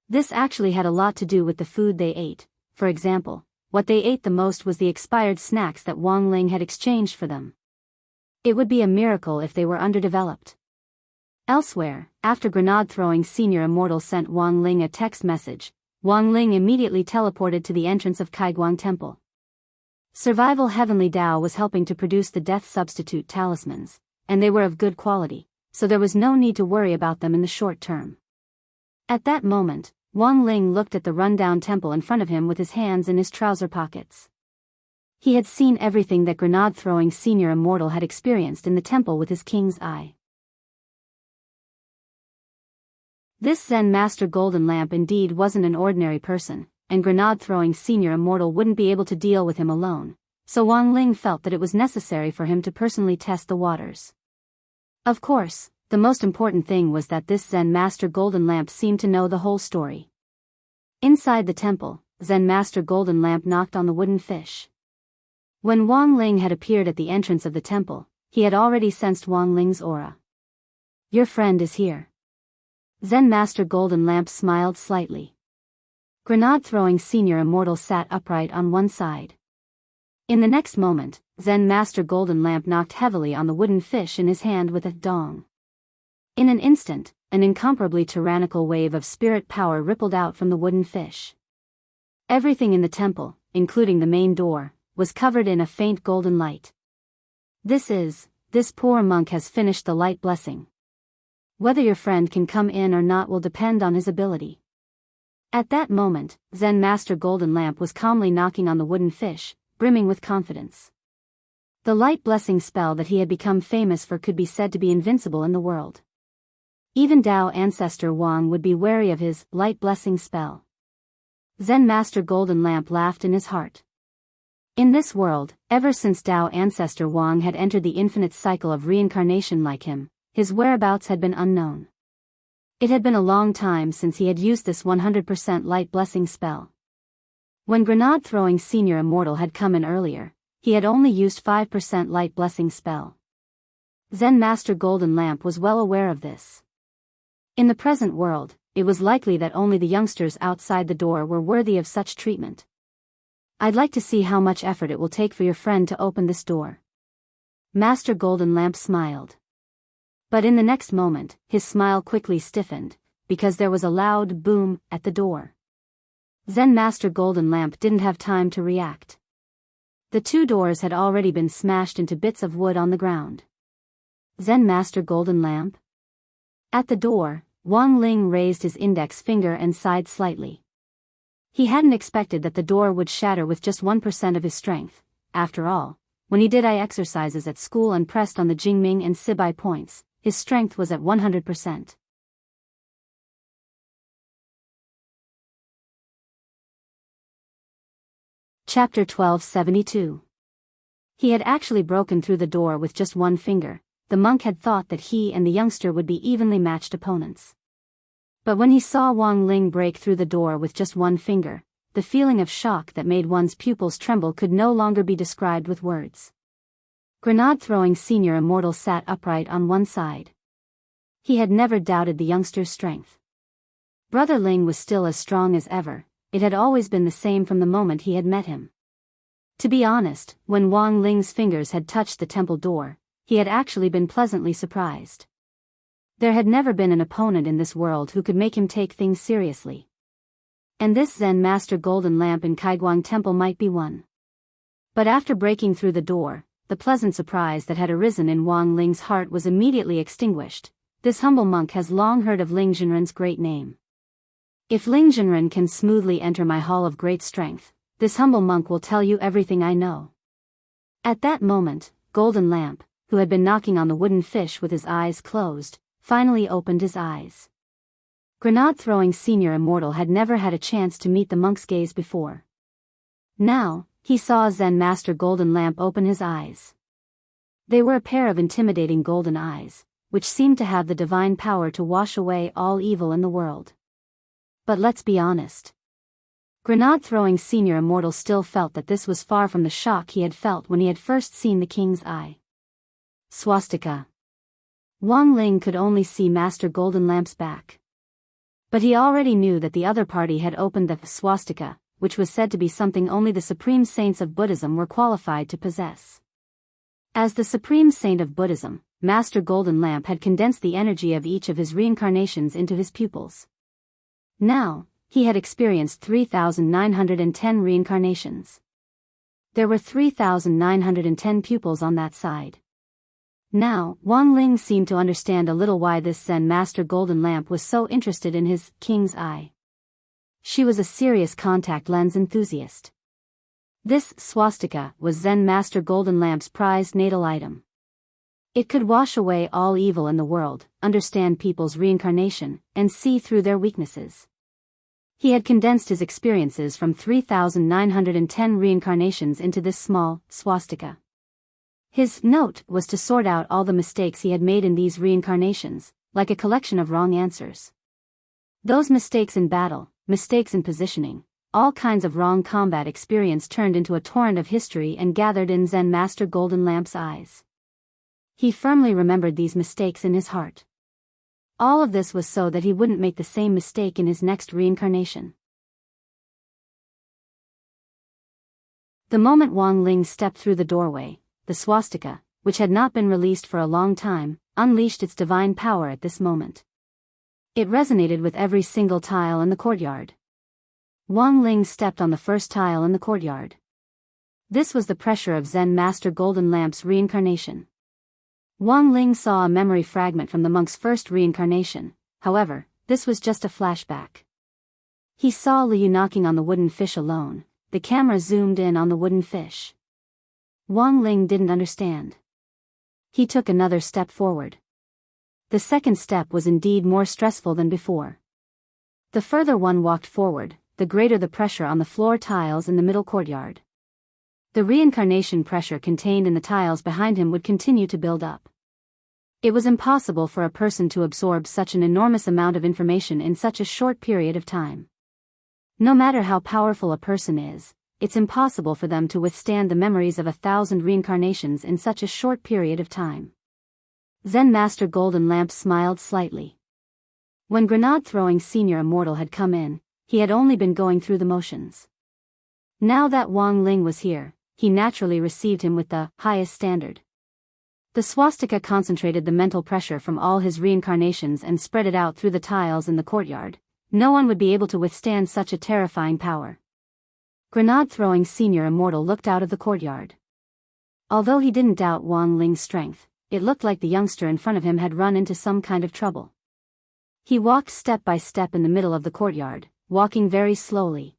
This actually had a lot to do with the food they ate. For example, what they ate the most was the expired snacks that Wang Ling had exchanged for them. It would be a miracle if they were underdeveloped. Elsewhere, after grenade-throwing Senior Immortal sent Wang Ling a text message, Wang Ling immediately teleported to the entrance of Kaiguang Temple. Survival Heavenly Tao was helping to produce the death substitute talismans, and they were of good quality, so there was no need to worry about them in the short term. At that moment, Wang Ling looked at the rundown temple in front of him with his hands in his trouser pockets. He had seen everything that grenade-throwing Senior Immortal had experienced in the temple with his king's eye. This Zen Master Golden Lamp indeed wasn't an ordinary person, and grenade-throwing Senior Immortal wouldn't be able to deal with him alone, so Wang Ling felt that it was necessary for him to personally test the waters. Of course, the most important thing was that this Zen Master Golden Lamp seemed to know the whole story. Inside the temple, Zen Master Golden Lamp knocked on the wooden fish. When Wang Ling had appeared at the entrance of the temple, he had already sensed Wang Ling's aura. "Your friend is here." Zen Master Golden Lamp smiled slightly. Grenade-throwing Senior Immortal sat upright on one side. In the next moment, Zen Master Golden Lamp knocked heavily on the wooden fish in his hand with a dong. In an instant, an incomparably tyrannical wave of spirit power rippled out from the wooden fish. Everything in the temple, including the main door, was covered in a faint golden light. This poor monk has finished the light blessing. Whether your friend can come in or not will depend on his ability. At that moment, Zen Master Golden Lamp was calmly knocking on the wooden fish, brimming with confidence. The light blessing spell that he had become famous for could be said to be invincible in the world. Even Tao Ancestor Wang would be wary of his light blessing spell. Zen Master Golden Lamp laughed in his heart. In this world, ever since Tao Ancestor Wang had entered the infinite cycle of reincarnation like him, his whereabouts had been unknown. It had been a long time since he had used this 100% light blessing spell. When grenade-throwing Senior Immortal had come in earlier, he had only used 5% light blessing spell. Zen Master Golden Lamp was well aware of this. In the present world, it was likely that only the youngsters outside the door were worthy of such treatment. "I'd like to see how much effort it will take for your friend to open this door." Master Golden Lamp smiled. But in the next moment, his smile quickly stiffened, because there was a loud boom at the door. Zen Master Golden Lamp didn't have time to react. The 2 doors had already been smashed into bits of wood on the ground. Zen Master Golden Lamp? At the door, Wang Ling raised his index finger and sighed slightly. He hadn't expected that the door would shatter with just 1% of his strength. After all, when he did eye exercises at school and pressed on the Jingming and Sibai points, his strength was at 100%. Chapter 1272. He had actually broken through the door with just 1 finger. The monk had thought that he and the youngster would be evenly matched opponents. But when he saw Wang Ling break through the door with just 1 finger, the feeling of shock that made one's pupils tremble could no longer be described with words. Grenade-throwing Senior Immortal sat upright on one side. He had never doubted the youngster's strength. Brother Ling was still as strong as ever. It had always been the same from the moment he had met him. To be honest, when Wang Ling's fingers had touched the temple door, he had actually been pleasantly surprised. There had never been an opponent in this world who could make him take things seriously. And this Zen Master Golden Lamp in Kaiguang Temple might be one. But after breaking through the door, the pleasant surprise that had arisen in Wang Ling's heart was immediately extinguished. This humble monk has long heard of Ling Zhenren's great name. If Ling Zhenren can smoothly enter my hall of great strength, this humble monk will tell you everything I know. At that moment, Golden Lamp, who had been knocking on the wooden fish with his eyes closed, finally opened his eyes. Grenade-throwing Senior Immortal had never had a chance to meet the monk's gaze before. Now, he saw Zen Master Golden Lamp open his eyes. They were a pair of intimidating golden eyes, which seemed to have the divine power to wash away all evil in the world. But let's be honest. Grenade-throwing Senior Immortal still felt that this was far from the shock he had felt when he had first seen the king's eye. Swastika. Wang Ling could only see Master Golden Lamp's back. But he already knew that the other party had opened the swastika, which was said to be something only the supreme saints of Buddhism were qualified to possess. As the supreme saint of Buddhism, Master Golden Lamp had condensed the energy of each of his reincarnations into his pupils. Now, he had experienced 3,910 reincarnations. There were 3,910 pupils on that side. Now, Wang Ling seemed to understand a little why this Zen Master Golden Lamp was so interested in his king's eye. She was a serious contact lens enthusiast. This swastika was Zen Master Golden Lamp's prized natal item. It could wash away all evil in the world, understand people's reincarnation, and see through their weaknesses. He had condensed his experiences from 3,910 reincarnations into this small swastika. His note was to sort out all the mistakes he had made in these reincarnations, like a collection of wrong answers. Those mistakes in battle, mistakes in positioning, all kinds of wrong combat experience turned into a torrent of history and gathered in Zen Master Golden Lamp's eyes. He firmly remembered these mistakes in his heart. All of this was so that he wouldn't make the same mistake in his next reincarnation. The moment Wang Ling stepped through the doorway, the swastika, which had not been released for a long time, unleashed its divine power at this moment. It resonated with every single tile in the courtyard. Wang Ling stepped on the first tile in the courtyard. This was the pressure of Zen Master Golden Lamp's reincarnation. Wang Ling saw a memory fragment from the monk's first reincarnation, however, this was just a flashback. He saw Liu knocking on the wooden fish alone. The camera zoomed in on the wooden fish. Wang Ling didn't understand. He took another step forward. The second step was indeed more stressful than before. The further one walked forward, the greater the pressure on the floor tiles in the middle courtyard. The reincarnation pressure contained in the tiles behind him would continue to build up. It was impossible for a person to absorb such an enormous amount of information in such a short period of time. No matter how powerful a person is, it's impossible for them to withstand the memories of 1,000 reincarnations in such a short period of time. Zen Master Golden Lamp smiled slightly. When Grenade-throwing Senior Immortal had come in, he had only been going through the motions. Now that Wang Ling was here, he naturally received him with the highest standard. The swastika concentrated the mental pressure from all his reincarnations and spread it out through the tiles in the courtyard. No one would be able to withstand such a terrifying power. Grenade-throwing Senior Immortal looked out of the courtyard. Although he didn't doubt Wang Ling's strength, it looked like the youngster in front of him had run into some kind of trouble. He walked step by step in the middle of the courtyard, walking very slowly.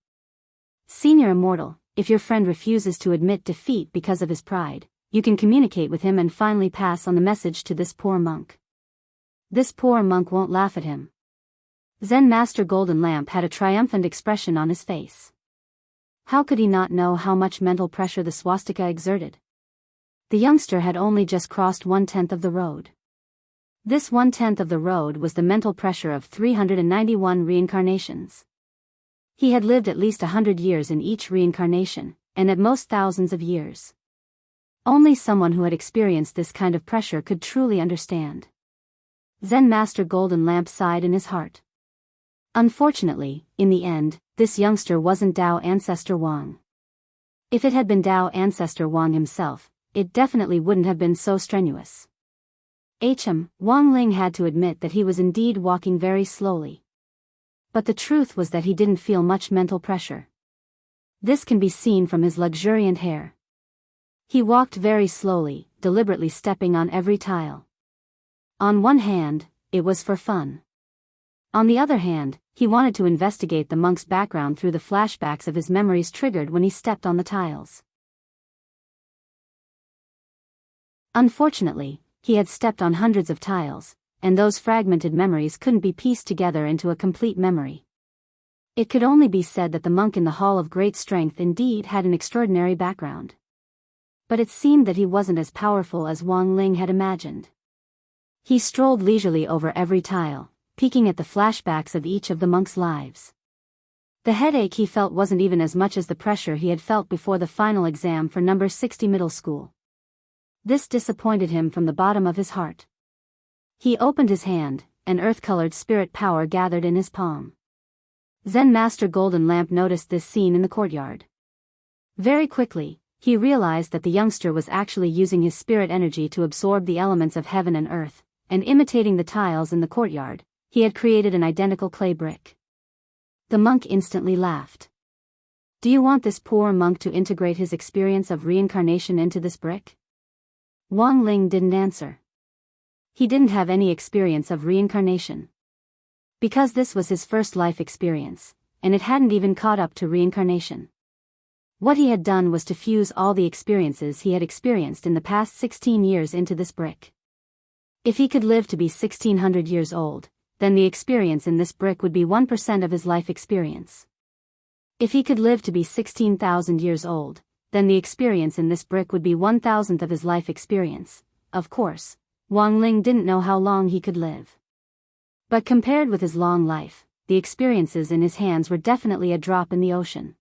Senior Immortal, if your friend refuses to admit defeat because of his pride, you can communicate with him and finally pass on the message to this poor monk. This poor monk won't laugh at him. Zen Master Golden Lamp had a triumphant expression on his face. How could he not know how much mental pressure the swastika exerted? The youngster had only just crossed 1/10 of the road. This 1/10 of the road was the mental pressure of 391 reincarnations. He had lived at least 100 years in each reincarnation, and at most thousands of years. Only someone who had experienced this kind of pressure could truly understand. Zen Master Golden Lamp sighed in his heart. Unfortunately, in the end, this youngster wasn't Tao Ancestor Wang. If it had been Tao Ancestor Wang himself, it definitely wouldn't have been so strenuous. Wang Ling had to admit that he was indeed walking very slowly. But the truth was that he didn't feel much mental pressure. This can be seen from his luxuriant hair. He walked very slowly, deliberately stepping on every tile. On one hand, it was for fun. On the other hand, he wanted to investigate the monk's background through the flashbacks of his memories triggered when he stepped on the tiles. Unfortunately, he had stepped on hundreds of tiles, and those fragmented memories couldn't be pieced together into a complete memory. It could only be said that the monk in the Hall of Great Strength indeed had an extraordinary background. But it seemed that he wasn't as powerful as Wang Ling had imagined. He strolled leisurely over every tile, peeking at the flashbacks of each of the monk's lives. The headache he felt wasn't even as much as the pressure he had felt before the final exam for number 60 middle school. This disappointed him from the bottom of his heart. He opened his hand, and earth-colored spirit power gathered in his palm. Zen Master Golden Lamp noticed this scene in the courtyard. Very quickly, he realized that the youngster was actually using his spirit energy to absorb the elements of heaven and earth, and imitating the tiles in the courtyard, he had created an identical clay brick. The monk instantly laughed. "Do you want this poor monk to integrate his experience of reincarnation into this brick?" Wang Ling didn't answer. He didn't have any experience of reincarnation. Because this was his first life experience, and it hadn't even caught up to reincarnation. What he had done was to fuse all the experiences he had experienced in the past 16 years into this brick. If he could live to be 1600 years old, then the experience in this brick would be 1% of his life experience. If he could live to be 16,000 years old, then the experience in this brick would be 1,000th of his life experience. Of course, Wang Ling didn't know how long he could live. But compared with his long life, the experiences in his hands were definitely a drop in the ocean.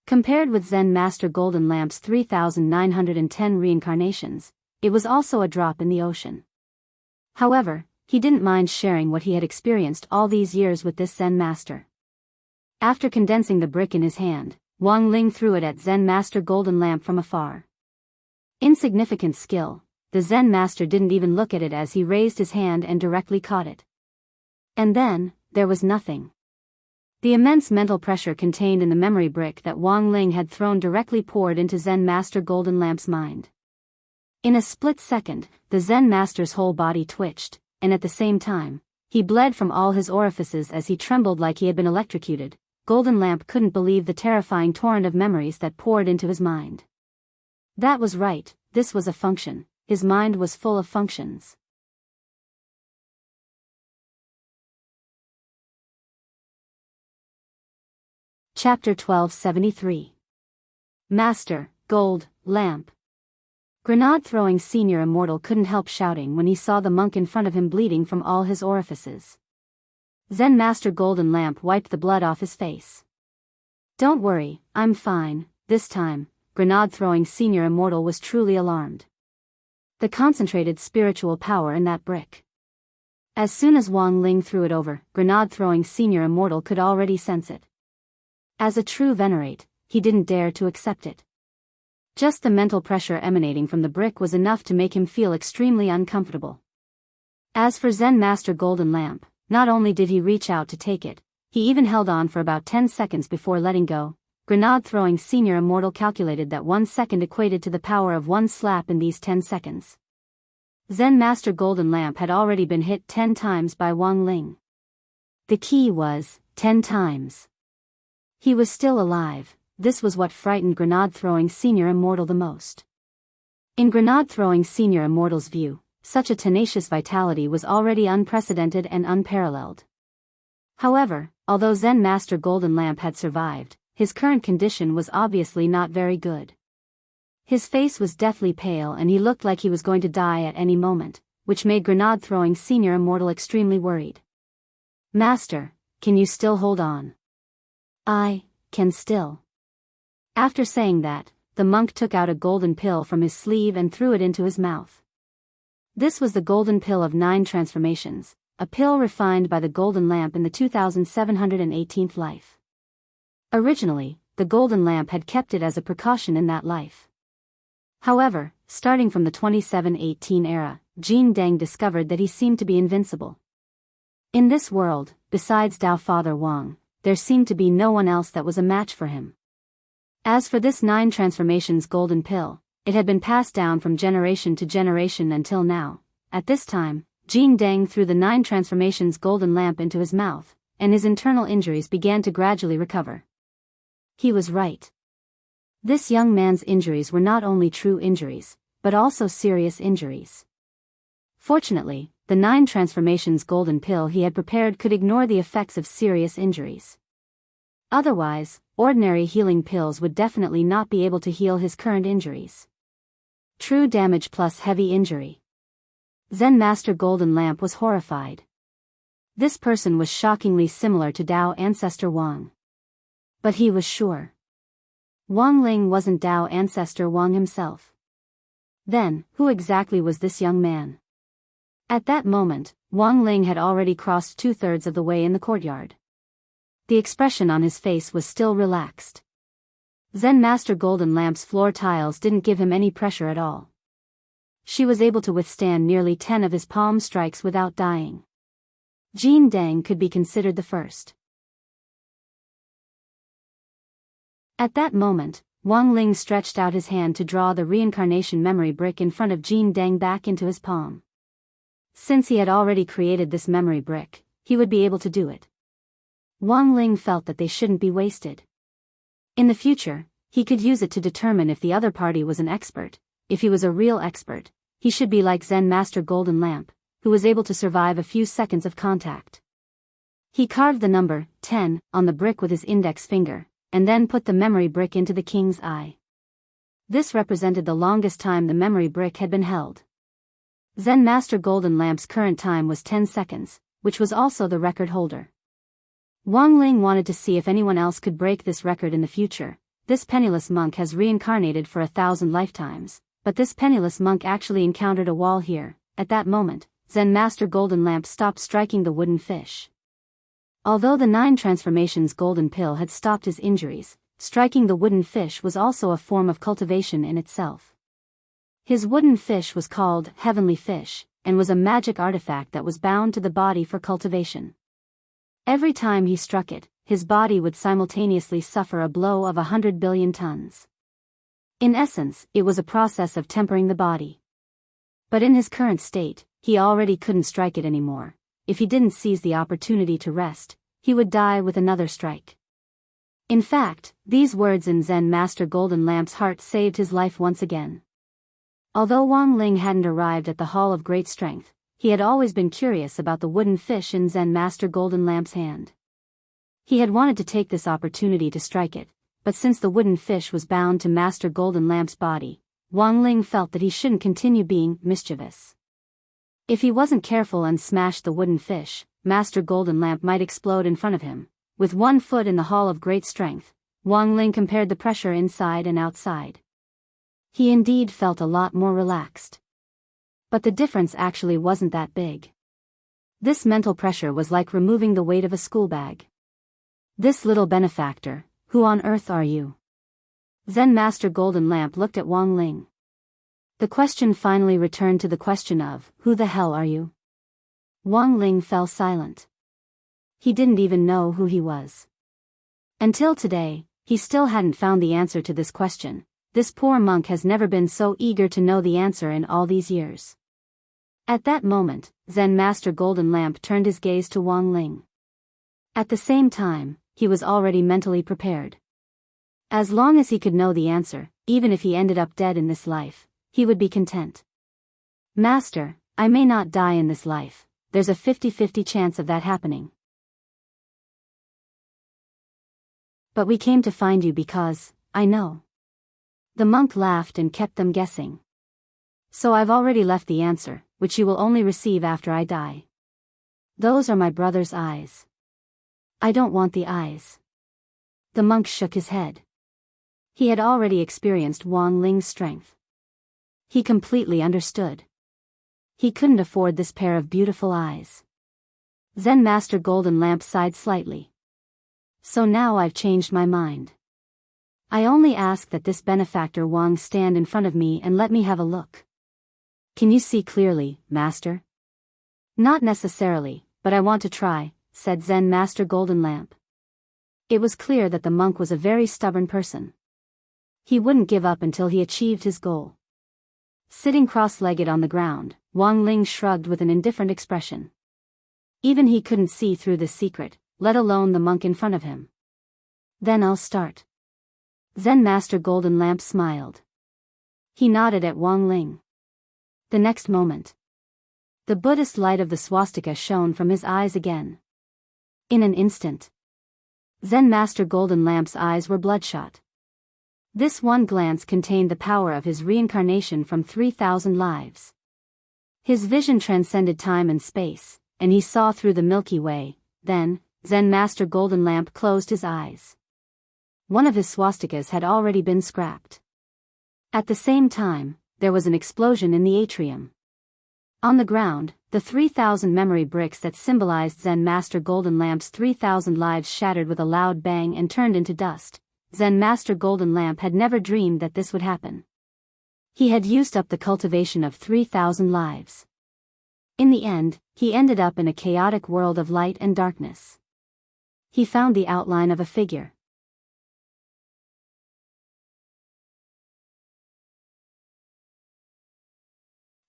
Compared with Zen Master Golden Lamp's 3,910 reincarnations, it was also a drop in the ocean. However, he didn't mind sharing what he had experienced all these years with this Zen Master. After condensing the brick in his hand, Wang Ling threw it at Zen Master Golden Lamp from afar. Insignificant skill, the Zen Master didn't even look at it as he raised his hand and directly caught it. And then, there was nothing. The immense mental pressure contained in the memory brick that Wang Ling had thrown directly poured into Zen Master Golden Lamp's mind. In a split second, the Zen Master's whole body twitched, and at the same time, he bled from all his orifices as he trembled like he had been electrocuted. Golden Lamp couldn't believe the terrifying torrent of memories that poured into his mind. That was right, this was a function, his mind was full of functions. Chapter 1273. Master, Gold, Lamp. Grenade-throwing Senior Immortal couldn't help shouting when he saw the monk in front of him bleeding from all his orifices. Zen Master Golden Lamp wiped the blood off his face. "Don't worry, I'm fine." This time, Grenade-throwing Senior Immortal was truly alarmed. The concentrated spiritual power in that brick. As soon as Wang Ling threw it over, Grenade-throwing Senior Immortal could already sense it. As a true venerate, he didn't dare to accept it. Just the mental pressure emanating from the brick was enough to make him feel extremely uncomfortable. As for Zen Master Golden Lamp, not only did he reach out to take it, he even held on for about 10 seconds before letting go. Grenade-throwing Senior Immortal calculated that 1 second equated to the power of 1 slap in these 10 seconds. Zen Master Golden Lamp had already been hit 10 times by Wang Ling. The key was 10 times. He was still alive. This was what frightened Grenade-throwing Senior Immortal the most. In Grenade-throwing Senior Immortal's view, such a tenacious vitality was already unprecedented and unparalleled. However, although Zen Master Golden Lamp had survived, his current condition was obviously not very good. His face was deathly pale and he looked like he was going to die at any moment, which made Grenade-throwing Senior Immortal extremely worried. "Master, can you still hold on?" "I can still." After saying that, the monk took out a golden pill from his sleeve and threw it into his mouth. This was the golden pill of 9 transformations, a pill refined by the Golden Lamp in the 2718th life. Originally, the Golden Lamp had kept it as a precaution in that life. However, starting from the 2718 era, Jin Deng discovered that he seemed to be invincible. In this world, besides Dao Father Wang, there seemed to be no one else that was a match for him. As for this 9 transformations golden pill, it had been passed down from generation to generation until now. At this time, Jin Deng threw the 9 transformations golden lamp into his mouth, and his internal injuries began to gradually recover. He was right. This young man's injuries were not only true injuries, but also serious injuries. Fortunately, the 9 transformations golden pill he had prepared could ignore the effects of serious injuries. Otherwise, ordinary healing pills would definitely not be able to heal his current injuries. True damage plus heavy injury. Zen Master Golden Lamp was horrified. This person was shockingly similar to Dao Ancestor Wang. But he was sure Wang Ling wasn't Dao Ancestor Wang himself. Then, who exactly was this young man? At that moment, Wang Ling had already crossed 2/3 of the way in the courtyard. The expression on his face was still relaxed. Zen Master Golden Lamp's floor tiles didn't give him any pressure at all. She was able to withstand nearly 10 of his palm strikes without dying. Jin Deng could be considered the first. At that moment, Wang Ling stretched out his hand to draw the reincarnation memory brick in front of Jin Deng back into his palm. Since he had already created this memory brick, he would be able to do it. Wang Ling felt that they shouldn't be wasted. In the future, he could use it to determine if the other party was an expert. If he was a real expert, he should be like Zen Master Golden Lamp, who was able to survive a few seconds of contact. He carved the number 10 on the brick with his index finger, and then put the memory brick into the king's eye. This represented the longest time the memory brick had been held. Zen Master Golden Lamp's current time was 10 seconds, which was also the record holder. Wang Ling wanted to see if anyone else could break this record in the future. This penniless monk has reincarnated for 1,000 lifetimes, but this penniless monk actually encountered a wall here. At that moment, Zen Master Golden Lamp stopped striking the wooden fish. Although the 9 transformations golden pill had stopped his injuries, striking the wooden fish was also a form of cultivation in itself. His wooden fish was called Heavenly Fish, and was a magic artifact that was bound to the body for cultivation. Every time he struck it, his body would simultaneously suffer a blow of 100 billion tons. In essence, it was a process of tempering the body. But in his current state, he already couldn't strike it anymore. If he didn't seize the opportunity to rest, he would die with another strike. In fact, these words in Zen Master Golden Lamp's heart saved his life once again. Although Wang Ling hadn't arrived at the Hall of Great Strength, he had always been curious about the wooden fish in Zen Master Golden Lamp's hand. He had wanted to take this opportunity to strike it, but since the wooden fish was bound to Master Golden Lamp's body, Wang Ling felt that he shouldn't continue being mischievous. If he wasn't careful and smashed the wooden fish, Master Golden Lamp might explode in front of him. With one foot in the Hall of Great Strength, Wang Ling compared the pressure inside and outside. He indeed felt a lot more relaxed. But the difference actually wasn't that big. This mental pressure was like removing the weight of a school bag. This little benefactor, who on earth are you? Zen Master Golden Lamp looked at Wang Ling. The question finally returned to the question of, who the hell are you? Wang Ling fell silent. He didn't even know who he was. Until today, he still hadn't found the answer to this question. This poor monk has never been so eager to know the answer in all these years. At that moment, Zen Master Golden Lamp turned his gaze to Wang Ling. At the same time, he was already mentally prepared. As long as he could know the answer, even if he ended up dead in this life, he would be content. Master, I may not die in this life. There's a 50-50 chance of that happening. But we came to find you because, I know. The monk laughed and kept them guessing. So I've already left the answer, which you will only receive after I die. Those are my brother's eyes. I don't want the eyes. The monk shook his head. He had already experienced Wang Ling's strength. He completely understood. He couldn't afford this pair of beautiful eyes. Zen Master Golden Lamp sighed slightly. So now I've changed my mind. I only ask that this benefactor Wang stand in front of me and let me have a look. Can you see clearly, Master? Not necessarily, but I want to try, said Zen Master Golden Lamp. It was clear that the monk was a very stubborn person. He wouldn't give up until he achieved his goal. Sitting cross-legged on the ground, Wang Ling shrugged with an indifferent expression. Even he couldn't see through this secret, let alone the monk in front of him. Then I'll start. Zen Master Golden Lamp smiled. He nodded at Wang Ling. The next moment, the Buddhist light of the swastika shone from his eyes again. In an instant, Zen Master Golden Lamp's eyes were bloodshot. This one glance contained the power of his reincarnation from 3,000 lives. His vision transcended time and space, and he saw through the Milky Way. Then, Zen Master Golden Lamp closed his eyes. One of his swastikas had already been scrapped. At the same time, there was an explosion in the atrium. On the ground, the 3,000 memory bricks that symbolized Zen Master Golden Lamp's 3,000 lives shattered with a loud bang and turned into dust. Zen Master Golden Lamp had never dreamed that this would happen. He had used up the cultivation of 3,000 lives. In the end, he ended up in a chaotic world of light and darkness. He found the outline of a figure.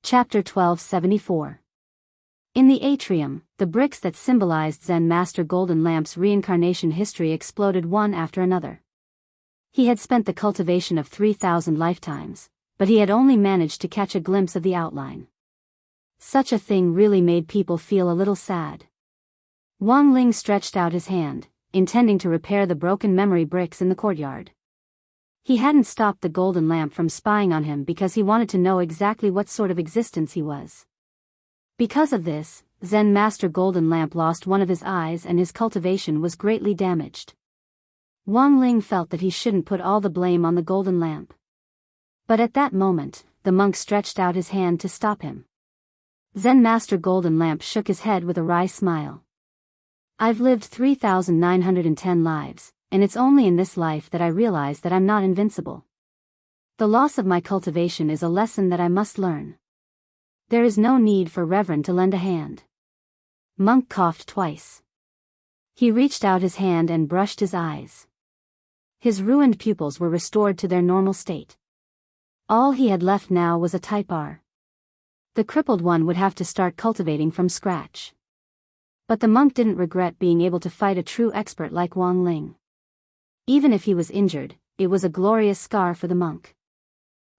Chapter 1274. In the atrium, the bricks that symbolized Zen Master Golden Lamp's reincarnation history exploded one after another. He had spent the cultivation of 3,000 lifetimes, but he had only managed to catch a glimpse of the outline. Such a thing really made people feel a little sad. Wang Ling stretched out his hand, intending to repair the broken memory bricks in the courtyard. He hadn't stopped the golden lamp from spying on him because he wanted to know exactly what sort of existence he was. Because of this, Zen Master Golden Lamp lost one of his eyes and his cultivation was greatly damaged. Wang Ling felt that he shouldn't put all the blame on the golden lamp. But at that moment, the monk stretched out his hand to stop him. Zen Master Golden Lamp shook his head with a wry smile. I've lived 3,910 lives, and it's only in this life that I realize that I'm not invincible. The loss of my cultivation is a lesson that I must learn. There is no need for Reverend to lend a hand. Monk coughed twice. He reached out his hand and brushed his eyes. His ruined pupils were restored to their normal state. All he had left now was a type R. The crippled one would have to start cultivating from scratch. But the monk didn't regret being able to fight a true expert like Wang Ling. Even if he was injured, it was a glorious scar for the monk.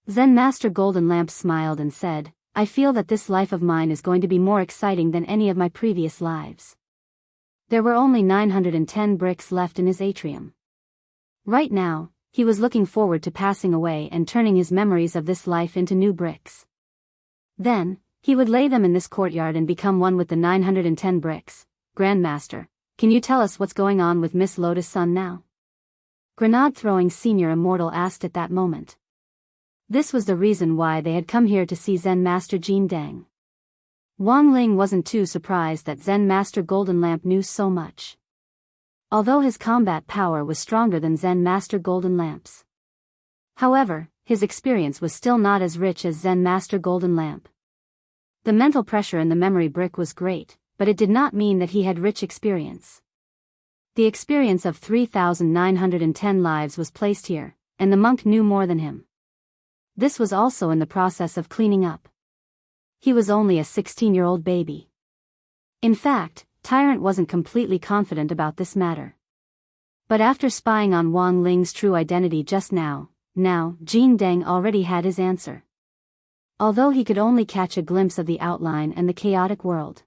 Zen Master Golden Lamp smiled and said, I feel that this life of mine is going to be more exciting than any of my previous lives. There were only 910 bricks left in his atrium. Right now, he was looking forward to passing away and turning his memories of this life into new bricks. Then, he would lay them in this courtyard and become one with the 910 bricks. Grandmaster, can you tell us what's going on with Miss Lotus Sun now? Grenade-throwing Senior Immortal asked at that moment. This was the reason why they had come here to see Zen Master Jin Deng. Wang Ling wasn't too surprised that Zen Master Golden Lamp knew so much. Although his combat power was stronger than Zen Master Golden Lamp's. However, his experience was still not as rich as Zen Master Golden Lamp. The mental pressure in the memory brick was great, but it did not mean that he had rich experience. The experience of 3,910 lives was placed here, and the monk knew more than him. This was also in the process of cleaning up. He was only a 16-year-old baby. In fact, Tyrant wasn't completely confident about this matter. But after spying on Wang Ling's true identity just now, Jin Deng already had his answer. Although he could only catch a glimpse of the outline and the chaotic world.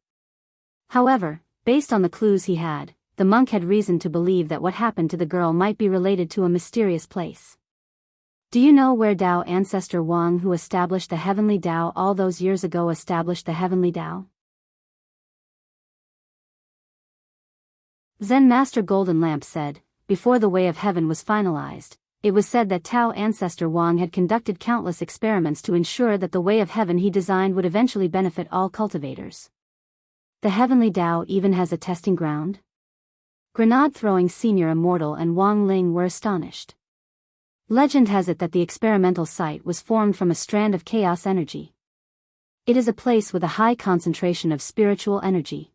However, based on the clues he had, the monk had reason to believe that what happened to the girl might be related to a mysterious place. Do you know where Tao ancestor Wang, who established the heavenly Tao all those years ago, established the heavenly Tao? Zen Master Golden Lamp said, before the way of heaven was finalized, it was said that Tao ancestor Wang had conducted countless experiments to ensure that the way of heaven he designed would eventually benefit all cultivators. The heavenly Tao even has a testing ground? Grenade-throwing Senior Immortal and Wang Ling were astonished. Legend has it that the experimental site was formed from a strand of chaos energy. It is a place with a high concentration of spiritual energy.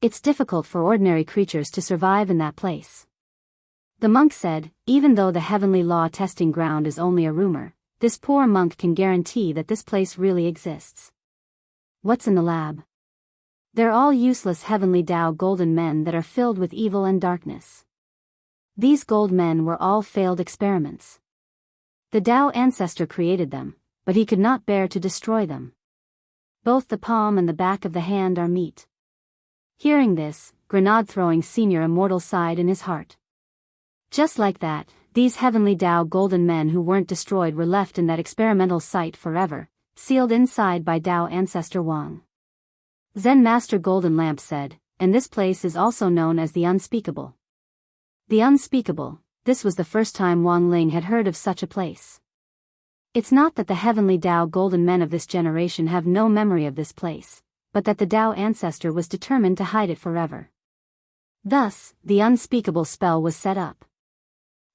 It's difficult for ordinary creatures to survive in that place. The monk said, even though the heavenly law testing ground is only a rumor, this poor monk can guarantee that this place really exists. What's in the lab? They're all useless heavenly Tao golden men that are filled with evil and darkness. These gold men were all failed experiments. The Tao ancestor created them, but he could not bear to destroy them. Both the palm and the back of the hand are meat. Hearing this, grenade-throwing Senior Immortal sighed in his heart. Just like that, these heavenly Tao golden men who weren't destroyed were left in that experimental site forever, sealed inside by Tao ancestor Wang. Zen Master Golden Lamp said, and this place is also known as the Unspeakable. The Unspeakable, this was the first time Wang Ling had heard of such a place. It's not that the heavenly Tao golden men of this generation have no memory of this place, but that the Tao ancestor was determined to hide it forever. Thus, the unspeakable spell was set up.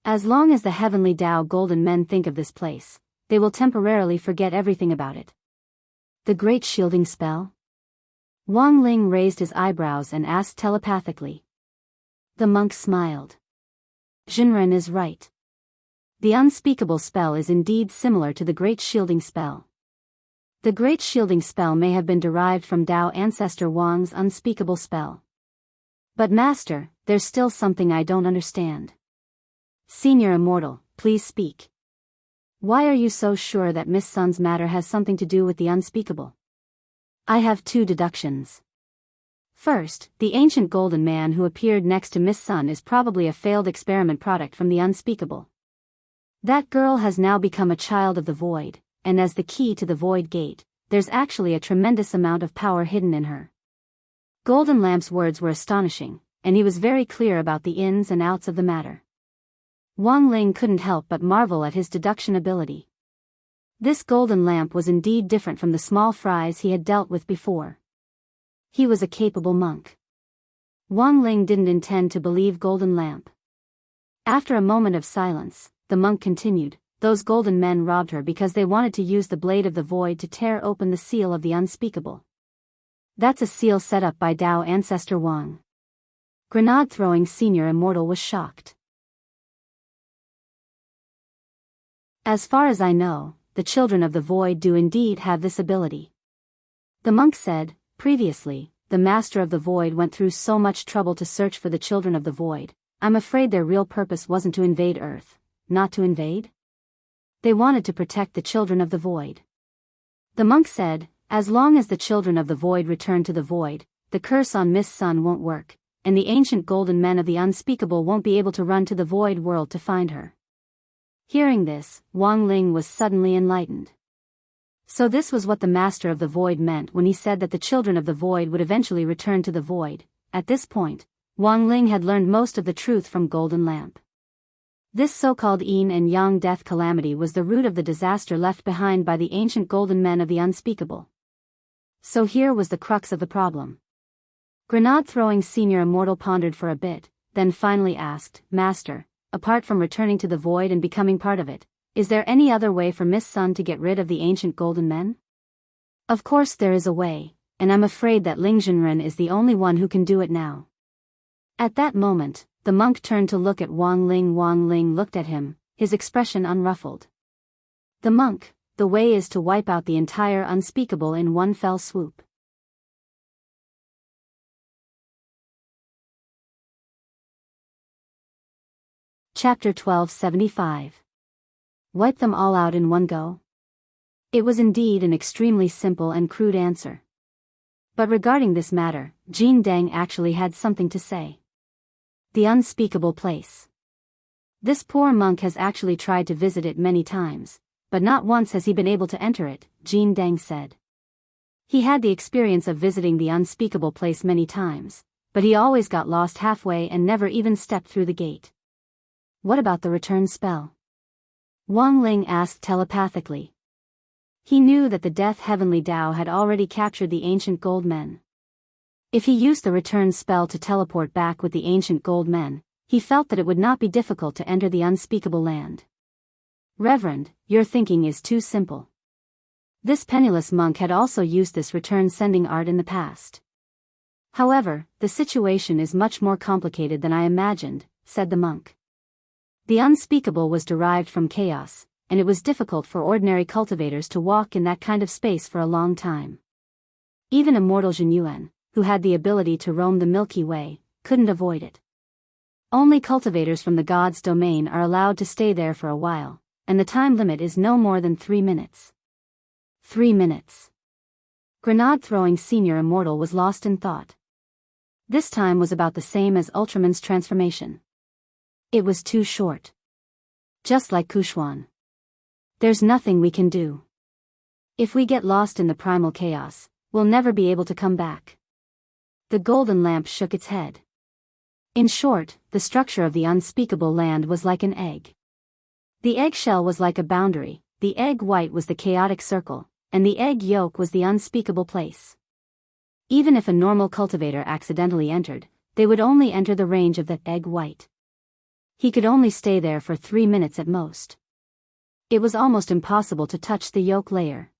As long as the heavenly Tao golden men think of this place, they will temporarily forget everything about it. The great shielding spell? Wang Ling raised his eyebrows and asked telepathically. The monk smiled. Jinren is right. The unspeakable spell is indeed similar to the great shielding spell. The great shielding spell may have been derived from Tao ancestor Wang's unspeakable spell. But Master, there's still something I don't understand. Senior Immortal, please speak. Why are you so sure that Miss Sun's matter has something to do with the unspeakable? I have two deductions. First, the ancient golden man who appeared next to Miss Sun is probably a failed experiment product from the unspeakable. That girl has now become a child of the void, and as the key to the void gate, there's actually a tremendous amount of power hidden in her. Golden Lamp's words were astonishing, and he was very clear about the ins and outs of the matter. Wang Ling couldn't help but marvel at his deduction ability. This Golden Lamp was indeed different from the small fries he had dealt with before. He was a capable monk. Wang Ling didn't intend to believe Golden Lamp. After a moment of silence, the monk continued, those golden men robbed her because they wanted to use the blade of the void to tear open the seal of the unspeakable. That's a seal set up by Tao ancestor Wang. Grenade-throwing Senior Immortal was shocked. As far as I know, the children of the void do indeed have this ability. The monk said, previously, the master of the void went through so much trouble to search for the children of the void. I'm afraid their real purpose wasn't to invade Earth, not to invade. They wanted to protect the children of the void. The monk said, as long as the children of the void return to the void, the curse on Miss Sun won't work, and the ancient golden men of the unspeakable won't be able to run to the void world to find her. Hearing this, Wang Ling was suddenly enlightened. So this was what the master of the void meant when he said that the children of the void would eventually return to the void. At this point, Wang Ling had learned most of the truth from Golden Lamp. This so-called yin and yang death calamity was the root of the disaster left behind by the ancient golden men of the unspeakable. So here was the crux of the problem. Grenade-throwing Senior Immortal pondered for a bit, then finally asked, Master, apart from returning to the void and becoming part of it, is there any other way for Miss Sun to get rid of the ancient golden men? Of course there is a way, and I'm afraid that Ling Jinren is the only one who can do it now. At that moment, the monk turned to look at Wang Ling. Wang Ling looked at him, his expression unruffled. The monk, the way is to wipe out the entire unspeakable in one fell swoop. Chapter 1275. Wipe them all out in one go? It was indeed an extremely simple and crude answer. But regarding this matter, Jin Deng actually had something to say. The unspeakable place. This poor monk has actually tried to visit it many times, but not once has he been able to enter it, Jin Deng said. He had the experience of visiting the unspeakable place many times, but he always got lost halfway and never even stepped through the gate. What about the return spell? Wang Ling asked telepathically. He knew that the Death Heavenly Tao had already captured the ancient gold men. If he used the return spell to teleport back with the ancient gold men, he felt that it would not be difficult to enter the unspeakable land. Reverend, your thinking is too simple. This penniless monk had also used this return sending art in the past. However, the situation is much more complicated than I imagined, said the monk. The unspeakable was derived from chaos, and it was difficult for ordinary cultivators to walk in that kind of space for a long time. Even Immortal Genuine, who had the ability to roam the Milky Way, couldn't avoid it. Only cultivators from the god's domain are allowed to stay there for a while, and the time limit is no more than 3 minutes. 3 minutes. Grenade-throwing Senior Immortal was lost in thought. This time was about the same as Ultraman's transformation. It was too short. Just like Kushwan. There's nothing we can do. If we get lost in the primal chaos, we'll never be able to come back. The golden lamp shook its head. In short, the structure of the unspeakable land was like an egg. The eggshell was like a boundary, the egg white was the chaotic circle, and the egg yolk was the unspeakable place. Even if a normal cultivator accidentally entered, they would only enter the range of the egg white. He could only stay there for 3 minutes at most. It was almost impossible to touch the yolk layer.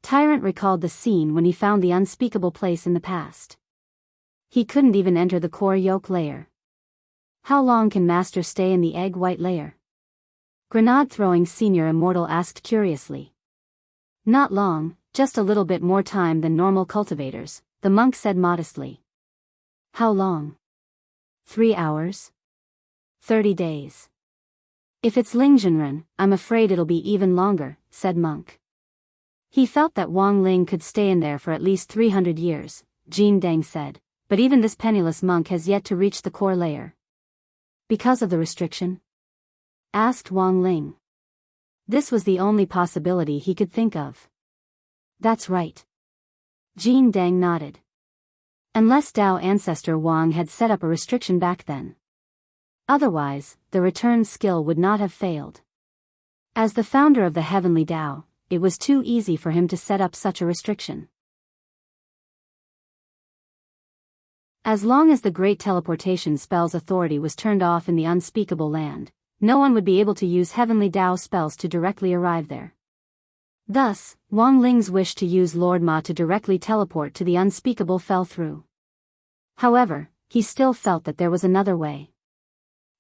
Tyrant recalled the scene when he found the unspeakable place in the past. He couldn't even enter the core yolk layer. How long can Master stay in the egg white layer? Grenade-throwing Senior Immortal asked curiously. Not long, just a little bit more time than normal cultivators, the monk said modestly. How long? 3 hours? 30 days. If it's Lingzhenren, I'm afraid it'll be even longer, said monk. He felt that Wang Ling could stay in there for at least 300 years, Jin Deng said, but even this penniless monk has yet to reach the core layer. Because of the restriction? Asked Wang Ling. This was the only possibility he could think of. That's right. Jin Deng nodded. Unless Dao ancestor Wang had set up a restriction back then. Otherwise, the return skill would not have failed. As the founder of the heavenly Dao, it was too easy for him to set up such a restriction. As long as the great teleportation spell's authority was turned off in the unspeakable land, no one would be able to use heavenly Dao spells to directly arrive there. Thus, Wang Ling's wish to use Lord Ma to directly teleport to the unspeakable fell through. However, he still felt that there was another way.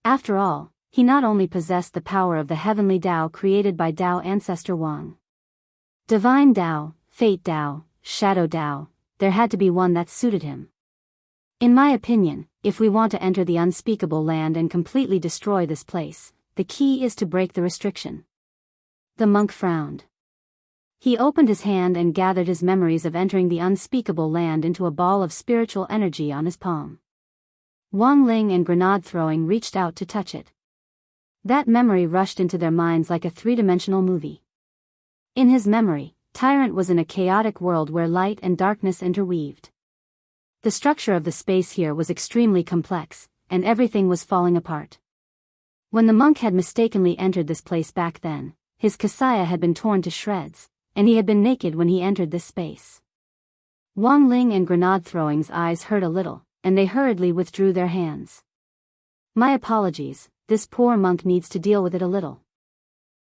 After all, he not only possessed the power of the heavenly Dao created by Dao ancestor Wang. Divine Dao, Fate Dao, Shadow Dao, there had to be one that suited him. In my opinion, if we want to enter the unspeakable land and completely destroy this place, the key is to break the restriction. The monk frowned. He opened his hand and gathered his memories of entering the unspeakable land into a ball of spiritual energy on his palm. Wang Ling and Grenade Throwing reached out to touch it. That memory rushed into their minds like a three-dimensional movie. In his memory, Tyrant was in a chaotic world where light and darkness interweaved. The structure of the space here was extremely complex, and everything was falling apart. When the monk had mistakenly entered this place back then, his kasaya had been torn to shreds, and he had been naked when he entered this space. Wang Ling and Grenade Throwing's eyes hurt a little, and they hurriedly withdrew their hands. My apologies, this poor monk needs to deal with it a little.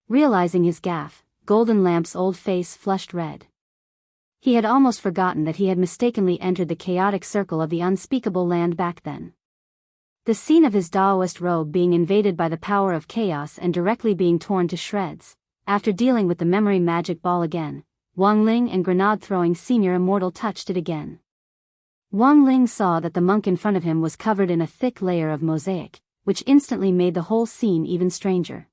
Realizing his gaffe, Golden Lamp's old face flushed red. He had almost forgotten that he had mistakenly entered the chaotic circle of the unspeakable land back then. The scene of his Daoist robe being invaded by the power of chaos and directly being torn to shreds, after dealing with the memory magic ball again, Wang Ling and Grenade Throwing Senior Immortal touched it again. Wang Ling saw that the monk in front of him was covered in a thick layer of mosaic, which instantly made the whole scene even stranger.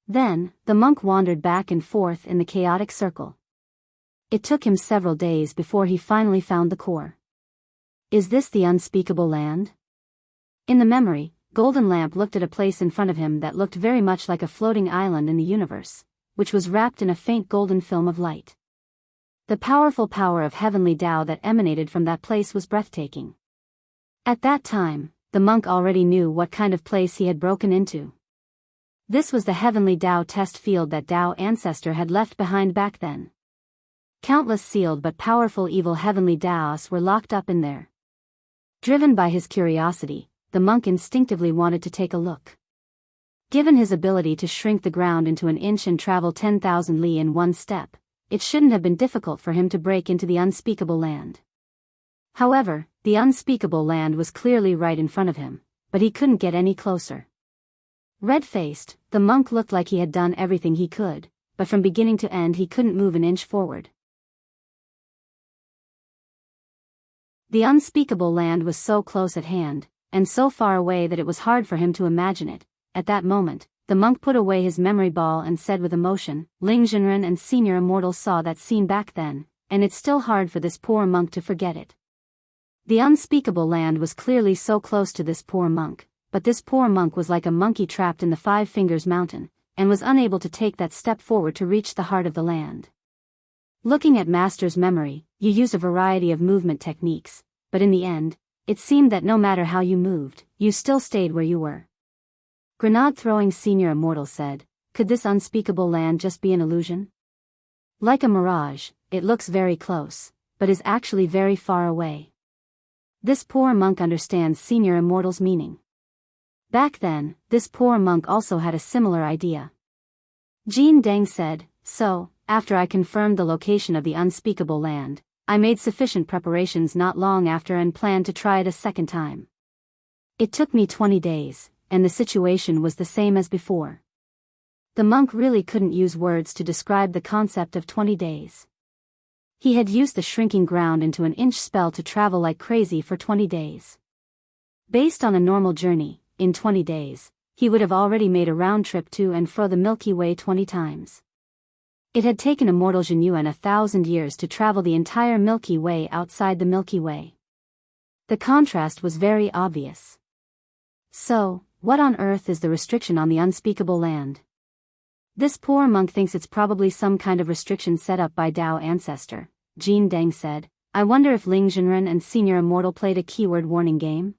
Then, the monk wandered back and forth in the chaotic circle. It took him several days before he finally found the core. Is this the unspeakable land? In the memory, Golden Lamp looked at a place in front of him that looked very much like a floating island in the universe, which was wrapped in a faint golden film of light. The powerful power of heavenly Dao that emanated from that place was breathtaking. At that time, the monk already knew what kind of place he had broken into. This was the heavenly Dao test field that Dao ancestor had left behind back then. Countless sealed but powerful evil heavenly Daos were locked up in there. Driven by his curiosity, the monk instinctively wanted to take a look. Given his ability to shrink the ground into an inch and travel 10,000 li in one step, it shouldn't have been difficult for him to break into the unspeakable land. However, the unspeakable land was clearly right in front of him, but he couldn't get any closer. Red-faced, the monk looked like he had done everything he could, but from beginning to end he couldn't move an inch forward. The unspeakable land was so close at hand, and so far away that it was hard for him to imagine it. At that moment, the monk put away his memory ball and said with emotion, Ling Jinren and Senior Immortal saw that scene back then, and it's still hard for this poor monk to forget it. The unspeakable land was clearly so close to this poor monk, but this poor monk was like a monkey trapped in the Five Fingers Mountain, and was unable to take that step forward to reach the heart of the land. Looking at Master's memory, you used a variety of movement techniques, but in the end, it seemed that no matter how you moved, you still stayed where you were. Grenade-throwing Senior Immortal said, could this unspeakable land just be an illusion? Like a mirage, it looks very close, but is actually very far away. This poor monk understands Senior Immortal's meaning. Back then, this poor monk also had a similar idea. Jin Deng said, so, after I confirmed the location of the unspeakable land, I made sufficient preparations not long after and planned to try it a second time. It took me 20 days, and the situation was the same as before. The monk really couldn't use words to describe the concept of 20 days. He had used the shrinking ground into an inch spell to travel like crazy for 20 days. Based on a normal journey, in 20 days, he would have already made a round trip to and fro the Milky Way 20 times. It had taken Immortal Jinyuan 1,000 years to travel the entire Milky Way outside the Milky Way. The contrast was very obvious. So, what on earth is the restriction on the unspeakable land? This poor monk thinks it's probably some kind of restriction set up by Tao Ancestor, Jin Deng said. I wonder if Ling Jinren and Senior Immortal played a keyword warning game?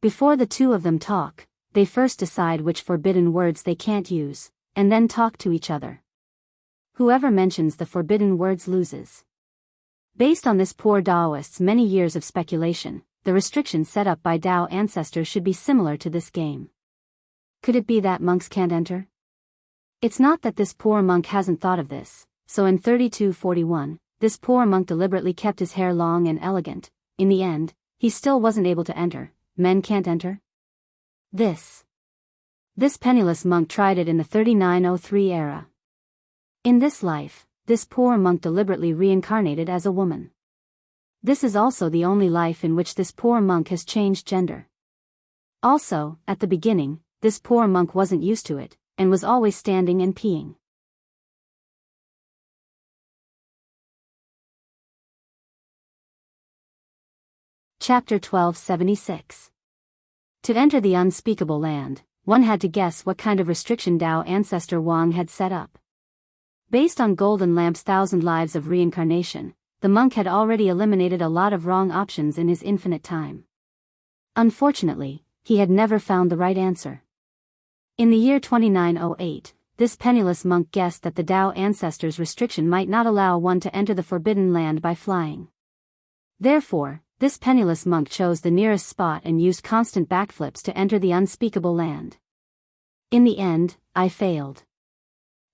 Before the two of them talk, they first decide which forbidden words they can't use, and then talk to each other. Whoever mentions the forbidden words loses. Based on this poor Taoist's many years of speculation, the restriction set up by Tao Ancestors should be similar to this game. Could it be that monks can't enter? It's not that this poor monk hasn't thought of this, so in 3241, this poor monk deliberately kept his hair long and elegant. In the end, he still wasn't able to enter. Men can't enter? This penniless monk tried it in the 3903 era. In this life, this poor monk deliberately reincarnated as a woman. This is also the only life in which this poor monk has changed gender. Also, at the beginning, this poor monk wasn't used to it, and was always standing and peeing. Chapter 1276. To enter the unspeakable land, one had to guess what kind of restriction Tao Ancestor Wang had set up. Based on Golden Lamp's 1,000 lives of reincarnation, the monk had already eliminated a lot of wrong options in his infinite time. Unfortunately, he had never found the right answer. In the year 2908, this penniless monk guessed that the Tao Ancestors' restriction might not allow one to enter the forbidden land by flying. Therefore, this penniless monk chose the nearest spot and used constant backflips to enter the unspeakable land. In the end, I failed.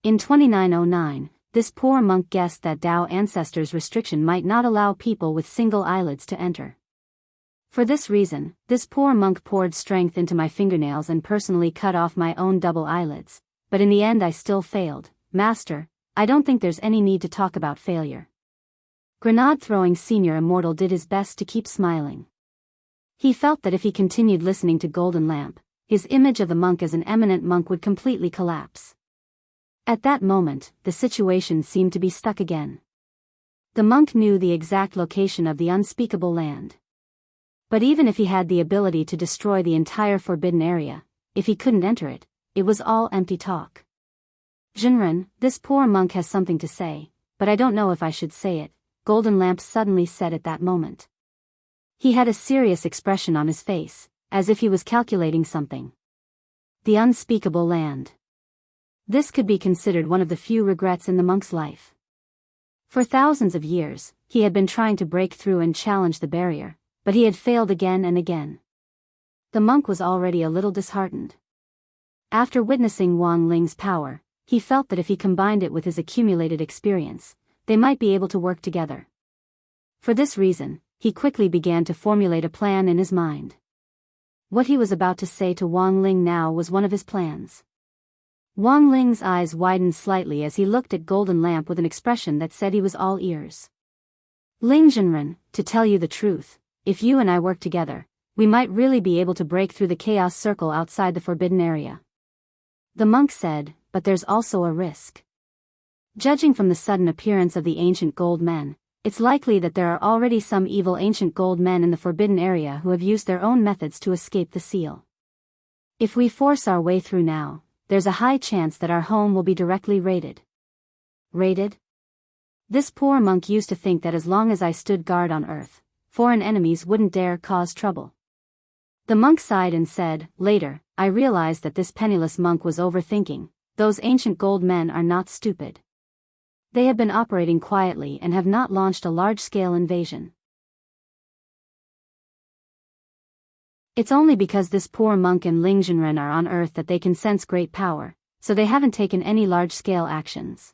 In 2909, this poor monk guessed that Tao Ancestors' restriction might not allow people with single eyelids to enter. For this reason, this poor monk poured strength into my fingernails and personally cut off my own double eyelids, but in the end I still failed. Master, I don't think there's any need to talk about failure. Grenade-throwing Senior Immortal did his best to keep smiling. He felt that if he continued listening to Golden Lamp, his image of the monk as an eminent monk would completely collapse. At that moment, the situation seemed to be stuck again. The monk knew the exact location of the unspeakable land. But even if he had the ability to destroy the entire forbidden area, if he couldn't enter it, it was all empty talk. Jinren, this poor monk has something to say, but I don't know if I should say it, Golden Lamp suddenly said at that moment. He had a serious expression on his face, as if he was calculating something. The unspeakable land. This could be considered one of the few regrets in the monk's life. For thousands of years, he had been trying to break through and challenge the barrier, but he had failed again and again. The monk was already a little disheartened. After witnessing Wang Ling's power, he felt that if he combined it with his accumulated experience, they might be able to work together. For this reason, he quickly began to formulate a plan in his mind. What he was about to say to Wang Ling now was one of his plans. Wang Ling's eyes widened slightly as he looked at Golden Lamp with an expression that said he was all ears. Ling Jinren, to tell you the truth, if you and I work together, we might really be able to break through the chaos circle outside the forbidden area. The monk said, but there's also a risk. Judging from the sudden appearance of the ancient gold men, it's likely that there are already some evil ancient gold men in the forbidden area who have used their own methods to escape the seal. If we force our way through now, there's a high chance that our home will be directly raided. Raided? This poor monk used to think that as long as I stood guard on earth, foreign enemies wouldn't dare cause trouble. The monk sighed and said, later, I realized that this penniless monk was overthinking. Those ancient gold men are not stupid. They have been operating quietly and have not launched a large-scale invasion. It's only because this poor monk and Ling Jinren are on Earth that they can sense great power, so they haven't taken any large-scale actions.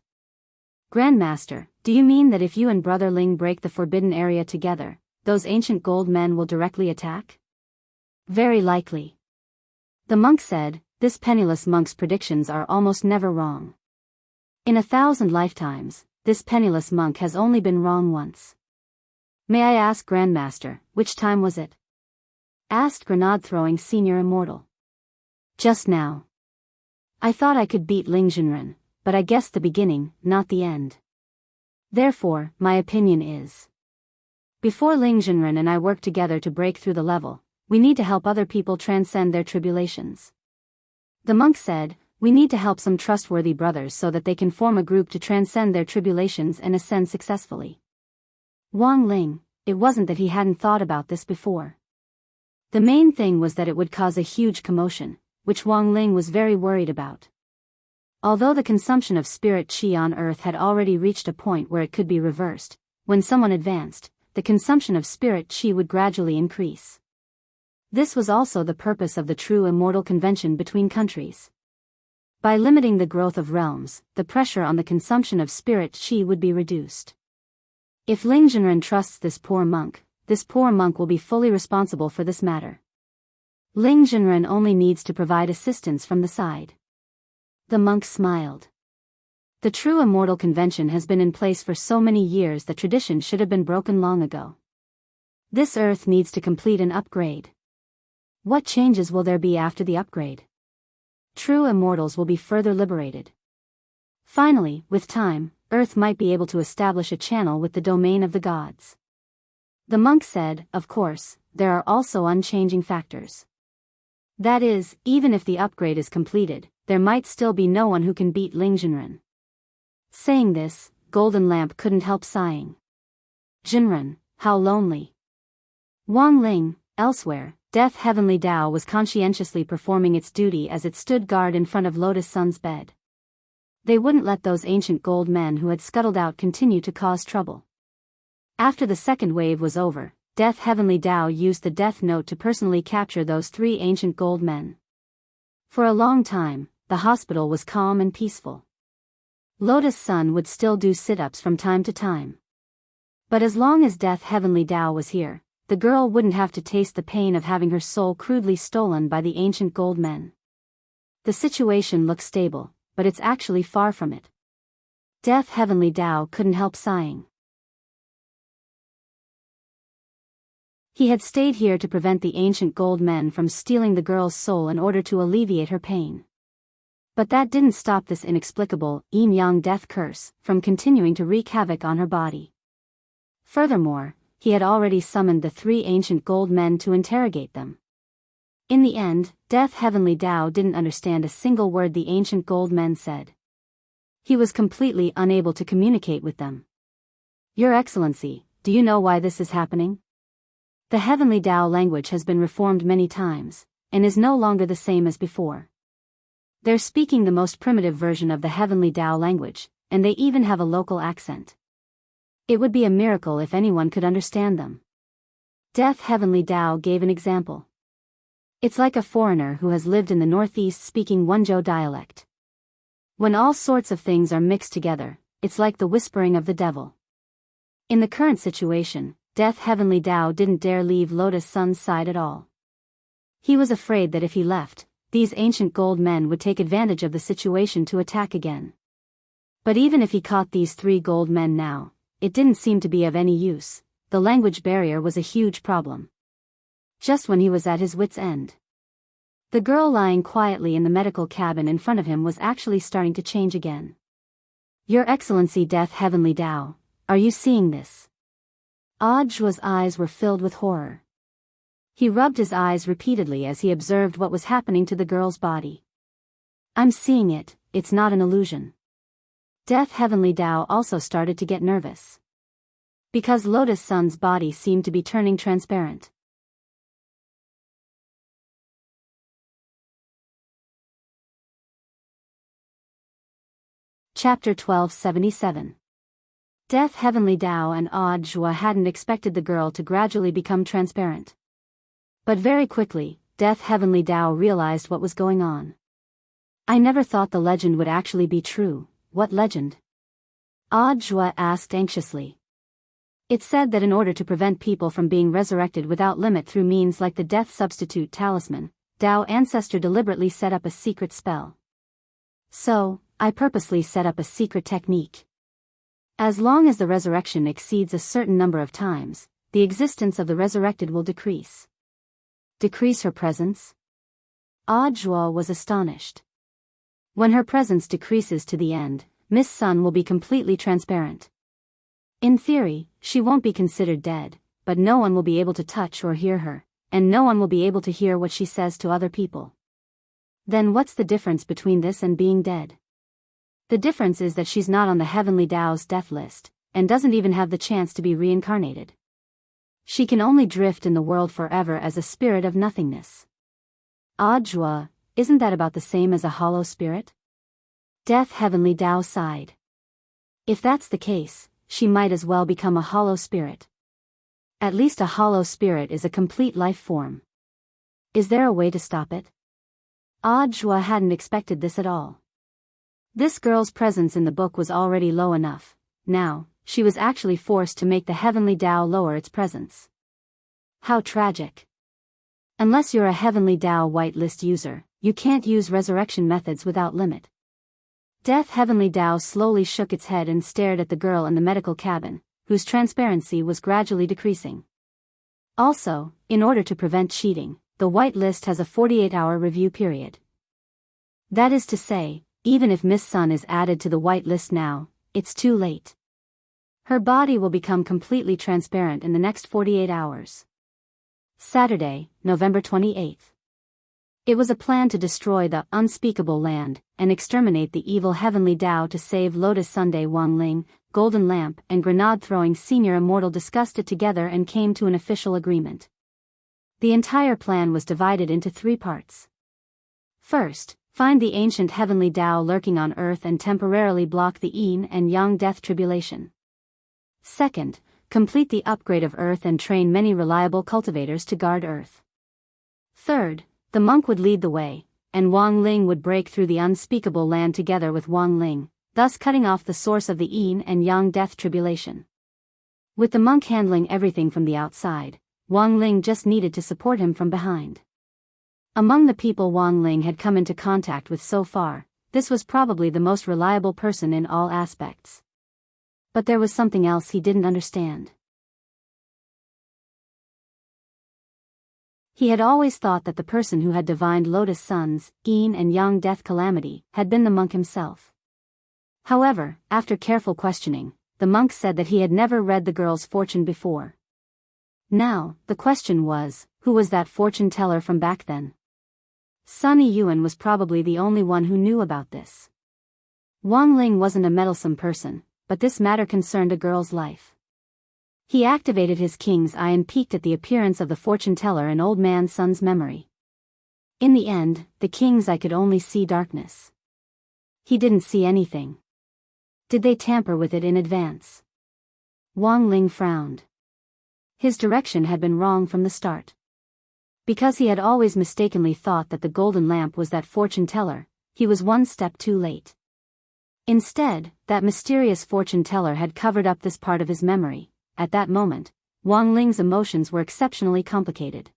Grandmaster, do you mean that if you and Brother Ling break the forbidden area together, those ancient gold men will directly attack? Very likely. The monk said, this penniless monk's predictions are almost never wrong. In 1,000 lifetimes, this penniless monk has only been wrong once. May I ask, Grandmaster, which time was it? Asked grenade-throwing Senior Immortal. Just now. I thought I could beat Ling Jinren, but I guessed the beginning, not the end. Therefore, my opinion is, before Ling Jinren and I work together to break through the level, we need to help other people transcend their tribulations. The monk said, we need to help some trustworthy brothers so that they can form a group to transcend their tribulations and ascend successfully. Wang Ling, it wasn't that he hadn't thought about this before. The main thing was that it would cause a huge commotion, which Wang Ling was very worried about. Although the consumption of spirit qi on Earth had already reached a point where it could be reversed, when someone advanced, the consumption of spirit qi would gradually increase. This was also the purpose of the true immortal convention between countries. By limiting the growth of realms, the pressure on the consumption of spirit qi would be reduced. If Ling Jinren trusts this poor monk will be fully responsible for this matter. Ling Jinren only needs to provide assistance from the side. The monk smiled. The true immortal convention has been in place for so many years that tradition should have been broken long ago. This Earth needs to complete an upgrade. What changes will there be after the upgrade? True immortals will be further liberated. Finally, with time, Earth might be able to establish a channel with the domain of the gods. The monk said, of course, there are also unchanging factors. That is, even if the upgrade is completed, there might still be no one who can beat Ling Jinren. Saying this, Golden Lamp couldn't help sighing. Jinren, how lonely. Wang Ling, elsewhere, Death Heavenly Tao was conscientiously performing its duty as it stood guard in front of Lotus Sun's bed. They wouldn't let those ancient gold men who had scuttled out continue to cause trouble. After the second wave was over, Death Heavenly Tao used the Death Note to personally capture those 3 ancient gold men. For a long time, the hospital was calm and peaceful. Lotus Sun would still do sit-ups from time to time. But as long as Death Heavenly Tao was here, the girl wouldn't have to taste the pain of having her soul crudely stolen by the ancient gold men. The situation looks stable, but it's actually far from it. Death Heavenly Tao couldn't help sighing. He had stayed here to prevent the ancient gold men from stealing the girl's soul in order to alleviate her pain. But that didn't stop this inexplicable, yin-yang death curse from continuing to wreak havoc on her body. Furthermore, he had already summoned the 3 ancient gold men to interrogate them. In the end, Death Heavenly Tao didn't understand a single word the ancient gold men said. He was completely unable to communicate with them. Your Excellency, do you know why this is happening? The Heavenly Tao language has been reformed many times, and is no longer the same as before. They're speaking the most primitive version of the Heavenly Tao language, and they even have a local accent. It would be a miracle if anyone could understand them. Death Heavenly Tao gave an example. It's like a foreigner who has lived in the Northeast speaking Wenzhou dialect. When all sorts of things are mixed together, it's like the whispering of the devil. In the current situation, Death Heavenly Tao didn't dare leave Lotus Sun's side at all. He was afraid that if he left, these ancient gold men would take advantage of the situation to attack again. But even if he caught these 3 gold men now, it didn't seem to be of any use. The language barrier was a huge problem. Just when he was at his wit's end, the girl lying quietly in the medical cabin in front of him was actually starting to change again. Your Excellency Death Heavenly Tao, are you seeing this? Audiobook's eyes were filled with horror. He rubbed his eyes repeatedly as he observed what was happening to the girl's body. I'm seeing it, it's not an illusion. Death Heavenly Tao also started to get nervous, because Lotus Sun's body seemed to be turning transparent. Chapter 1277. Death Heavenly Tao and Audiobook hadn't expected the girl to gradually become transparent. But very quickly, Death Heavenly Tao realized what was going on. I never thought the legend would actually be true. What legend? Audiobook asked anxiously. It said that in order to prevent people from being resurrected without limit through means like the death substitute talisman, Tao Ancestor deliberately set up a secret spell. So, I purposely set up a secret technique. As long as the resurrection exceeds a certain number of times, the existence of the resurrected will decrease. Decrease her presence? Audiobook was astonished. When her presence decreases to the end, Miss Sun will be completely transparent. In theory, she won't be considered dead, but no one will be able to touch or hear her, and no one will be able to hear what she says to other people. Then what's the difference between this and being dead? The difference is that she's not on the Heavenly Tao's death list, and doesn't even have the chance to be reincarnated. She can only drift in the world forever as a spirit of nothingness. Audiobook, isn't that about the same as a hollow spirit? Death Heavenly Tao sighed. If that's the case, she might as well become a hollow spirit. At least a hollow spirit is a complete life form. Is there a way to stop it? Audiobook hadn't expected this at all. This girl's presence in the book was already low enough. Now, she was actually forced to make the Heavenly Tao lower its presence. How tragic. Unless you're a Heavenly Tao whitelist user, you can't use resurrection methods without limit. Death Heavenly Tao slowly shook its head and stared at the girl in the medical cabin, whose transparency was gradually decreasing. Also, in order to prevent cheating, the whitelist has a 48-hour review period. That is to say, even if Miss Sun is added to the whitelist now, it's too late. Her body will become completely transparent in the next 48 hours. Saturday, November 28th. It was a plan to destroy the unspeakable land and exterminate the evil Heavenly Tao to save Lotus Sunday. Wang Ling, Golden Lamp and Grenade-throwing Senior Immortal discussed it together and came to an official agreement. The entire plan was divided into 3 parts. First, find the ancient Heavenly Tao lurking on Earth and temporarily block the yin and yang death tribulation. Second, complete the upgrade of Earth and train many reliable cultivators to guard Earth. Third, the monk would lead the way, and Wang Ling would break through the unspeakable land together with Wang Ling, thus cutting off the source of the yin and yang death tribulation. With the monk handling everything from the outside, Wang Ling just needed to support him from behind. Among the people Wang Ling had come into contact with so far, this was probably the most reliable person in all aspects. But there was something else he didn't understand. He had always thought that the person who had divined Lotus Sun's yin and yang death calamity had been the monk himself. However, after careful questioning, the monk said that he had never read the girl's fortune before. Now, the question was, who was that fortune teller from back then? Sunny Yuan was probably the only one who knew about this. Wang Ling wasn't a meddlesome person, but this matter concerned a girl's life. He activated his king's eye and peeked at the appearance of the fortune teller in old man Sun's memory. In the end, the king's eye could only see darkness. He didn't see anything. Did they tamper with it in advance? Wang Ling frowned. His direction had been wrong from the start. Because he had always mistakenly thought that the golden lamp was that fortune teller, he was one step too late. Instead, that mysterious fortune teller had covered up this part of his memory. At that moment, Wang Ling's emotions were exceptionally complicated.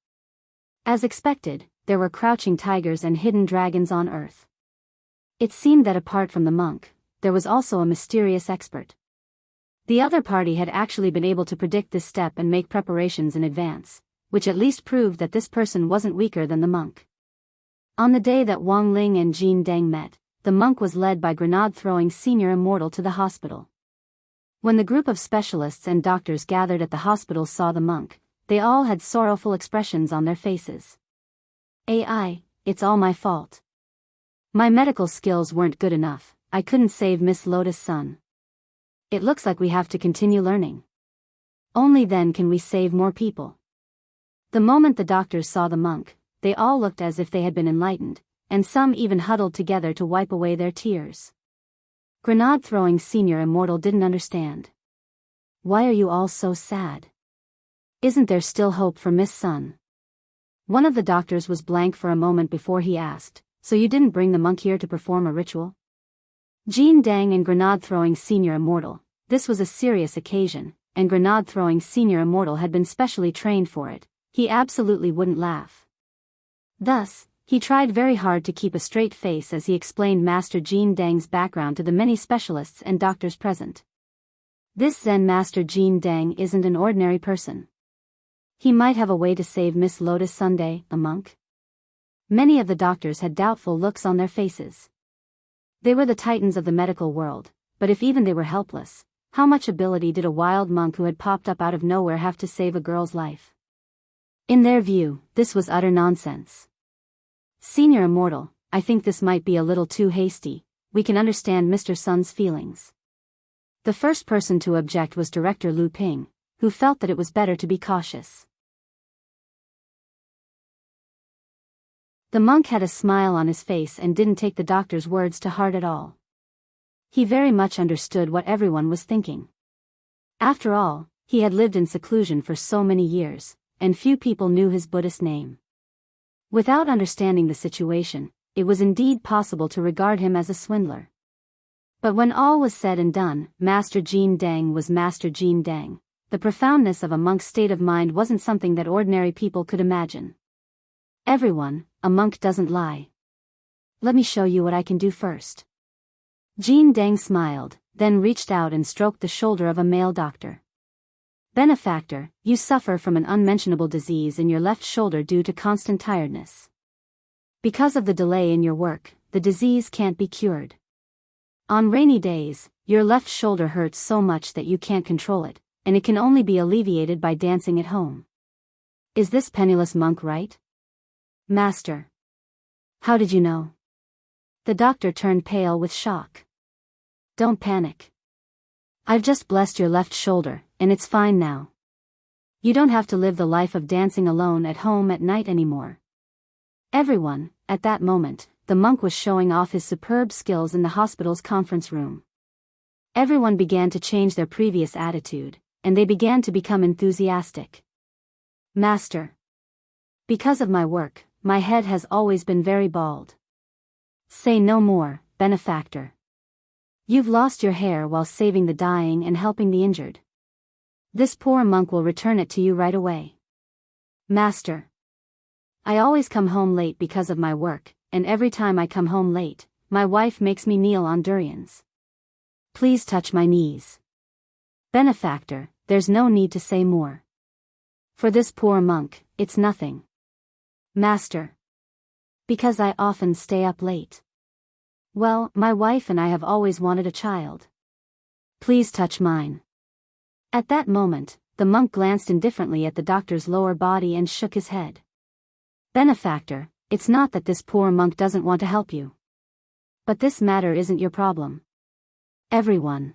As expected, there were crouching tigers and hidden dragons on Earth. It seemed that apart from the monk, there was also a mysterious expert. The other party had actually been able to predict this step and make preparations in advance, which at least proved that this person wasn't weaker than the monk. On the day that Wang Ling and Jin Deng met, the monk was led by grenade-throwing senior Immortal to the hospital. When the group of specialists and doctors gathered at the hospital saw the monk, they all had sorrowful expressions on their faces. "AI, it's all my fault. My medical skills weren't good enough, I couldn't save Miss Lotus' son. It looks like we have to continue learning. Only then can we save more people." The moment the doctors saw the monk, they all looked as if they had been enlightened, and some even huddled together to wipe away their tears. Grenade-throwing senior Immortal didn't understand. "Why are you all so sad? Isn't there still hope for Miss Sun?" One of the doctors was blank for a moment before he asked, "So you didn't bring the monk here to perform a ritual?" Jin Deng and grenade-throwing senior Immortal, this was a serious occasion, and grenade-throwing senior Immortal had been specially trained for it. He absolutely wouldn't laugh. Thus, he tried very hard to keep a straight face as he explained Master Jin Deng's background to the many specialists and doctors present. This Zen Master Jin Deng isn't an ordinary person. He might have a way to save Miss Lotus Sunday, a monk. Many of the doctors had doubtful looks on their faces. They were the titans of the medical world, but if even they were helpless, how much ability did a wild monk who had popped up out of nowhere have to save a girl's life? In their view, this was utter nonsense. "Senior Immortal, I think this might be a little too hasty. We can understand Mr. Sun's feelings." The first person to object was Director Lu Ping, who felt that it was better to be cautious. The monk had a smile on his face and didn't take the doctor's words to heart at all. He very much understood what everyone was thinking. After all, he had lived in seclusion for so many years, and few people knew his Buddhist name. Without understanding the situation, it was indeed possible to regard him as a swindler. But when all was said and done, Master Jin Deng was Master Jin Deng. The profoundness of a monk's state of mind wasn't something that ordinary people could imagine. "Everyone, a monk doesn't lie. Let me show you what I can do first." Jin Deng smiled, then reached out and stroked the shoulder of a male doctor. "Benefactor, you suffer from an unmentionable disease in your left shoulder due to constant tiredness. Because of the delay in your work, the disease can't be cured. On rainy days, your left shoulder hurts so much that you can't control it, and it can only be alleviated by dancing at home. Is this penniless monk right?" "Master. How did you know?" The doctor turned pale with shock. "Don't panic. I've just blessed your left shoulder, and it's fine now. You don't have to live the life of dancing alone at home at night anymore." Everyone, at that moment, the monk was showing off his superb skills in the hospital's conference room. Everyone began to change their previous attitude, and they began to become enthusiastic. "Master. Because of my work, my head has always been very bald." "Say no more, benefactor. You've lost your hair while saving the dying and helping the injured. This poor monk will return it to you right away." "Master. I always come home late because of my work, and every time I come home late, my wife makes me kneel on durians. Please touch my knees." "Benefactor, there's no need to say more. For this poor monk, it's nothing." "Master. Because I often stay up late. Well, my wife and I have always wanted a child. Please touch mine." At that moment, the monk glanced indifferently at the doctor's lower body and shook his head. "Benefactor, it's not that this poor monk doesn't want to help you. But this matter isn't your problem. Everyone."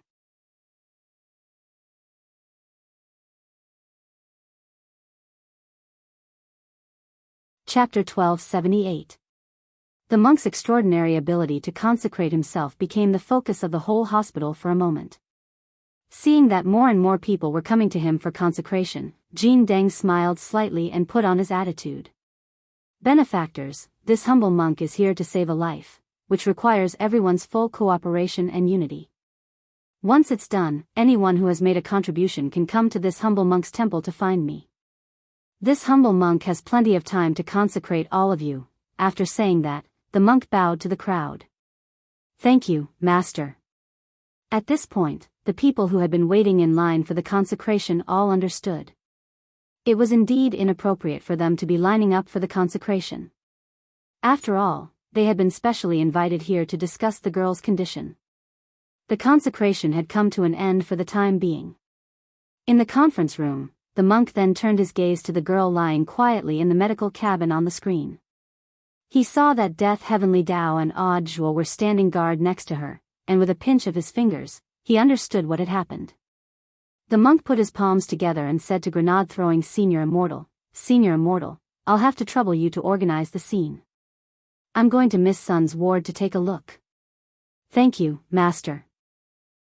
Chapter 1278. The monk's extraordinary ability to consecrate himself became the focus of the whole hospital for a moment. Seeing that more and more people were coming to him for consecration, Jin Deng smiled slightly and put on his attitude. Benefactors, this humble monk is here to save a life, which requires everyone's full cooperation and unity. Once it's done, anyone who has made a contribution can come to this humble monk's temple to find me. This humble monk has plenty of time to consecrate all of you." After saying that, the monk bowed to the crowd. "Thank you, Master." At this point, the people who had been waiting in line for the consecration all understood. It was indeed inappropriate for them to be lining up for the consecration. After all, they had been specially invited here to discuss the girl's condition. The consecration had come to an end for the time being. In the conference room, the monk then turned his gaze to the girl lying quietly in the medical cabin on the screen. He saw that Death Heavenly Tao and Audiobooks were standing guard next to her, and with a pinch of his fingers, he understood what had happened. The monk put his palms together and said to grenade-throwing Senior Immortal, "Senior Immortal, I'll have to trouble you to organize the scene. I'm going to Miss Sun's ward to take a look." "Thank you, Master."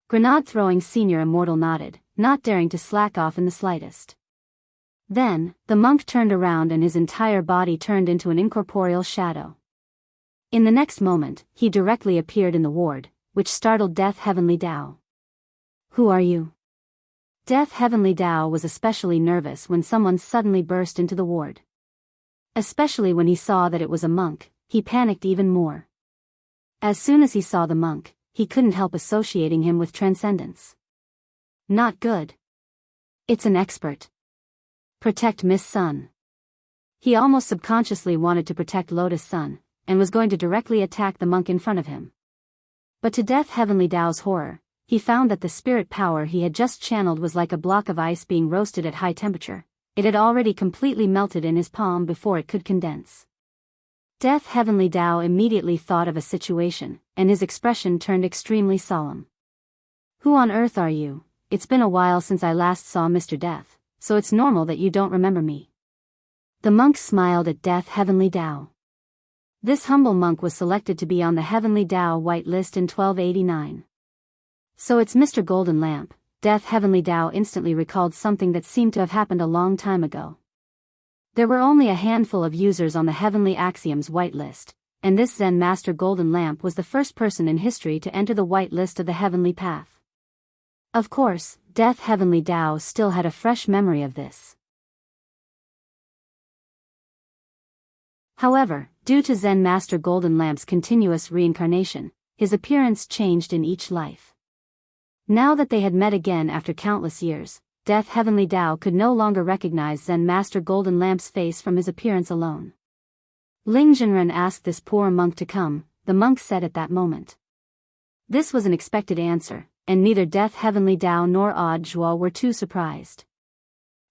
Grenade-throwing Senior Immortal nodded, not daring to slack off in the slightest. Then, the monk turned around and his entire body turned into an incorporeal shadow. In the next moment, he directly appeared in the ward, which startled Death Heavenly Tao. "Who are you?" Death Heavenly Tao was especially nervous when someone suddenly burst into the ward. Especially when he saw that it was a monk, he panicked even more. As soon as he saw the monk, he couldn't help associating him with transcendence. Not good. It's an expert. Protect Miss Sun. He almost subconsciously wanted to protect Lotus Sun, and was going to directly attack the monk in front of him. But to Death Heavenly Tao's horror, he found that the spirit power he had just channeled was like a block of ice being roasted at high temperature. It had already completely melted in his palm before it could condense. Death Heavenly Tao immediately thought of a situation, and his expression turned extremely solemn. "Who on earth are you? It's been a while since I last saw Mr. Death, so it's normal that you don't remember me." The monk smiled at Death Heavenly Tao. This humble monk was selected to be on the Heavenly Tao White List in 1289. "So it's Mr. Golden Lamp." Death Heavenly Tao instantly recalled something that seemed to have happened a long time ago. There were only a handful of users on the Heavenly Axiom's White List, and this Zen Master Golden Lamp was the first person in history to enter the White List of the Heavenly Path. Of course, Death Heavenly Tao still had a fresh memory of this. However, due to Zen Master Golden Lamp's continuous reincarnation, his appearance changed in each life. Now that they had met again after countless years, Death Heavenly Tao could no longer recognize Zen Master Golden Lamp's face from his appearance alone. Ling Jinren asked this poor monk to come, the monk said at that moment. This was an expected answer, and neither Death Heavenly Tao nor Audiobooks were too surprised.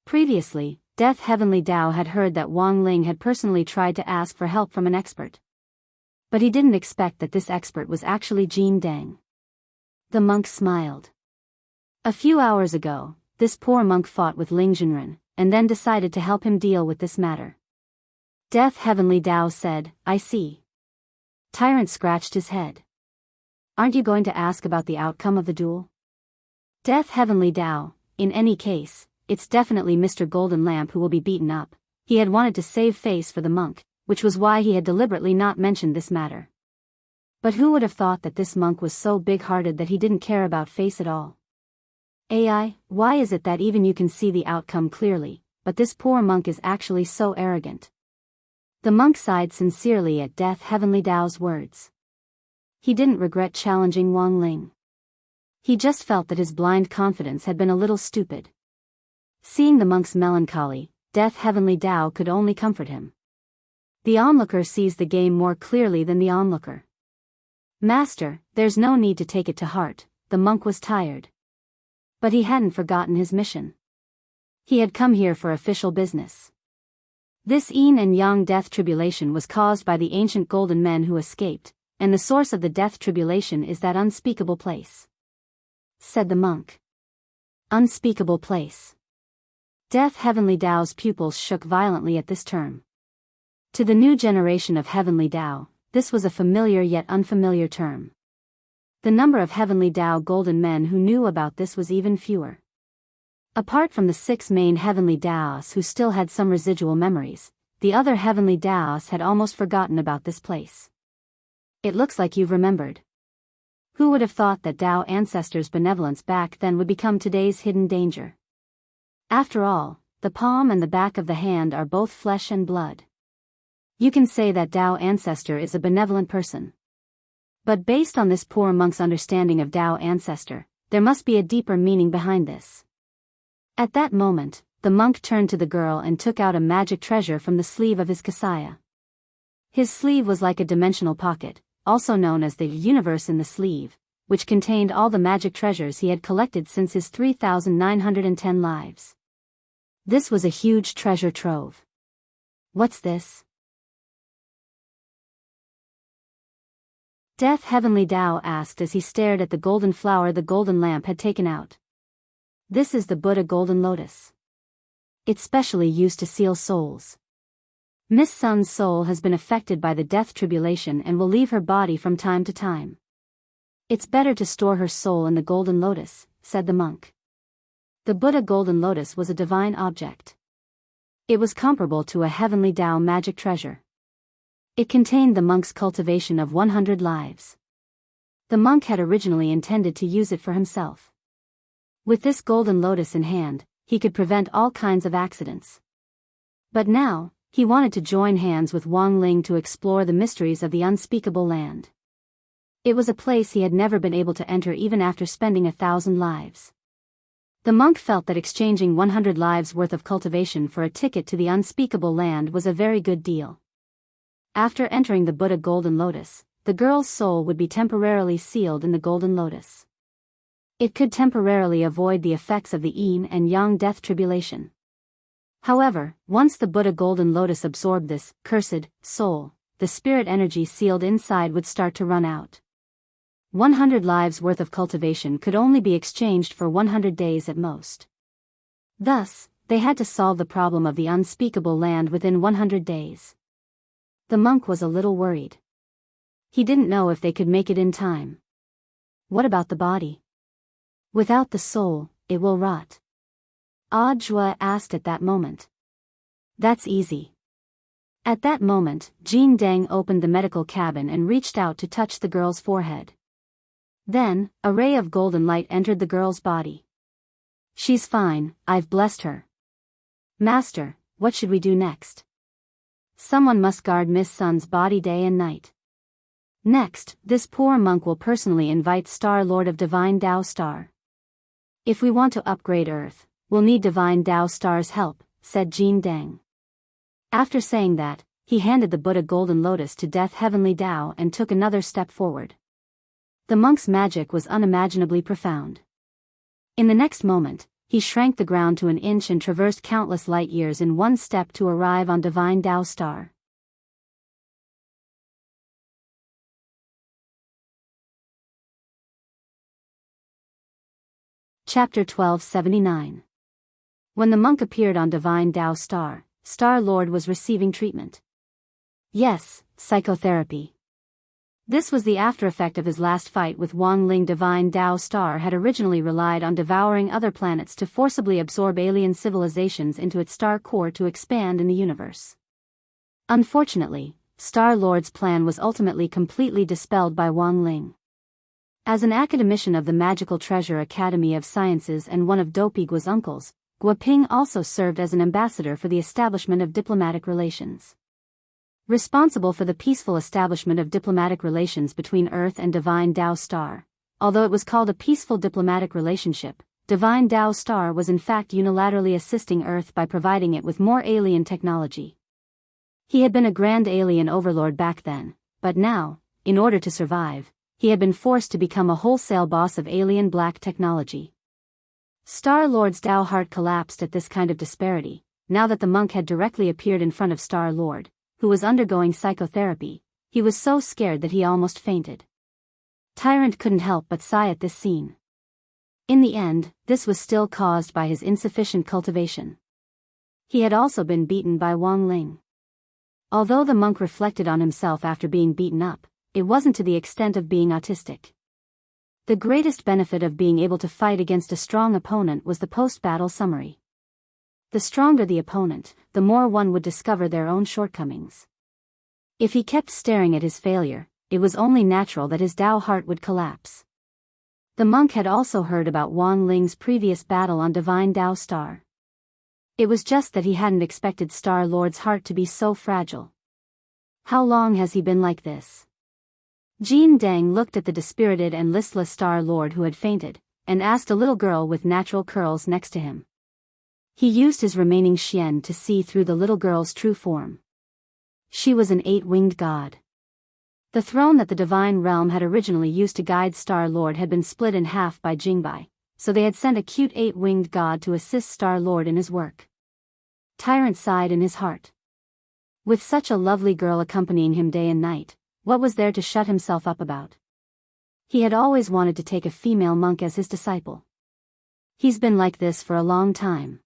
Previously, Death Heavenly Tao had heard that Wang Ling had personally tried to ask for help from an expert. But he didn't expect that this expert was actually Jin Deng. The monk smiled. A few hours ago, this poor monk fought with Ling Jinren, and then decided to help him deal with this matter. Death Heavenly Tao said, "I see." Tyrant scratched his head. "Aren't you going to ask about the outcome of the duel?" Death Heavenly Tao, "In any case, it's definitely Mr. Golden Lamp who will be beaten up." He had wanted to save face for the monk, which was why he had deliberately not mentioned this matter. But who would have thought that this monk was so big-hearted that he didn't care about face at all? "AI, why is it that even you can see the outcome clearly, but this poor monk is actually so arrogant?" The monk sighed sincerely at Death Heavenly Tao's words. He didn't regret challenging Wang Ling. He just felt that his blind confidence had been a little stupid. Seeing the monk's melancholy, Death Heavenly Tao could only comfort him. The onlooker sees the game more clearly than the onlooker. "Master, there's no need to take it to heart," the monk was tired. But he hadn't forgotten his mission. He had come here for official business. This yin and yang death tribulation was caused by the ancient golden men who escaped, and the source of the death tribulation is that unspeakable place," said the monk. Unspeakable place. Death Heavenly Tao's pupils shook violently at this term. To the new generation of Heavenly Tao, this was a familiar yet unfamiliar term. The number of Heavenly Tao golden men who knew about this was even fewer. Apart from the 6 main Heavenly Taos who still had some residual memories, the other heavenly Daos had almost forgotten about this place. It looks like you've remembered. Who would have thought that Dao ancestors' benevolence back then would become today's hidden danger? After all, the palm and the back of the hand are both flesh and blood. You can say that Dao ancestor is a benevolent person. But based on this poor monk's understanding of Dao ancestor, there must be a deeper meaning behind this. At that moment, the monk turned to the girl and took out a magic treasure from the sleeve of his kasaya. His sleeve was like a dimensional pocket, also known as the universe in the sleeve, which contained all the magic treasures he had collected since his 3,910 lives. This was a huge treasure trove. What's this? Death Heavenly Dao asked as he stared at the golden flower the golden lamp had taken out. This is the Buddha golden lotus. It's specially used to seal souls. Miss Sun's soul has been affected by the death tribulation and will leave her body from time to time. It's better to store her soul in the golden lotus, said the monk. The Buddha golden lotus was a divine object. It was comparable to a heavenly Dao magic treasure. It contained the monk's cultivation of 100 lives. The monk had originally intended to use it for himself. With this golden lotus in hand, he could prevent all kinds of accidents. But now, he wanted to join hands with Wang Ling to explore the mysteries of the unspeakable land. It was a place he had never been able to enter even after spending 1,000 lives. The monk felt that exchanging 100 lives worth of cultivation for a ticket to the unspeakable land was a very good deal. After entering the Buddha golden lotus, the girl's soul would be temporarily sealed in the golden lotus. It could temporarily avoid the effects of the yin and yang death tribulation. However, once the Buddha golden lotus absorbed this cursed soul, the spirit energy sealed inside would start to run out. 100 lives worth of cultivation could only be exchanged for 100 days at most. Thus, they had to solve the problem of the unspeakable land within 100 days. The monk was a little worried. He didn't know if they could make it in time. What about the body? Without the soul, it will rot. Audra asked at that moment. That's easy. At that moment, Jean Deng opened the medical cabin and reached out to touch the girl's forehead. Then, a ray of golden light entered the girl's body. She's fine, I've blessed her. Master, what should we do next? Someone must guard Miss Sun's body day and night. Next, this poor monk will personally invite Star Lord of Divine Dao Star. If we want to upgrade Earth, we'll need Divine Dao Star's help, said Jean Deng. After saying that, he handed the Buddha golden lotus to Death Heavenly Dao and took another step forward. The monk's magic was unimaginably profound. In the next moment, he shrank the ground to an inch and traversed countless light years in one step to arrive on Divine Dao Star. Chapter 1279. When the monk appeared on Divine Dao Star, Star Lord was receiving treatment. Yes, psychotherapy. This was the aftereffect of his last fight with Wang Ling. Divine Dao Star had originally relied on devouring other planets to forcibly absorb alien civilizations into its star core to expand in the universe. Unfortunately, Star Lord's plan was ultimately completely dispelled by Wang Ling. As an academician of the Magical Treasure Academy of Sciences and one of Dopigua's uncles, Guoping also served as an ambassador for the establishment of diplomatic relations. Responsible for the peaceful establishment of diplomatic relations between Earth and Divine Dao Star. Although it was called a peaceful diplomatic relationship, Divine Dao Star was in fact unilaterally assisting Earth by providing it with more alien technology. He had been a grand alien overlord back then, but now, in order to survive, he had been forced to become a wholesale boss of alien black technology. Star Lord's Dao heart collapsed at this kind of disparity, now that the monk had directly appeared in front of Star Lord, who was undergoing psychotherapy. He was so scared that he almost fainted. Tyrant couldn't help but sigh at this scene. In the end, this was still caused by his insufficient cultivation. He had also been beaten by Wang Ling. Although the monk reflected on himself after being beaten up, it wasn't to the extent of being autistic. The greatest benefit of being able to fight against a strong opponent was the post-battle summary. The stronger the opponent, the more one would discover their own shortcomings. If he kept staring at his failure, it was only natural that his Tao heart would collapse. The monk had also heard about Wang Ling's previous battle on Divine Tao Star. It was just that he hadn't expected Star Lord's heart to be so fragile. How long has he been like this? Jean Deng looked at the dispirited and listless Star Lord who had fainted, and asked a little girl with natural curls next to him. He used his remaining xian to see through the little girl's true form. She was an 8-winged god. The throne that the divine realm had originally used to guide Star Lord had been split in half by Jingbai, so they had sent a cute 8-winged god to assist Star Lord in his work. Tyrant sighed in his heart. With such a lovely girl accompanying him day and night, what was there to shut himself up about? He had always wanted to take a female monk as his disciple. He's been like this for a long time.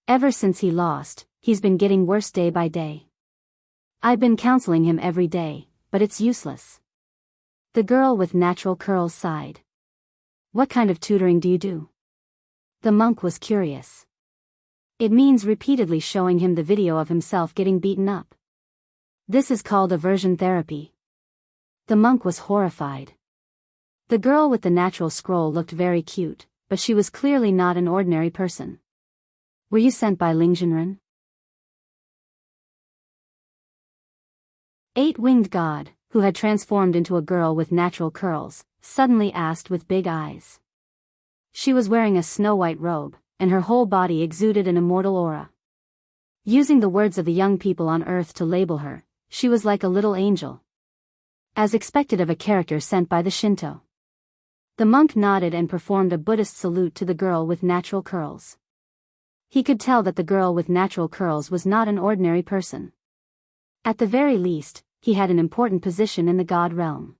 Ever since he lost, he's been getting worse day by day. I've been counseling him every day, but it's useless. The girl with natural curls sighed. What kind of tutoring do you do? The monk was curious. It means repeatedly showing him the video of himself getting beaten up. This is called aversion therapy. The monk was horrified. The girl with the natural scroll looked very cute, but she was clearly not an ordinary person. Were you sent by Ling Jinren? 8-winged god, who had transformed into a girl with natural curls, suddenly asked with big eyes. She was wearing a snow-white robe, and her whole body exuded an immortal aura. Using the words of the young people on earth to label her, she was like a little angel. As expected of a character sent by the Shinto. The monk nodded and performed a Buddhist salute to the girl with natural curls. He could tell that the girl with natural curls was not an ordinary person. At the very least, he had an important position in the god realm.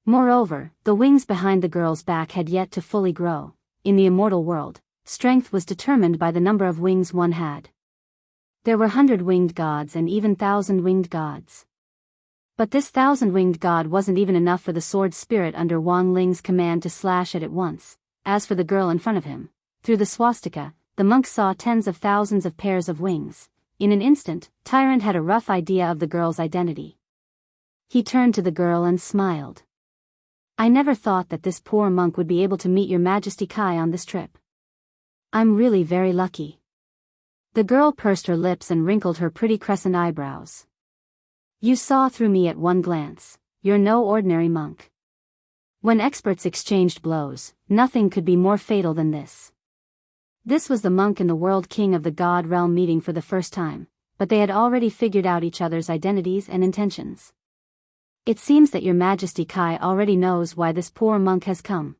Moreover, the wings behind the girl's back had yet to fully grow. In the immortal world, strength was determined by the number of wings one had. There were 100-winged gods and even 1,000-winged gods. But this 1,000-winged god wasn't even enough for the sword spirit under Wang Ling's command to slash at once. As for the girl in front of him, through the swastika, the monk saw tens of thousands of pairs of wings. In an instant, Tyrant had a rough idea of the girl's identity. He turned to the girl and smiled. I never thought that this poor monk would be able to meet your Majesty Kai on this trip. I'm really very lucky. The girl pursed her lips and wrinkled her pretty crescent eyebrows. You saw through me at one glance. You're no ordinary monk. When experts exchanged blows, nothing could be more fatal than this. This was the monk and the world king of the god realm meeting for the first time, but they had already figured out each other's identities and intentions. It seems that your Majesty Kai already knows why this poor monk has come.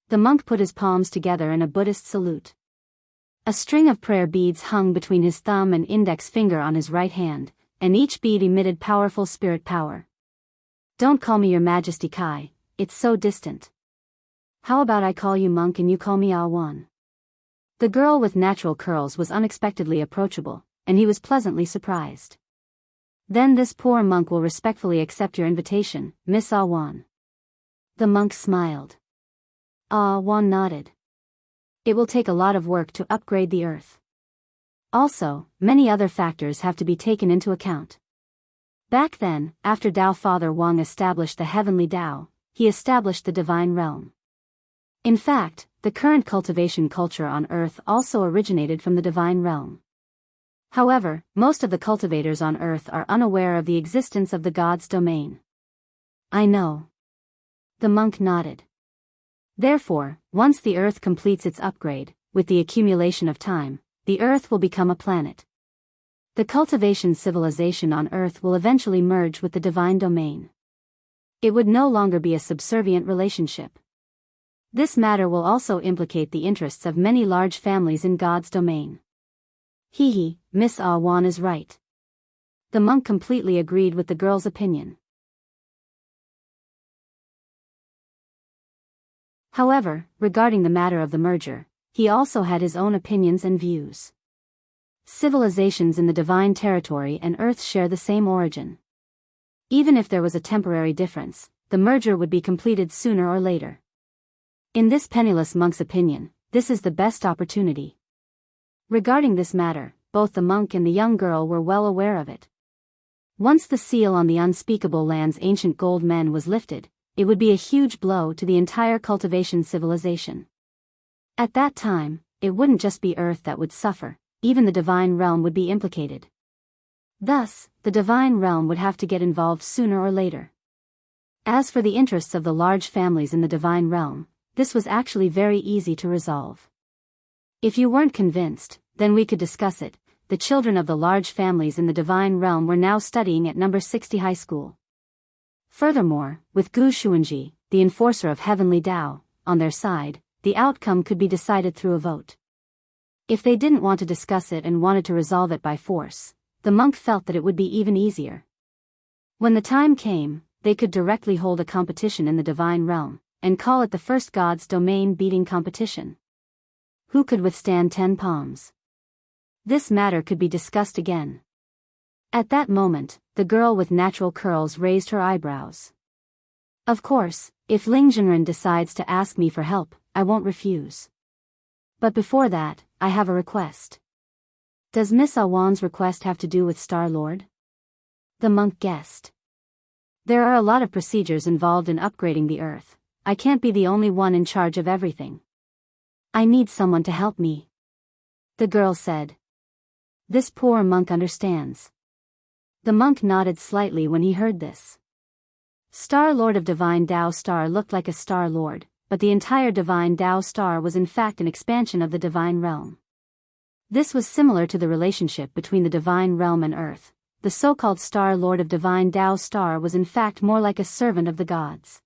The monk put his palms together in a Buddhist salute. A string of prayer beads hung between his thumb and index finger on his right hand, and each bead emitted powerful spirit power. Don't call me your Majesty Kai, it's so distant. How about I call you monk and you call me Awan? The girl with natural curls was unexpectedly approachable, and he was pleasantly surprised. Then this poor monk will respectfully accept your invitation, Miss Awan. The monk smiled. Awan nodded. It will take a lot of work to upgrade the earth. Also, many other factors have to be taken into account. Back then, after Tao Father Wang established the heavenly Tao, he established the divine realm. In fact, the current cultivation culture on Earth also originated from the divine realm. However, most of the cultivators on Earth are unaware of the existence of the god's domain. I know. The monk nodded. Therefore, once the Earth completes its upgrade, with the accumulation of time, the Earth will become a planet. The cultivation civilization on Earth will eventually merge with the divine domain. It would no longer be a subservient relationship. This matter will also implicate the interests of many large families in God's domain. Miss Awan is right. The monk completely agreed with the girl's opinion. However, regarding the matter of the merger, he also had his own opinions and views. Civilizations in the divine territory and Earth share the same origin. Even if there was a temporary difference, the merger would be completed sooner or later. In this penniless monk's opinion, this is the best opportunity. Regarding this matter, both the monk and the young girl were well aware of it. Once the seal on the unspeakable land's ancient gold men was lifted, it would be a huge blow to the entire cultivation civilization. At that time, it wouldn't just be Earth that would suffer, even the divine realm would be implicated. Thus, the divine realm would have to get involved sooner or later. As for the interests of the large families in the divine realm, this was actually very easy to resolve. If you weren't convinced, then we could discuss it. The children of the large families in the divine realm were now studying at number 60 high school. Furthermore, with Gu Xuanji, the enforcer of heavenly Tao, on their side, the outcome could be decided through a vote. If they didn't want to discuss it and wanted to resolve it by force, the monk felt that it would be even easier. When the time came, they could directly hold a competition in the divine realm, and call it the first god's domain beating competition. Who could withstand 10 palms? This matter could be discussed again. At that moment, the girl with natural curls raised her eyebrows. Of course, if Ling Zhenren decides to ask me for help, I won't refuse. But before that, I have a request. Does Miss Awan's request have to do with Star-Lord? The monk guessed. There are a lot of procedures involved in upgrading the Earth. I can't be the only one in charge of everything. I need someone to help me. The girl said. This poor monk understands. The monk nodded slightly when he heard this. Star-Lord of Divine Tao Star looked like a Star-Lord, but the entire Divine Tao Star was in fact an expansion of the Divine Realm. This was similar to the relationship between the Divine Realm and Earth. The so-called Star-Lord of Divine Tao Star was in fact more like a servant of the gods.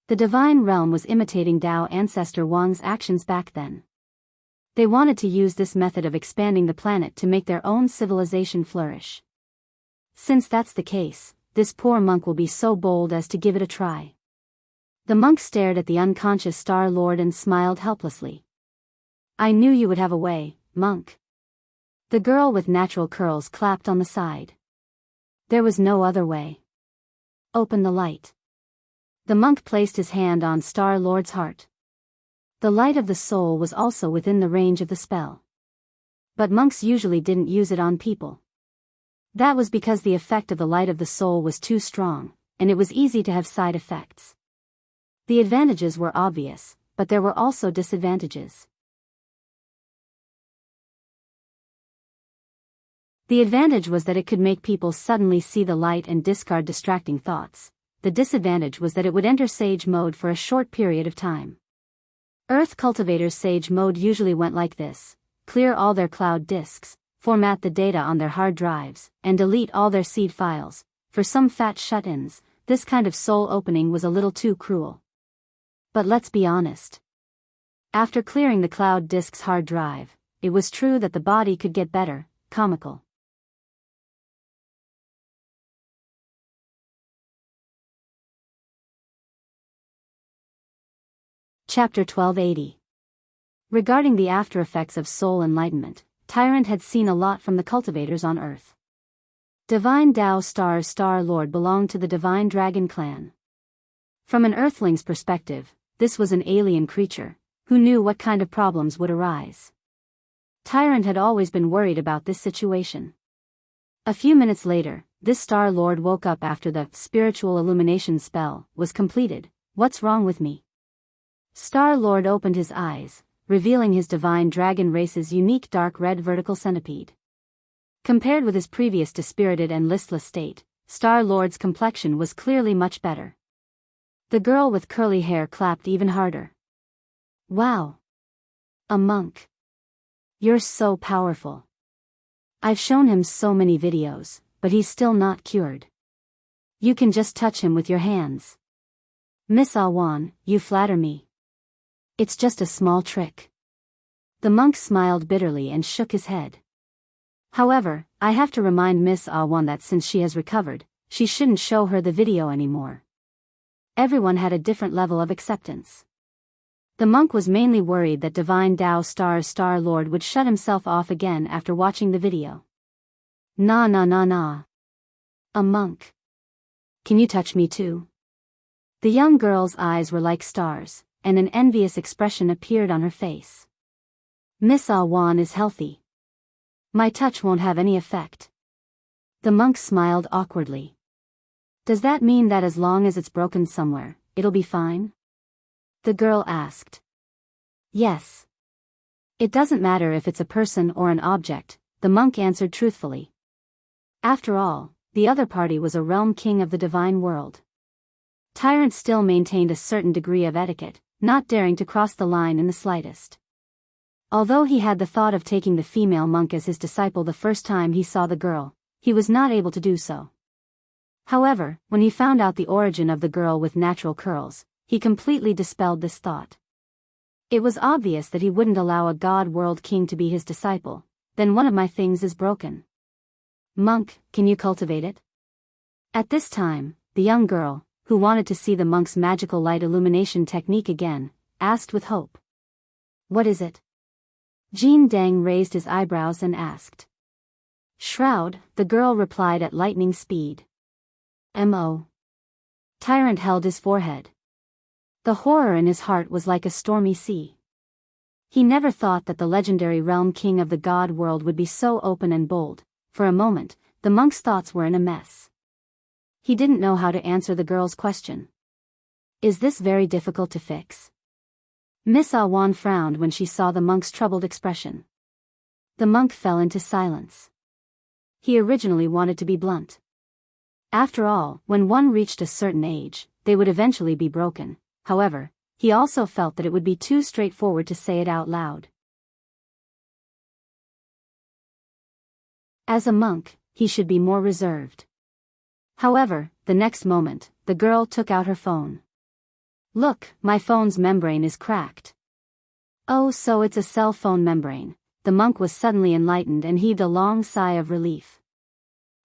The Divine Realm was imitating Tao ancestor Wang's actions back then. They wanted to use this method of expanding the planet to make their own civilization flourish. Since that's the case, this poor monk will be so bold as to give it a try. The monk stared at the unconscious Star-Lord and smiled helplessly. I knew you would have a way, monk. The girl with natural curls clapped on the side. There was no other way. Open the light. The monk placed his hand on Star-Lord's heart. The light of the soul was also within the range of the spell. But monks usually didn't use it on people. That was because the effect of the light of the soul was too strong, and it was easy to have side effects. The advantages were obvious, but there were also disadvantages. The advantage was that it could make people suddenly see the light and discard distracting thoughts. The disadvantage was that it would enter Sage mode for a short period of time. Earth cultivators' Sage mode usually went like this: clear all their cloud disks, format the data on their hard drives, and delete all their seed files. For some fat shut-ins, this kind of soul opening was a little too cruel. But let's be honest. After clearing the cloud disk's hard drive, it was true that the body could get better, comical. Chapter 1280. Regarding the after-effects of soul enlightenment, Tyrant had seen a lot from the cultivators on Earth. Divine Tao Star's Star-Lord belonged to the Divine Dragon clan. From an Earthling's perspective, this was an alien creature, who knew what kind of problems would arise. Tyrant had always been worried about this situation. A few minutes later, this Star-Lord woke up after the spiritual illumination spell was completed. What's wrong with me? Star-Lord opened his eyes, revealing his divine dragon race's unique dark red vertical centipede. Compared with his previous dispirited and listless state, Star-Lord's complexion was clearly much better. The girl with curly hair clapped even harder. Wow! A monk. You're so powerful. I've shown him so many videos, but he's still not cured. You can just touch him with your hands. Miss Awan, you flatter me. It's just a small trick. The monk smiled bitterly and shook his head. However, I have to remind Miss Awan that since she has recovered, she shouldn't show her the video anymore. Everyone had a different level of acceptance. The monk was mainly worried that Divine Tao Star's Star-Lord would shut himself off again after watching the video. Nah. A monk. Can you touch me too? The young girl's eyes were like stars, and an envious expression appeared on her face. Miss Ah Wan is healthy. My touch won't have any effect. The monk smiled awkwardly. Does that mean that as long as it's broken somewhere, it'll be fine? The girl asked. Yes. It doesn't matter if it's a person or an object, the monk answered truthfully. After all, the other party was a realm king of the divine world. Tyrant still maintained a certain degree of etiquette, not daring to cross the line in the slightest. Although he had the thought of taking the female monk as his disciple the first time he saw the girl, he was not able to do so. However, when he found out the origin of the girl with natural curls, he completely dispelled this thought. It was obvious that he wouldn't allow a god world king to be his disciple. Then one of my things is broken. Monk, can you cultivate it? At this time, the young girl, who wanted to see the monk's magical light illumination technique again, asked with hope. What is it? Jean Deng raised his eyebrows and asked. Shroud, the girl replied at lightning speed. M.O. Tyrant held his forehead. The horror in his heart was like a stormy sea. He never thought that the legendary realm king of the god world would be so open and bold. For a moment, the monk's thoughts were in a mess. He didn't know how to answer the girl's question. Is this very difficult to fix? Miss Ah Wan frowned when she saw the monk's troubled expression. The monk fell into silence. He originally wanted to be blunt. After all, when one reached a certain age, they would eventually be broken. However, he also felt that it would be too straightforward to say it out loud. As a monk, he should be more reserved. However, the next moment, the girl took out her phone. Look, my phone's membrane is cracked. Oh, so it's a cell phone membrane. The monk was suddenly enlightened and heaved a long sigh of relief.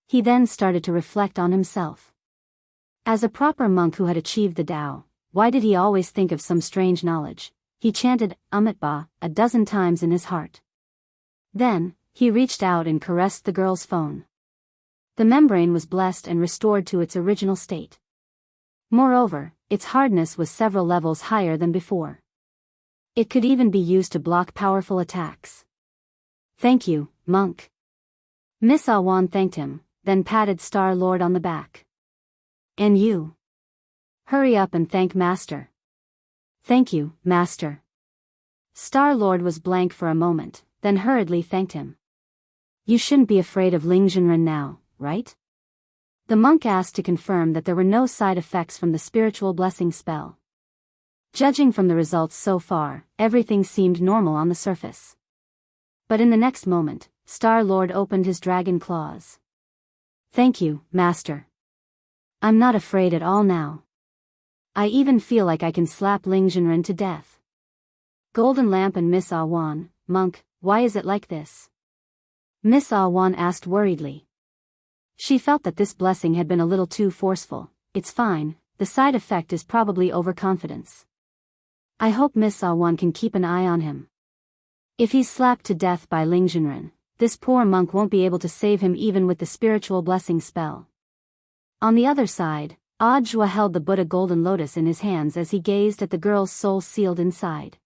He then started to reflect on himself. As a proper monk who had achieved the Tao, why did he always think of some strange knowledge? He chanted Ba a dozen times in his heart. Then, he reached out and caressed the girl's phone. The membrane was blessed and restored to its original state. Moreover, its hardness was several levels higher than before. It could even be used to block powerful attacks. Thank you, monk. Miss Ah Wan thanked him, then patted Star Lord on the back. And you? Hurry up and thank Master. Thank you, Master. Star Lord was blank for a moment, then hurriedly thanked him. You shouldn't be afraid of Ling Jinren now, right? The monk asked to confirm that there were no side effects from the spiritual blessing spell. Judging from the results so far, everything seemed normal on the surface. But in the next moment, Star Lord opened his dragon claws. Thank you, Master. I'm not afraid at all now. I even feel like I can slap Ling Jinren to death. Golden Lamp and Miss Ah Wan, monk, why is it like this? Miss Ah Wan asked worriedly. She felt that this blessing had been a little too forceful. It's fine, the side effect is probably overconfidence. I hope Miss Ah Wan can keep an eye on him. If he's slapped to death by Ling Jinren, this poor monk won't be able to save him even with the spiritual blessing spell. On the other side, Audjua held the Buddha golden lotus in his hands as he gazed at the girl's soul sealed inside.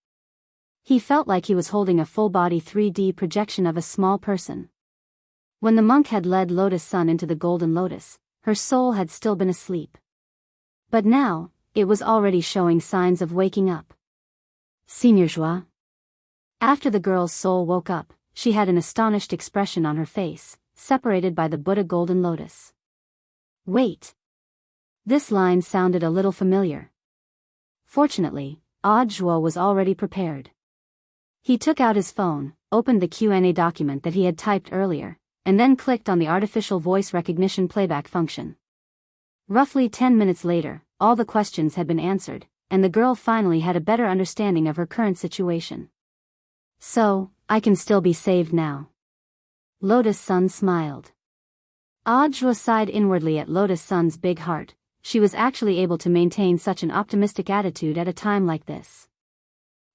He felt like he was holding a full-body 3D projection of a small person. When the monk had led Lotus Sun into the golden lotus, her soul had still been asleep. But now, it was already showing signs of waking up. Senior Joie. After the girl's soul woke up, she had an astonished expression on her face, separated by the Buddha golden lotus. Wait. This line sounded a little familiar. Fortunately, Audjua was already prepared. He took out his phone, opened the Q&A document that he had typed earlier, and then clicked on the artificial voice recognition playback function. Roughly 10 minutes later, all the questions had been answered, and the girl finally had a better understanding of her current situation. So, I can still be saved now. Lotus Sun smiled. Audjua sighed inwardly at Lotus Sun's big heart. She was actually able to maintain such an optimistic attitude at a time like this.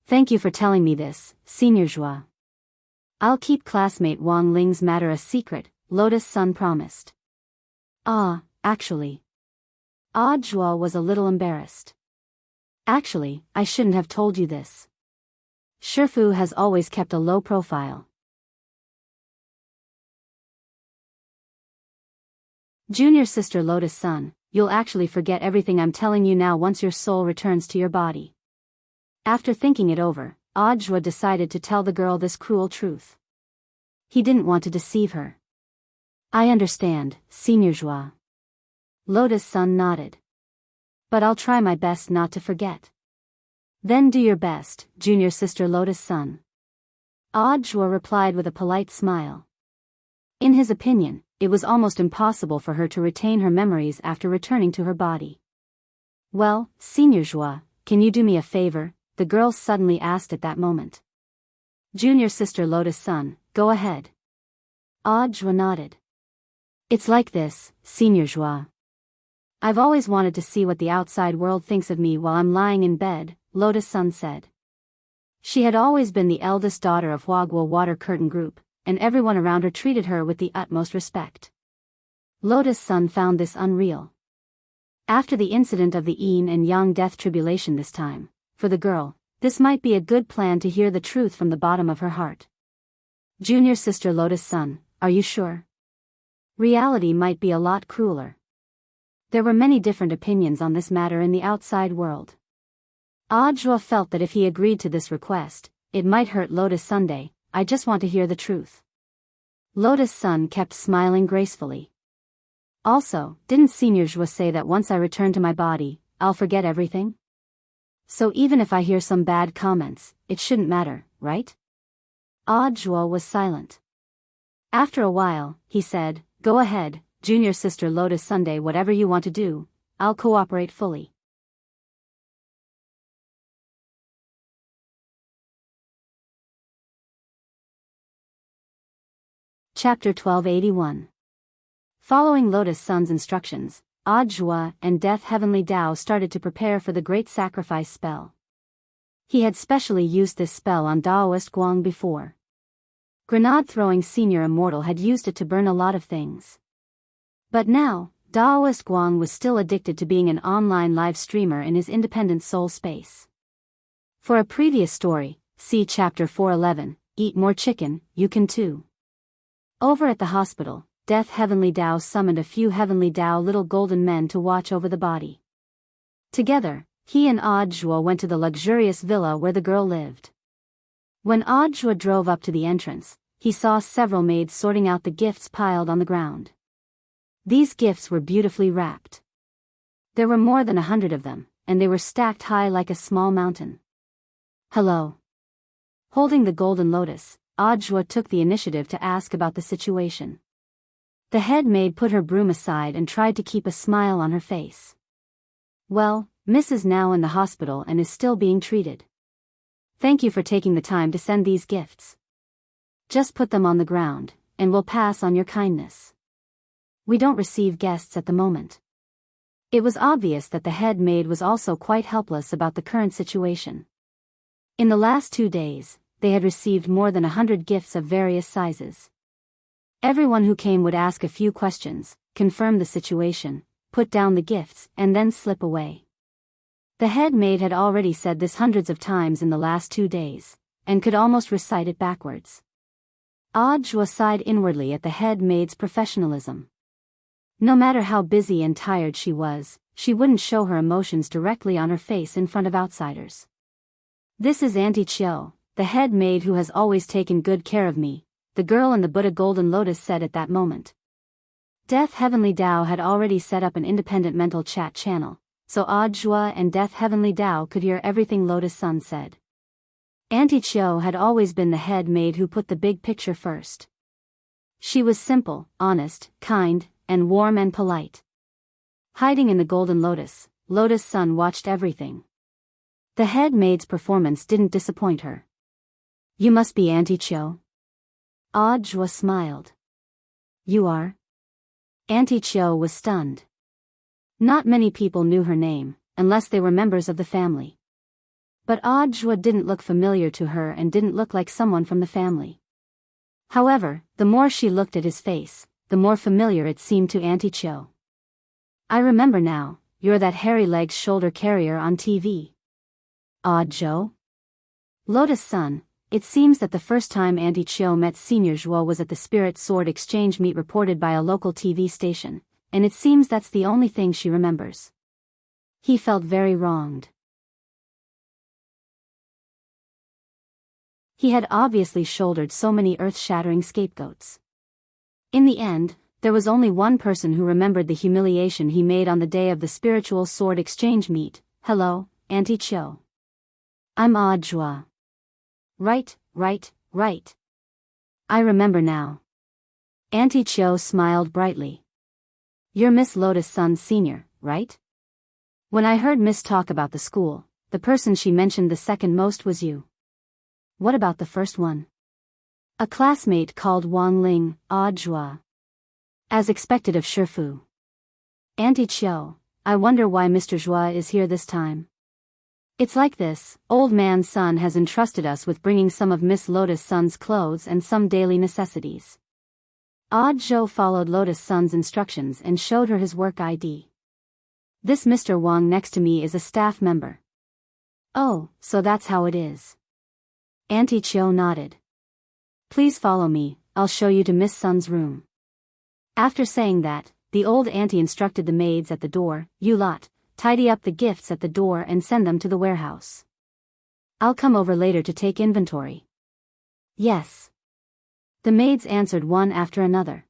Thank you for telling me this, Senior Joie. I'll keep classmate Wang Ling's matter a secret, Lotus Sun promised. Actually. Audjua was a little embarrassed. Actually, I shouldn't have told you this. Shifu has always kept a low profile. Junior sister Lotus-san, you'll actually forget everything I'm telling you now once your soul returns to your body. After thinking it over, Ajwa decided to tell the girl this cruel truth. He didn't want to deceive her. I understand, Senior Joie. Lotus-san nodded. But I'll try my best not to forget. Then do your best, junior sister Lotus-san. Ajwa replied with a polite smile. In his opinion, it was almost impossible for her to retain her memories after returning to her body. Well, Senior Joie, can you do me a favor? The girl suddenly asked at that moment. Junior sister Lotus-san, go ahead. Ajwa nodded. It's like this, Senior Joie. I've always wanted to see what the outside world thinks of me while I'm lying in bed, Lotus-san said. She had always been the eldest daughter of Huagua Water Curtain Group, and everyone around her treated her with the utmost respect. Lotus-san found this unreal. After the incident of the yin and yang death tribulation this time, for the girl, this might be a good plan to hear the truth from the bottom of her heart. Junior sister Lotus-san, are you sure? Reality might be a lot crueler. There were many different opinions on this matter in the outside world. Ajwa felt that if he agreed to this request, it might hurt Lotus Sunday. I just want to hear the truth. Lotus-san kept smiling gracefully. Also, didn't Senior Joie say that once I return to my body, I'll forget everything? So even if I hear some bad comments, it shouldn't matter, right? Ajwa was silent. After a while, he said, go ahead, junior sister Lotus Sunday, whatever you want to do, I'll cooperate fully. Chapter 1281. Following Lotus-san's instructions, Ajwa and Death Heavenly Tao started to prepare for the great sacrifice spell. He had specially used this spell on Daoist Guang before. Grenade-throwing Senior Immortal had used it to burn a lot of things. But now, Daoist Guang was still addicted to being an online live streamer in his independent soul space. For a previous story, see Chapter 411, Eat More Chicken, You Can Too. Over at the hospital, Death Heavenly Tao summoned a few Heavenly Tao little golden men to watch over the body. Together, he and Ajwa went to the luxurious villa where the girl lived. When Ajwa drove up to the entrance, he saw several maids sorting out the gifts piled on the ground. These gifts were beautifully wrapped. There were more than 100 of them, and they were stacked high like a small mountain. Hello. Holding the golden lotus, Ajwa took the initiative to ask about the situation. The head maid put her broom aside and tried to keep a smile on her face. Well, Miss is now in the hospital and is still being treated. Thank you for taking the time to send these gifts. Just put them on the ground, and we'll pass on your kindness. We don't receive guests at the moment. It was obvious that the head maid was also quite helpless about the current situation. In the last 2 days, they had received more than 100 gifts of various sizes. Everyone who came would ask a few questions, confirm the situation, put down the gifts, and then slip away. The head maid had already said this hundreds of times in the last 2 days, and could almost recite it backwards. Ajwa sighed inwardly at the head maid's professionalism. No matter how busy and tired she was, she wouldn't show her emotions directly on her face in front of outsiders. This is Auntie Chio, the head maid who has always taken good care of me, the girl in the Buddha Golden Lotus said at that moment. Death Heavenly Tao had already set up an independent mental chat channel, so Ajwa and Death Heavenly Tao could hear everything Lotus-san said. Auntie Chio had always been the head maid who put the big picture first. She was simple, honest, kind, and warm and polite. Hiding in the Golden Lotus, Lotus-san watched everything. The head maid's performance didn't disappoint her. You must be Auntie Chio. Ajwa smiled. You are? Auntie Chio was stunned. Not many people knew her name, unless they were members of the family. But Ajwa didn't look familiar to her and didn't look like someone from the family. However, the more she looked at his face, the more familiar it seemed to Auntie Chio. I remember now, you're that hairy legs shoulder carrier on TV. Ajwa? Lotus-san, it seems that the first time Auntie Chio met Senior Zhuo was at the Spirit Sword Exchange meet reported by a local TV station, and it seems that's the only thing she remembers. He felt very wronged. He had obviously shouldered so many earth-shattering scapegoats. In the end, there was only one person who remembered the humiliation he made on the day of the Spiritual Sword Exchange meet. Hello, Auntie Chio. I'm Zhuo. Right. I remember now. Auntie Chio smiled brightly. You're Miss Lotus-san Senior, right? When I heard Miss talk about the school, the person she mentioned the second most was you. What about the first one? A classmate called Wang Ling, Zhuo. As expected of Shifu. Auntie Chio, I wonder why Mr. Zhuo is here this time. It's like this, old man Sun has entrusted us with bringing some of Miss Lotus-san's clothes and some daily necessities. Zhuo followed Lotus-san's instructions and showed her his work ID. This Mr. Wang next to me is a staff member. Oh, so that's how it is. Auntie Chio nodded. Please follow me, I'll show you to Miss Sun's room. After saying that, the old auntie instructed the maids at the door, you lot, tidy up the gifts at the door and send them to the warehouse. I'll come over later to take inventory. Yes. The maids answered one after another.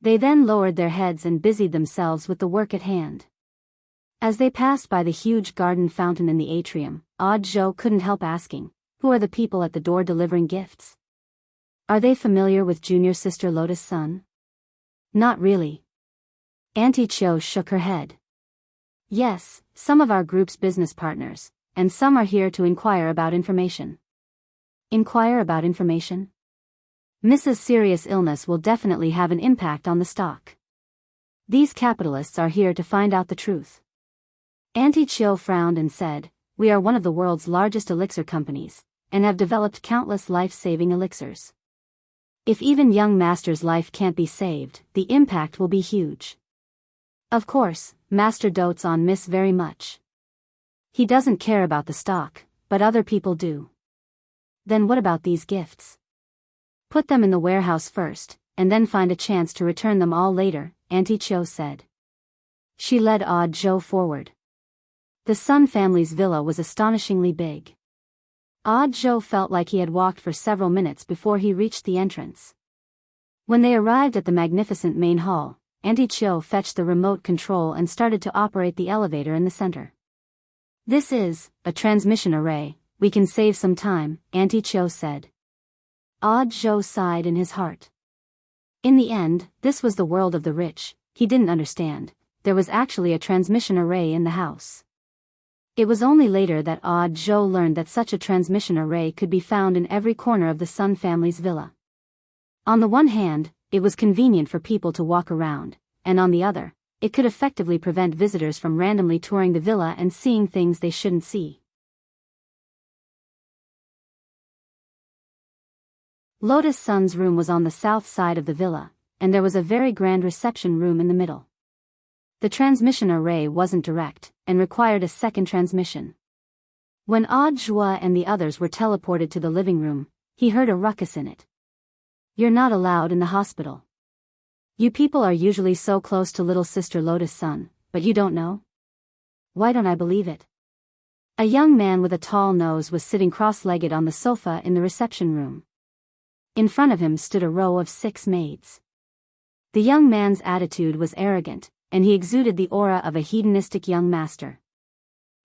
They then lowered their heads and busied themselves with the work at hand. As they passed by the huge garden fountain in the atrium, Zhou couldn't help asking, who are the people at the door delivering gifts? Are they familiar with junior sister Lotus-san? Not really. Auntie Chio shook her head. Yes, some of our group's business partners, and some are here to inquire about information. Inquire about information? Mrs. Serious illness will definitely have an impact on the stock. These capitalists are here to find out the truth. Auntie Chio frowned and said, we are one of the world's largest elixir companies, and have developed countless life-saving elixirs. If even young master's life can't be saved, the impact will be huge. Of course, Master dotes on Miss very much. He doesn't care about the stock, but other people do. Then what about these gifts? Put them in the warehouse first, and then find a chance to return them all later, Auntie Chio said. She led Zhou forward. The Sun family's villa was astonishingly big. Zhou felt like he had walked for several minutes before he reached the entrance. When they arrived at the magnificent main hall, Auntie Chio fetched the remote control and started to operate the elevator in the center. This is a transmission array, we can save some time, Auntie Chio said. Zhou sighed in his heart. In the end, this was the world of the rich. He didn't understand. There was actually a transmission array in the house. It was only later that Zhou learned that such a transmission array could be found in every corner of the Sun family's villa. On the one hand, it was convenient for people to walk around, and on the other, it could effectively prevent visitors from randomly touring the villa and seeing things they shouldn't see. Lotus-san's room was on the south side of the villa, and there was a very grand reception room in the middle. The transmission array wasn't direct, and required a second transmission. When Zhuo and the others were teleported to the living room, he heard a ruckus in it. You're not allowed in the hospital. You people are usually so close to little sister Lotus-san, but you don't know? Why don't I believe it? A young man with a tall nose was sitting cross-legged on the sofa in the reception room. In front of him stood a row of 6 maids. The young man's attitude was arrogant, and he exuded the aura of a hedonistic young master.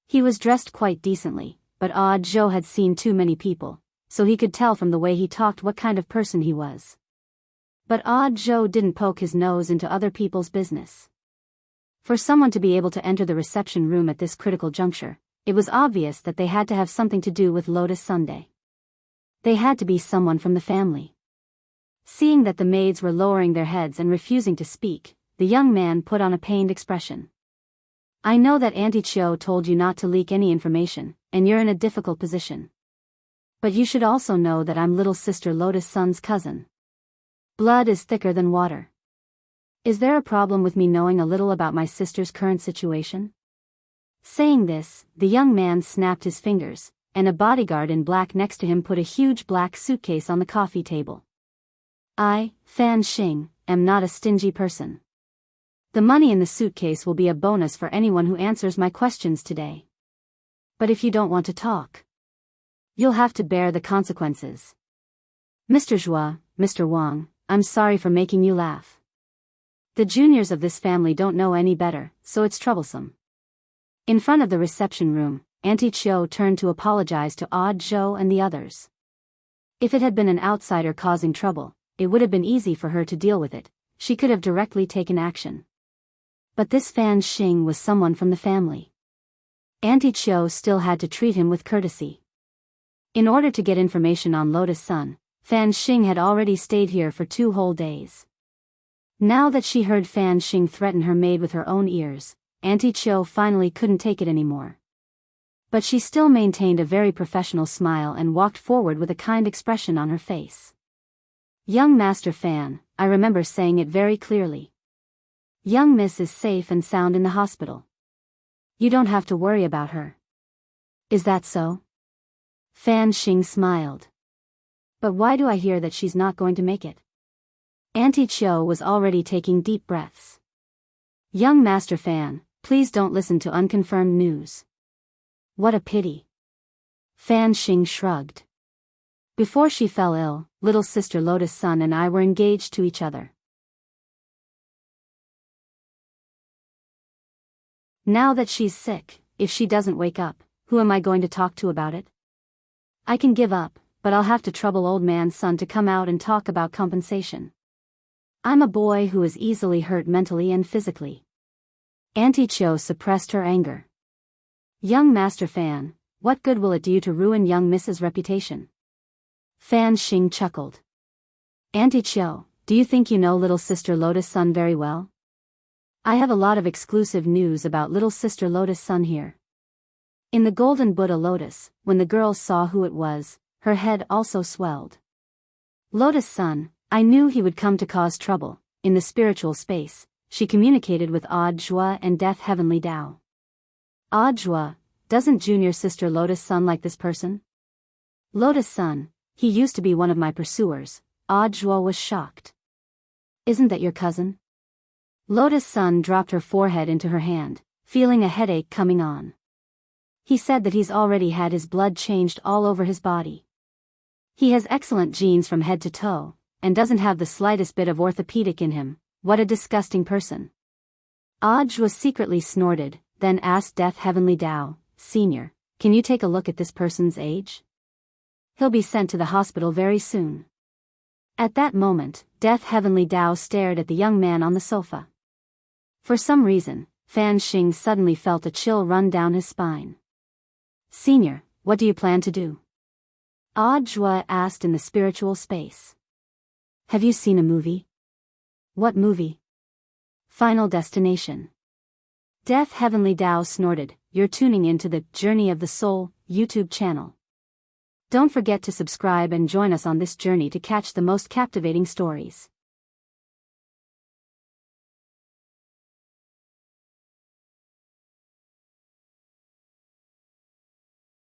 He was dressed quite decently, but Zhou had seen too many people, so he could tell from the way he talked what kind of person he was. But Zhou didn't poke his nose into other people's business. For someone to be able to enter the reception room at this critical juncture, it was obvious that they had to have something to do with Lotus Sunday. They had to be someone from the family. Seeing that the maids were lowering their heads and refusing to speak, the young man put on a pained expression. I know that Auntie Chio told you not to leak any information, and you're in a difficult position. But you should also know that I'm little sister Lotus-san's cousin. Blood is thicker than water. Is there a problem with me knowing a little about my sister's current situation? Saying this, the young man snapped his fingers, and a bodyguard in black next to him put a huge black suitcase on the coffee table. I, Fan Xing, am not a stingy person. The money in the suitcase will be a bonus for anyone who answers my questions today. But if you don't want to talk, you'll have to bear the consequences. Mr. Zhua, Mr. Wang, I'm sorry for making you laugh. The juniors of this family don't know any better, so it's troublesome. In front of the reception room, Auntie Chiu turned to apologize to Odd Zhou and the others. If it had been an outsider causing trouble, it would have been easy for her to deal with it. She could have directly taken action. But this Fan Xing was someone from the family. Auntie Chiu still had to treat him with courtesy. In order to get information on Lotus Sun, Fan Xing had already stayed here for 2 whole days. Now that she heard Fan Xing threaten her maid with her own ears, Auntie Chiu finally couldn't take it anymore. But she still maintained a very professional smile and walked forward with a kind expression on her face. Young Master Fan, I remember saying it very clearly. Young Miss is safe and sound in the hospital. You don't have to worry about her. Is that so? Fan Xing smiled. But why do I hear that she's not going to make it? Auntie Chiu was already taking deep breaths. Young Master Fan, please don't listen to unconfirmed news. What a pity. Fan Xing shrugged. Before she fell ill, little sister Lotus Sun and I were engaged to each other. Now that she's sick, if she doesn't wake up, who am I going to talk to about it? I can give up, but I'll have to trouble old man Sun to come out and talk about compensation. I'm a boy who is easily hurt mentally and physically. Auntie Chiu suppressed her anger. Young Master Fan, what good will it do you to ruin young Mrs.'s reputation? Fan Xing chuckled. Auntie Chiu, do you think you know little sister Lotus Sun very well? I have a lot of exclusive news about little sister Lotus Sun here. In the golden Buddha lotus, when the girls saw who it was, her head also swelled. Lotus Sun, I knew he would come to cause trouble. In the spiritual space, she communicated with Odd Zhua and Death Heavenly Tao. Odd Zhua, doesn't junior sister Lotus Sun like this person? Lotus Sun, he used to be one of my pursuers. Odd Zhua was shocked. Isn't that your cousin? Lotus Sun dropped her forehead into her hand, feeling a headache coming on. He said that he's already had his blood changed all over his body. He has excellent genes from head to toe, and doesn't have the slightest bit of orthopedic in him. What a disgusting person. Odd Zhua secretly snorted, then asked Death Heavenly Tao, Senior, can you take a look at this person's age? He'll be sent to the hospital very soon. At that moment, Death Heavenly Tao stared at the young man on the sofa. For some reason, Fan Xing suddenly felt a chill run down his spine. Senior, what do you plan to do? Odd Zhua asked in the spiritual space. Have you seen a movie? What movie? Final Destination. Death Heavenly Tao snorted, you're tuning into the Journey of the Soul YouTube channel. Don't forget to subscribe and join us on this journey to catch the most captivating stories.